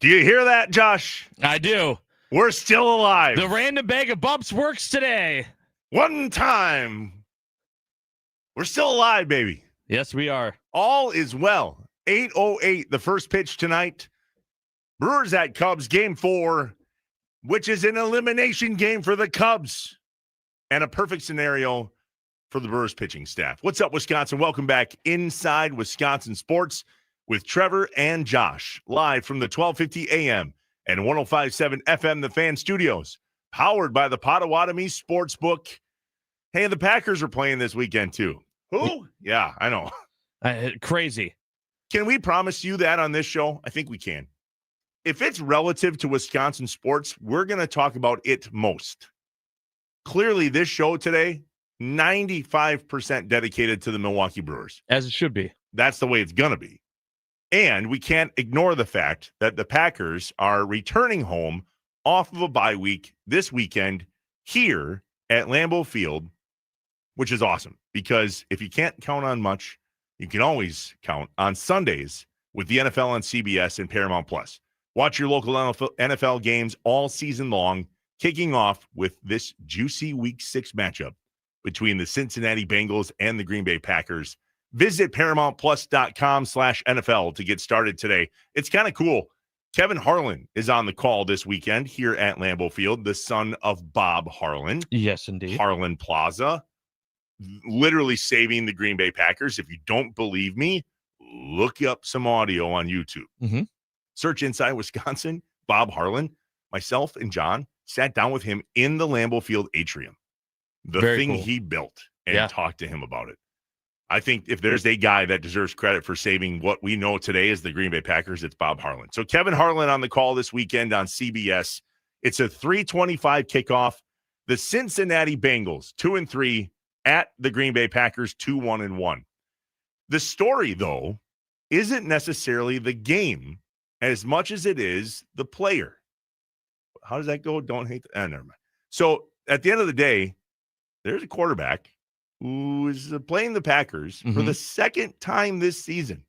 Do you hear that, Josh? I do. We're still alive. The random bag of bumps works today. One time. We're still alive, baby. Yes, we are. All is well. 8:08, the first pitch tonight. Brewers at Cubs, game 4, which is an elimination game for the Cubs and a perfect scenario for the Brewers pitching staff. What's up, Wisconsin? Welcome back inside Wisconsin Sports with Trevor and Josh, live from the 1250 AM and 105.7 FM, the Fan Studios, powered by the Potawatomi Sportsbook. Hey, the Packers are playing this weekend too. Who? Yeah, I know. Crazy. Can we promise you that on this show? I think we can. If it's relative to Wisconsin sports, we're going to talk about it most. Clearly, this show today, 95% dedicated to the Milwaukee Brewers. As it should be. That's the way it's going to be. And we can't ignore the fact that the Packers are returning home off of a bye week this weekend here at Lambeau Field, which is awesome because if you can't count on much, you can always count on Sundays with the NFL on CBS and Paramount Plus. Watch your local NFL games all season long, kicking off with this juicy Week 6 matchup between the Cincinnati Bengals and the Green Bay Packers. Visit ParamountPlus.com/NFL to get started today. It's kind of cool. Kevin Harlan is on the call this weekend here at Lambeau Field, the son of Bob Harlan. Yes, indeed. Harlan Plaza, literally saving the Green Bay Packers. If you don't believe me, look up some audio on YouTube. Mm-hmm. Search Inside Wisconsin. Bob Harlan, myself, and John sat down with him in the Lambeau Field atrium. The Very thing cool. he built, and talked to him about it. I think if there's a guy that deserves credit for saving what we know today as the Green Bay Packers, it's Bob Harlan. So Kevin Harlan on the call this weekend on CBS. It's a 3:25 kickoff. The Cincinnati Bengals, 2-3, at the Green Bay Packers, 2-1-1. The story, though, isn't necessarily the game as much as it is the player. How does that go? Don't hate never mind. So at the end of the day, there's a quarterback who is playing the Packers for the second time this season,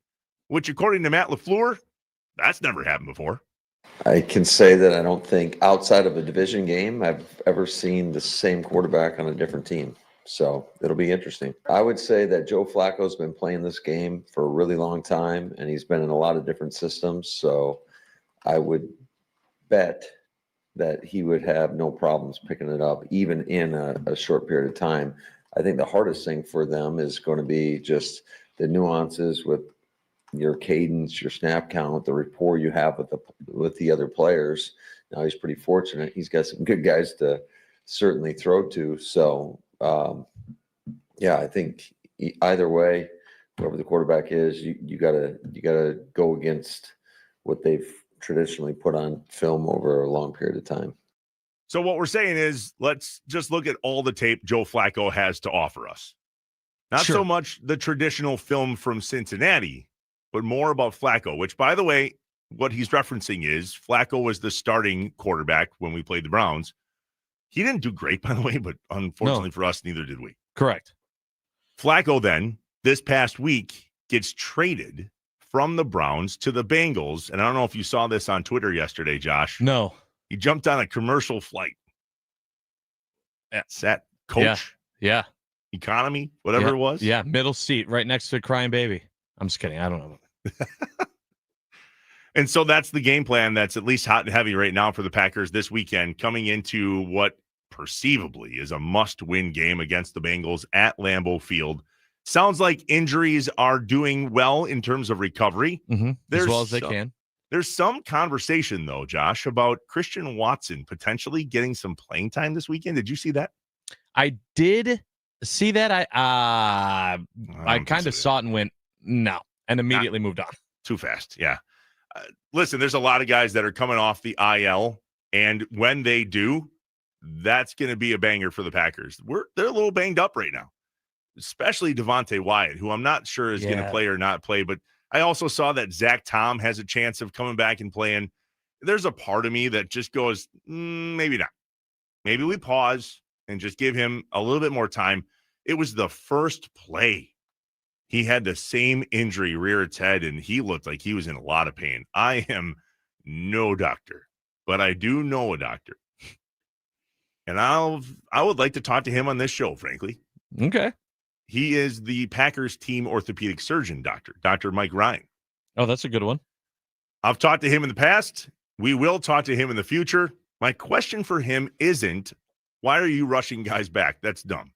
which according to Matt LaFleur, that's never happened before. I can say that I don't think outside of a division game I've ever seen the same quarterback on a different team. So it'll be interesting. I would say that Joe Flacco's been playing this game for a really long time, and he's been in a lot of different systems. So I would bet that he would have no problems picking it up, even in a short period of time. I think the hardest thing for them is going to be just the nuances with your cadence, your snap count, the rapport you have with the other players. Now he's pretty fortunate. He's got some good guys to certainly throw to. So, I think either way, whoever the quarterback is, you gotta go against what they've traditionally put on film over a long period of time. So what we're saying is, let's just look at all the tape Joe Flacco has to offer us. Not so much the traditional film from Cincinnati, but more about Flacco, which, by the way, what he's referencing is Flacco was the starting quarterback when we played the Browns. He didn't do great, by the way, but unfortunately for us, neither did we. Correct. Flacco then, this past week, gets traded from the Browns to the Bengals. And I don't know if you saw this on Twitter yesterday, Josh. No. He jumped on a commercial flight. Sat coach. Yeah. Economy, whatever it was. Yeah, middle seat right next to the crying baby. I'm just kidding. I don't know. And so that's the game plan that's at least hot and heavy right now for the Packers this weekend, coming into what perceivably is a must-win game against the Bengals at Lambeau Field. Sounds like injuries are doing well in terms of recovery. As well as they can. There's some conversation, though, Josh, about Christian Watson potentially getting some playing time this weekend. Did you see that? I did see that. I kind of saw it and went, no, and immediately moved on. Too fast, yeah. Listen, there's a lot of guys that are coming off the IL, and when they do, that's going to be a banger for the Packers. They're a little banged up right now, especially Devontae Wyatt, who I'm not sure is going to play or not play, but I also saw that Zach Tom has a chance of coming back and playing. There's a part of me that just goes, maybe not. Maybe we pause and just give him a little bit more time. It was the first play. He had the same injury rear its head, and he looked like he was in a lot of pain. I am no doctor, but I do know a doctor. And I would like to talk to him on this show, frankly. Okay. He is the Packers team orthopedic surgeon, Dr. Mike Ryan. Oh, that's a good one. I've talked to him in the past. We will talk to him in the future. My question for him isn't, why are you rushing guys back? That's dumb.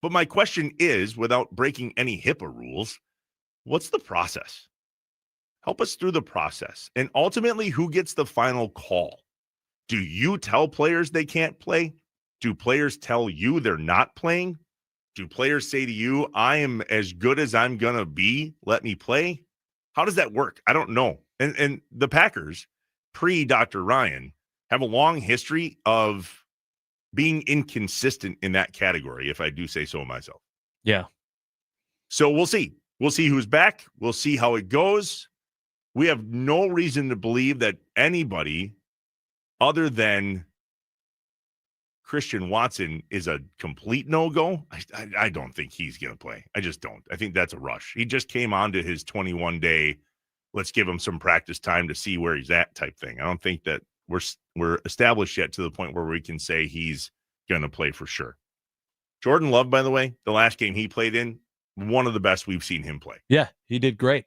But my question is, without breaking any HIPAA rules, what's the process? Help us through the process. And ultimately, who gets the final call? Do you tell players they can't play? Do players tell you they're not playing? Do players say to you, I am as good as I'm going to be, let me play? How does that work? I don't know. And the Packers, pre-Dr. Ryan, have a long history of being inconsistent in that category, if I do say so myself. Yeah. So we'll see. We'll see who's back. We'll see how it goes. We have no reason to believe that anybody other than Christian Watson is a complete no-go. I don't think he's going to play. I just don't. I think that's a rush. He just came onto his 21-day, let's give him some practice time to see where he's at type thing. I don't think that we're established yet to the point where we can say he's going to play for sure. Jordan Love, by the way, the last game he played in, one of the best we've seen him play. Yeah, he did great.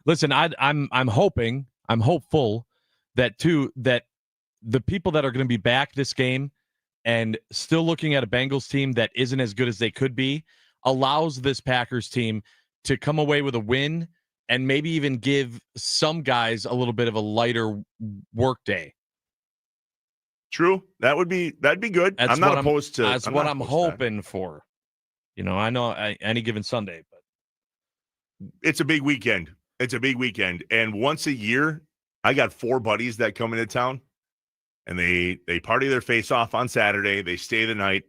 Listen, I'm hopeful that the people that are going to be back this game and still looking at a Bengals team that isn't as good as they could be allows this Packers team to come away with a win and maybe even give some guys a little bit of a lighter work day. True. That'd be good. I'm not opposed to. That's what I'm hoping for. I know any given Sunday, but it's a big weekend. It's a big weekend. And once a year, I got 4 buddies that come into town and they party their face off on Saturday. They stay the night.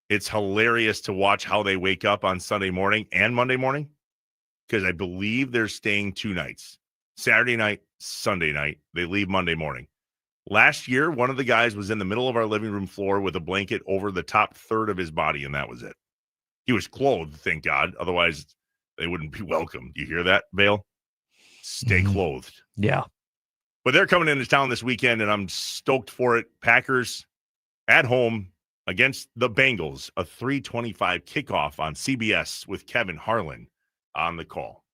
It's hilarious to watch how they wake up on Sunday morning and Monday morning, because I believe they're staying 2 nights, Saturday night, Sunday night. They leave Monday morning. Last year, one of the guys was in the middle of our living room floor with a blanket over the top third of his body, and that was it. He was clothed, thank God. Otherwise, they wouldn't be welcome. You hear that, Vale? Stay clothed. Yeah. But they're coming into town this weekend, and I'm stoked for it. Packers at home against the Bengals, a 3:25 kickoff on CBS with Kevin Harlan on the call.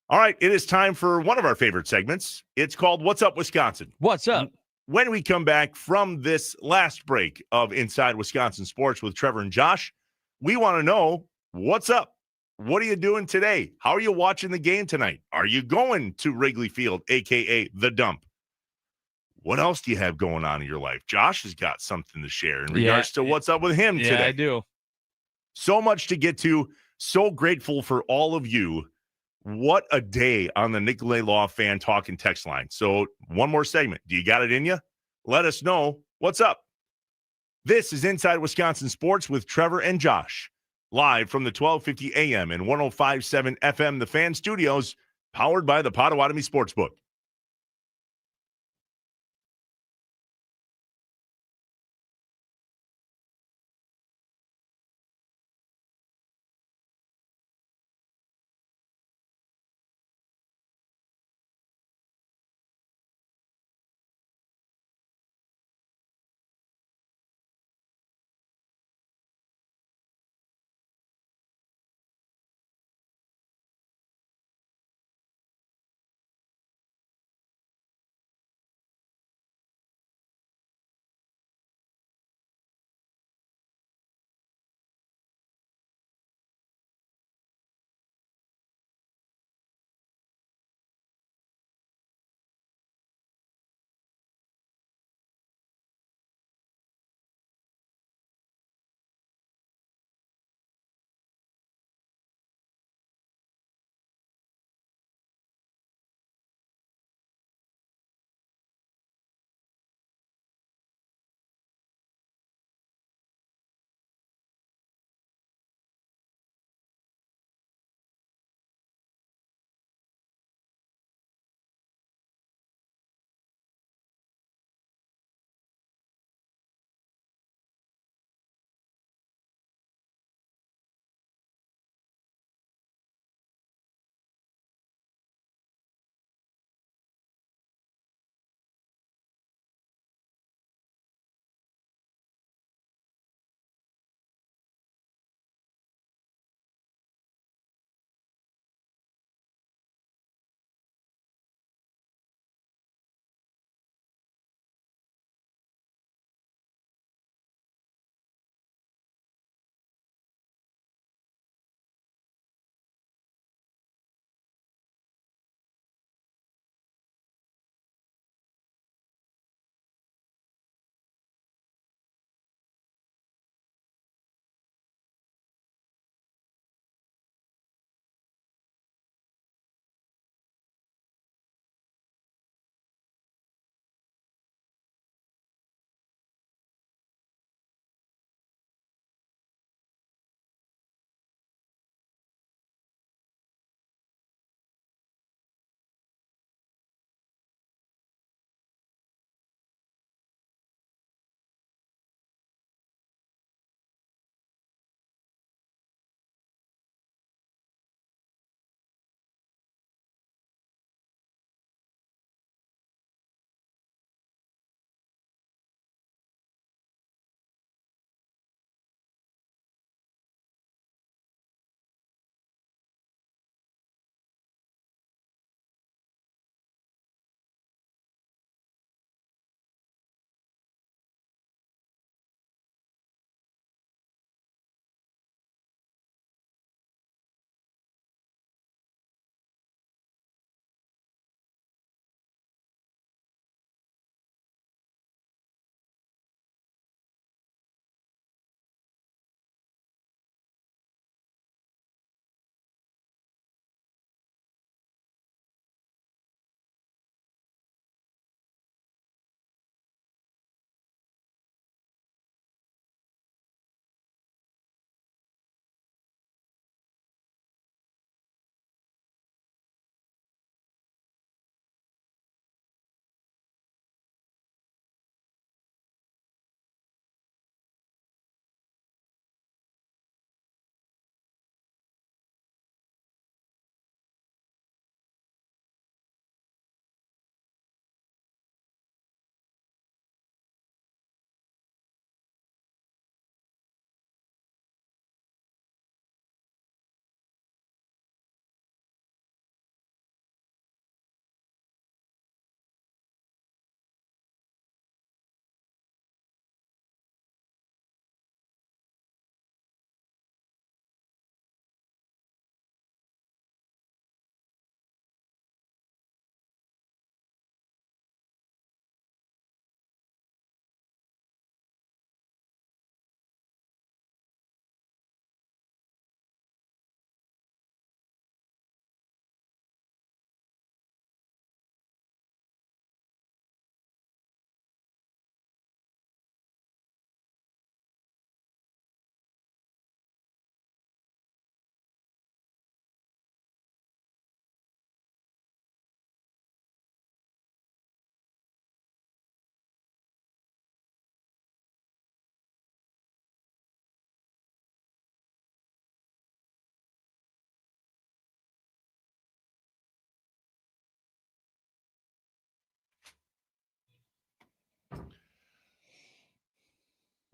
All right, it is time for one of our favorite segments. It's called What's Up, Wisconsin? What's up? When we come back from this last break of Inside Wisconsin Sports with Trevor and Josh, we want to know what's up. What are you doing today? How are you watching the game tonight? Are you going to Wrigley Field, a.k.a. The Dump? What else do you have going on in your life? Josh has got something to share in regards to what's up with him today. Yeah, I do. So much to get to. So grateful for all of you. What a day on the Nicolay Law Fan Talk and Text line. So one more segment. Do you got it in you? Let us know what's up. This is Inside Wisconsin Sports with Trevor and Josh, live from the 1250 AM and 105.7 FM, the Fan Studios, powered by the Potawatomi Sportsbook.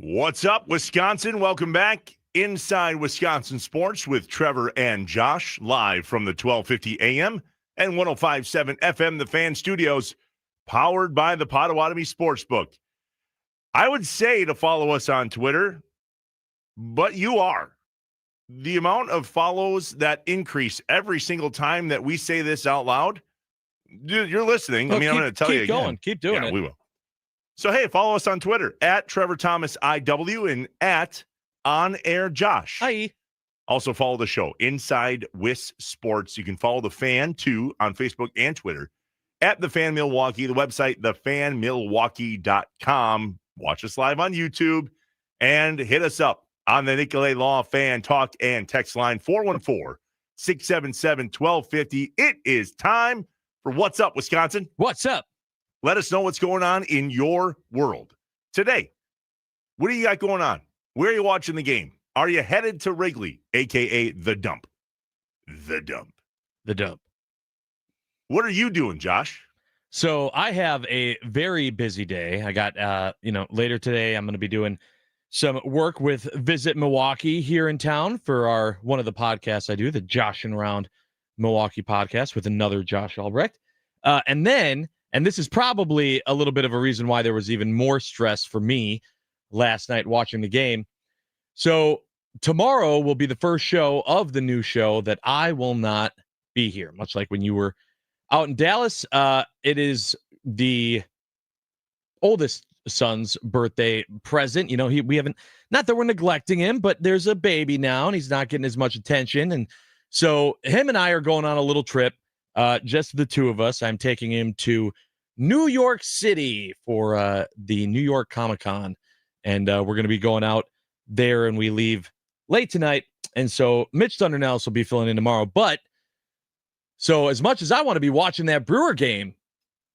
What's up, Wisconsin? Welcome back. Inside Wisconsin Sports with Trevor and Josh, live from the 1250 AM and 105.7 FM, the Fan Studios, powered by the Potawatomi Sportsbook. I would say to follow us on Twitter, but you are. The amount of follows that increase every single time that we say this out loud, dude, you're listening. Well, I'm going to tell you again. Keep going. Keep doing it. We will. So, hey, follow us on Twitter at Trevor Thomas IW and at On Air Josh. Hi. Also follow the show, Inside Wis Sports. You can follow the Fan, too, on Facebook and Twitter at The Fan Milwaukee, the website, thefanmilwaukee.com. Watch us live on YouTube and hit us up on the Nicolay Law Fan Talk and Text line 414-677-1250. It is time for What's Up, Wisconsin. What's up? Let us know what's going on in your world today. What do you got going on? Where are you watching the game? Are you headed to Wrigley, a.k.a. The Dump? The Dump. The Dump. What are you doing, Josh? So I have a very busy day. I got, later today, I'm going to be doing some work with Visit Milwaukee here in town for one of the podcasts I do, the Josh and Around Milwaukee podcast with another Josh Albrecht. And this is probably a little bit of a reason why there was even more stress for me last night watching the game. So tomorrow will be the first show of the new show that I will not be here, much like when you were out in Dallas. It is the oldest son's birthday present. We haven't, not that we're neglecting him, but there's a baby now and he's not getting as much attention. And so him and I are going on a little trip, just the two of us. I'm taking him to New York City for the New York Comic-Con. And we're going to be going out there and we leave late tonight. And so Mitch Thundernels will be filling in tomorrow. But so as much as I want to be watching that Brewer game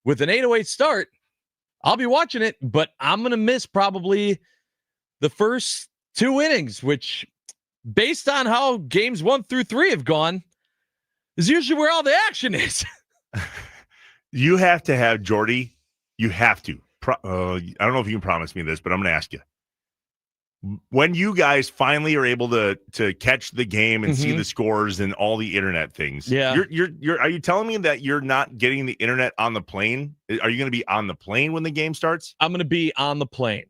with an 8:08 start, I'll be watching it, but I'm going to miss probably the first two innings, which based on how games 1 through 3 have gone is usually where all the action is. You have to have Jordy. You have to. I don't know if you can promise me this, but I'm going to ask you. When you guys finally are able to catch the game and see the scores and all the internet things, yeah, are you telling me that you're not getting the internet on the plane? Are you going to be on the plane when the game starts? I'm going to be on the plane.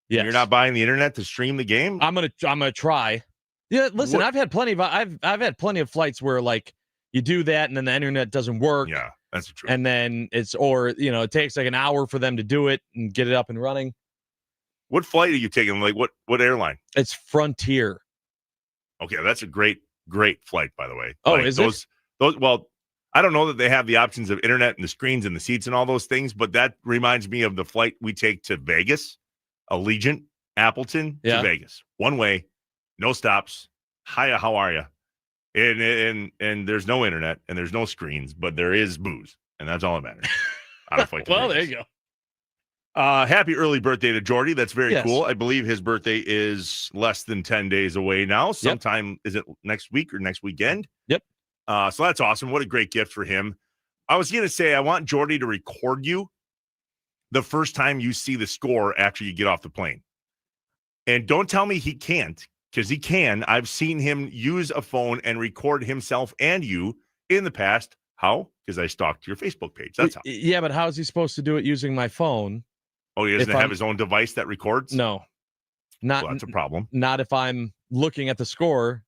Yeah, you're not buying the internet to stream the game. I'm gonna try. Yeah, listen, I've had plenty of flights where like you do that and then the internet doesn't work. Yeah, that's true. And then it takes like an hour for them to do it and get it up and running. What flight are you taking? Like what airline? It's Frontier. Okay, that's a great flight, by the way. Oh, like is those? Well, I don't know that they have the options of internet and the screens and the seats and all those things, but that reminds me of the flight we take to Vegas, Allegiant, Appleton to Vegas. One way, no stops. Hiya, how are you? And there's no internet and there's no screens, but there is booze, and that's all that matters. On a flight to well, Vegas. there you go. Happy early birthday to Jordy. That's very Yes. cool. I believe his birthday is less than 10 days away now. Sometime, is it next week or next weekend? Yep. So that's awesome. What a great gift for him. I was going to say, I want Jordy to record you the first time you see the score after you get off the plane. And don't tell me he can't, because he can. I've seen him use a phone and record himself and you in the past. How? Because I stalked your Facebook page. That's how. Yeah, but how is he supposed to do it using my phone? Oh, he doesn't have his own device that records? No. Not. Well, that's a problem. Not if I'm looking at the score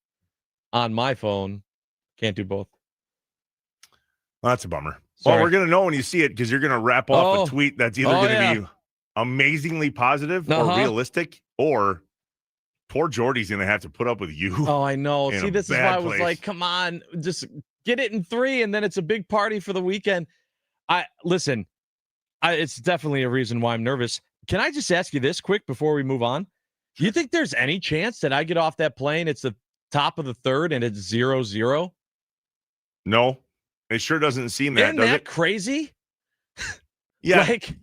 on my phone. Can't do both. Well, that's a bummer. Sorry. Well, we're going to know when you see it because you're going to wrap off a tweet that's either going to be amazingly positive or realistic, or poor Jordy's going to have to put up with you. Oh, I know. See, this is why I was place. like, come on, just get it in 3, and then it's a big party for the weekend. It's definitely a reason why I'm nervous. Can I just ask you this quick before we move on? Do you think there's any chance that I get off that plane, it's the top of the 3rd, and it's 0-0? No, it sure doesn't seem that, Isn't does that it? crazy? Yeah. Like,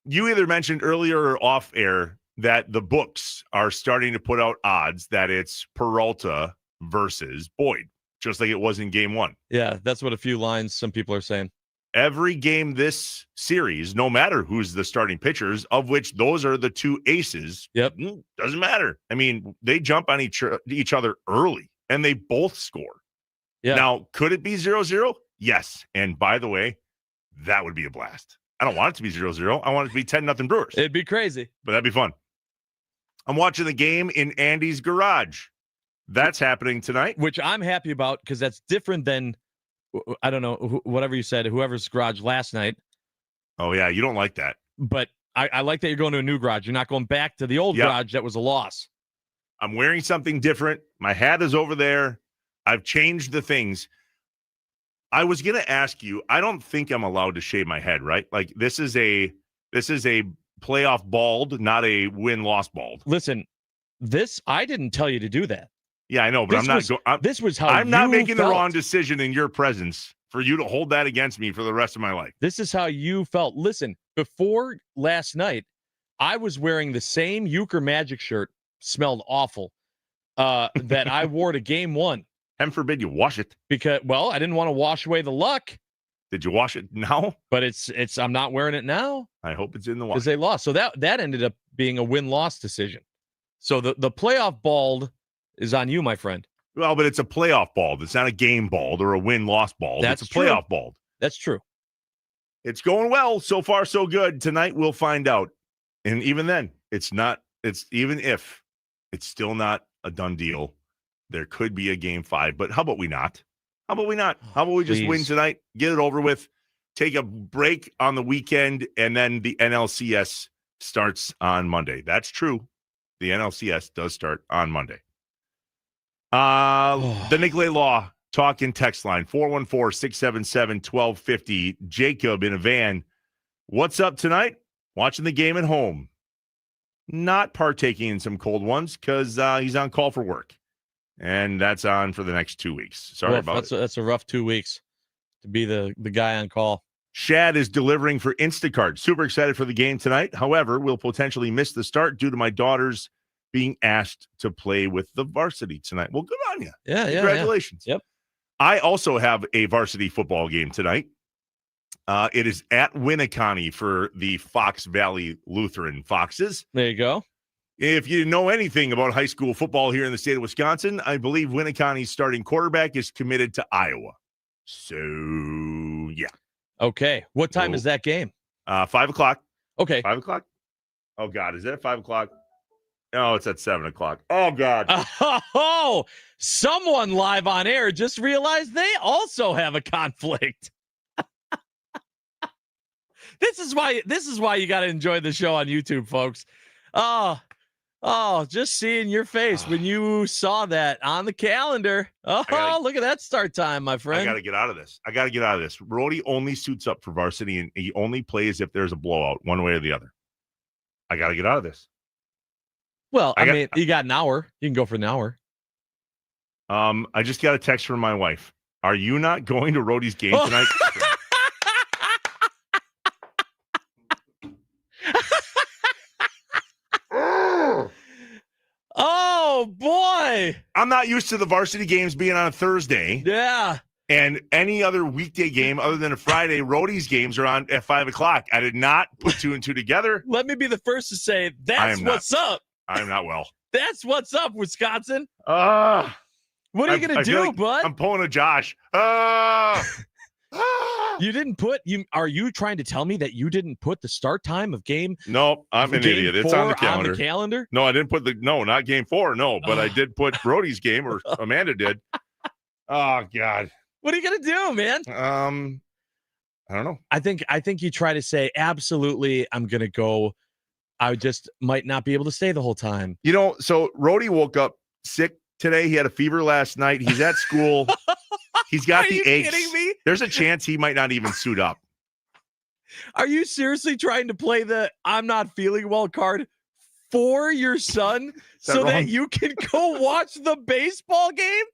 you either mentioned earlier or off air that the books are starting to put out odds that it's Peralta versus Boyd, just like it was in game 1. yeah, that's what a few lines some people are saying. every game this series, no matter who's the starting pitchers, of which those are the two aces. Yep. Doesn't matter. I mean, they jump on each other early, and they both score. Yeah. Now, could it be 0-0? Yes. And by the way, that would be a blast. I don't want it to be 0-0. I want it to be 10-0 Brewers. It'd be crazy. But that'd be fun. I'm watching the game in Andy's garage. That's happening tonight. Which I'm happy about because that's different than, I don't know, whatever you said, whoever's garage last night. Oh, yeah. You don't like that. But I like that you're going to a new garage. You're not going back to the old garage that was a loss. I'm wearing something different. My hat is over there. I've changed the things. I was going to ask you, I don't think I'm allowed to shave my head, right? Like this is a playoff bald, not a win-loss bald. Listen, I didn't tell you to do that. Yeah, I know, but this was how I'm not making felt. the wrong decision in your presence for you to hold that against me for the rest of my life. This is how you felt. Listen, before last night, I was wearing the same Euchre Magic shirt, smelled awful, that I wore to game one. Heaven forbid you wash it. Because, well, I didn't want to wash away the luck. Did you wash it now? But I'm not wearing it now. I hope it's in the wash. Because they lost. So that ended up being a win-loss decision. So the playoff bald is on you, my friend. Well, but it's a playoff bald. It's not a game bald or a win-loss bald. That's it's a playoff bald. That's true. It's going well. So far, so good. Tonight, we'll find out. And even then, even if it's still not a done deal, there could be a game 5. But how about we not? How about we not? How about we just win tonight, get it over with, take a break on the weekend, and then the NLCS starts on Monday. That's true. The NLCS does start on Monday. The Nicolay Law talk and text line, 414-677-1250. Jacob in a van. What's up tonight? Watching the game at home. Not partaking in some cold ones because he's on call for work. And that's on for the next 2 weeks. Sorry about it. That's a rough 2 weeks to be the guy on call. Shad is delivering for Instacart. Super excited for the game tonight. However, we'll potentially miss the start due to my daughters being asked to play with the varsity tonight. Well, good on you. Yeah, Congratulations. Yep. I also have a varsity football game tonight. It is at Winneconne for the Fox Valley Lutheran Foxes. There you go. If you know anything about high school football here in the state of Wisconsin, I believe Winneconne's starting quarterback is committed to Iowa. So, yeah. Okay. What time is that game? 5 o'clock. Okay. 5 o'clock? Oh, God. Is that at 5 o'clock? No, it's at 7 o'clock. Oh, God. Oh, someone live on air just realized they also have a conflict. This is why you got to enjoy the show on YouTube, folks. Oh, just seeing your face when you saw that on the calendar. Oh, look at that start time, my friend. I got to get out of this. Brody only suits up for varsity, and he only plays if there's a blowout, one way or the other. I got to get out of this. Well, I mean, you got an hour. You can go for an hour. I just got a text from my wife. Are you not going to Rhodey's game tonight? Oh, boy. I'm not used to the varsity games being on a Thursday. Yeah. And any other weekday game other than a Friday, Rhodey's games are on at 5 o'clock. I did not put 2 and 2 together. Let me be the first to say that's what's up. I'm not well. That's what's up, Wisconsin. What are you going to do, like bud? I'm pulling a Josh. You didn't put are you trying to tell me that you didn't put the start time of game? No, I'm an idiot. It's on the calendar. No, I didn't put not game 4. No, but I did put Brody's game, or Amanda did. Oh, God. What are you going to do, man? I don't know. I think you try to say, absolutely, I'm going to go. I just might not be able to stay the whole time. So Rhodey woke up sick today. He had a fever last night. He's at school. He's got the aches. Are you kidding me? There's a chance he might not even suit up. Are you seriously trying to play the I'm not feeling well card for your son that you can go watch the baseball game?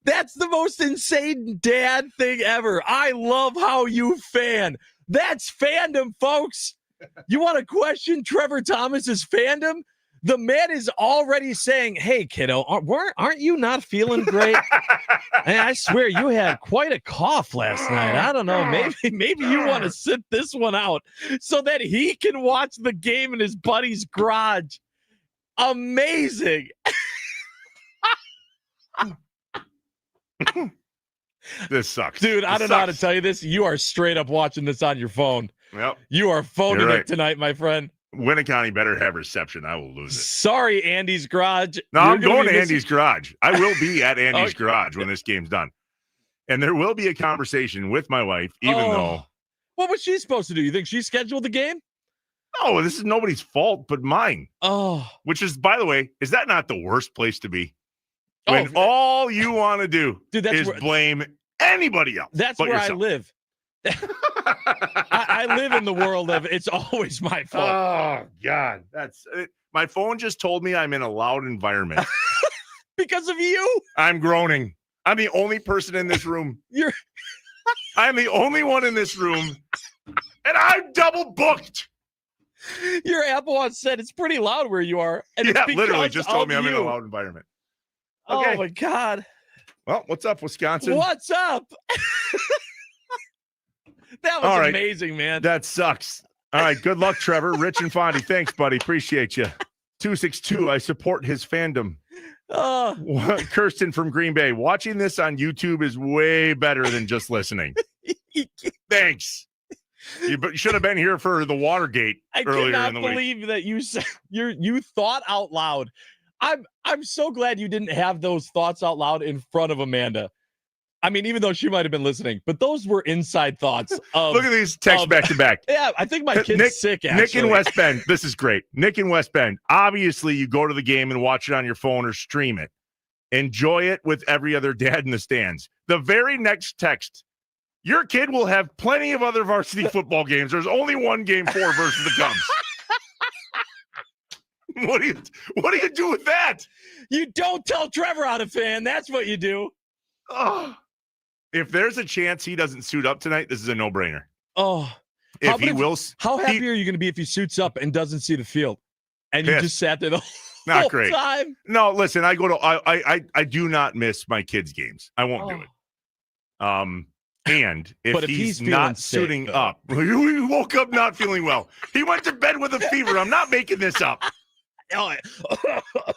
That's the most insane dad thing ever. I love how you fan. That's fandom, folks. You want to question Trevor Thomas's fandom? The man is already saying, "Hey, kiddo, aren't you not feeling great? And I swear you had quite a cough last night. I don't know. Maybe you want to sit this one out so that he can watch the game in his buddy's garage." Amazing. This sucks. Dude, I don't know how to tell you this. You are straight up watching this on your phone. Yep. You are phoning You're right. it tonight, my friend. Winter County better have reception. I will lose it. Sorry, Andy's garage. No, You're I'm gonna going be to missing- Andy's garage. I will be at Andy's Okay. garage when this game's done. And there will be a conversation with my wife, even though. What was she supposed to do? You think she scheduled the game? No, this is nobody's fault but mine. Oh. Which is, by the way, is that not the worst place to be? Oh, When all you want to do Dude, that's is where- blame anybody else. That's but where yourself. I live. I live in the world of it's always my fault. Oh, God. That's it. My phone just told me I'm in a loud environment. Because of you. I'm groaning. I'm the only person in this room. I'm the only one in this room. And I'm double booked. Your Apple Watch said it's pretty loud where you are. And it's literally because just told me of I'm in a you. loud environment. Oh, Okay. my God. Well, what's up, Wisconsin? What's up? That was All right. amazing, man. That sucks. All right. Good luck, Trevor. Rich and Fondy. Thanks, buddy. Appreciate you. 262. I support his fandom. Oh, Kirsten from Green Bay. Watching this on YouTube is way better than just listening. Thanks. You should have been here for the Watergate I earlier cannot in the week. believe that you said you thought out loud. I'm so glad you didn't have those thoughts out loud in front of Amanda. I mean, even though she might have been listening, but those were inside thoughts. Look at these texts back to back. Yeah, I think my kid's sick. Actually, Nick in West Bend. This is great. Nick in West Bend. Obviously, you go to the game and watch it on your phone or stream it. Enjoy it with every other dad in the stands. The very next text. Your kid will have plenty of other varsity football games. There's only one game 4 versus the Cubs. What do you do with that? You don't tell Trevor how to fan. That's what you do. Oh. If there's a chance he doesn't suit up tonight, this is a no-brainer. Oh, How how happy are you going to be if he suits up and doesn't see the field, and you Pissed. just sat there the Not whole great. time? No, listen, I do not miss my kids' games. I won't do it. And But if if he's he's not feeling sick, suiting though. up, he woke up not feeling well. He went to bed with a fever. I'm not making this up. Oh,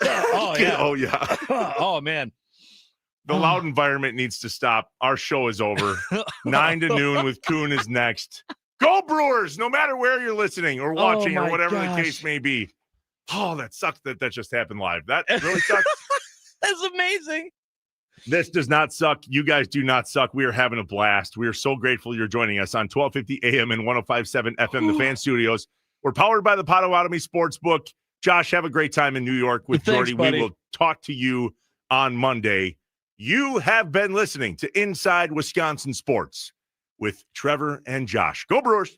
yeah. Oh yeah. Oh man. The loud environment needs to stop. Our show is over. 9 to noon with Kuhn is next. Go Brewers, no matter where you're listening or watching or my whatever gosh. the case may be. Oh, that sucks that just happened live. That really sucks. That's amazing. This does not suck. You guys do not suck. We are having a blast. We are so grateful you're joining us on 1250 AM and 105.7 FM, the Fan Studios. We're powered by the Potawatomi Sportsbook. Josh, have a great time in New York with Thanks, Jordy. buddy. We will talk to you on Monday. You have been listening to Inside Wisconsin Sports with Trevor and Josh. Go Brewers.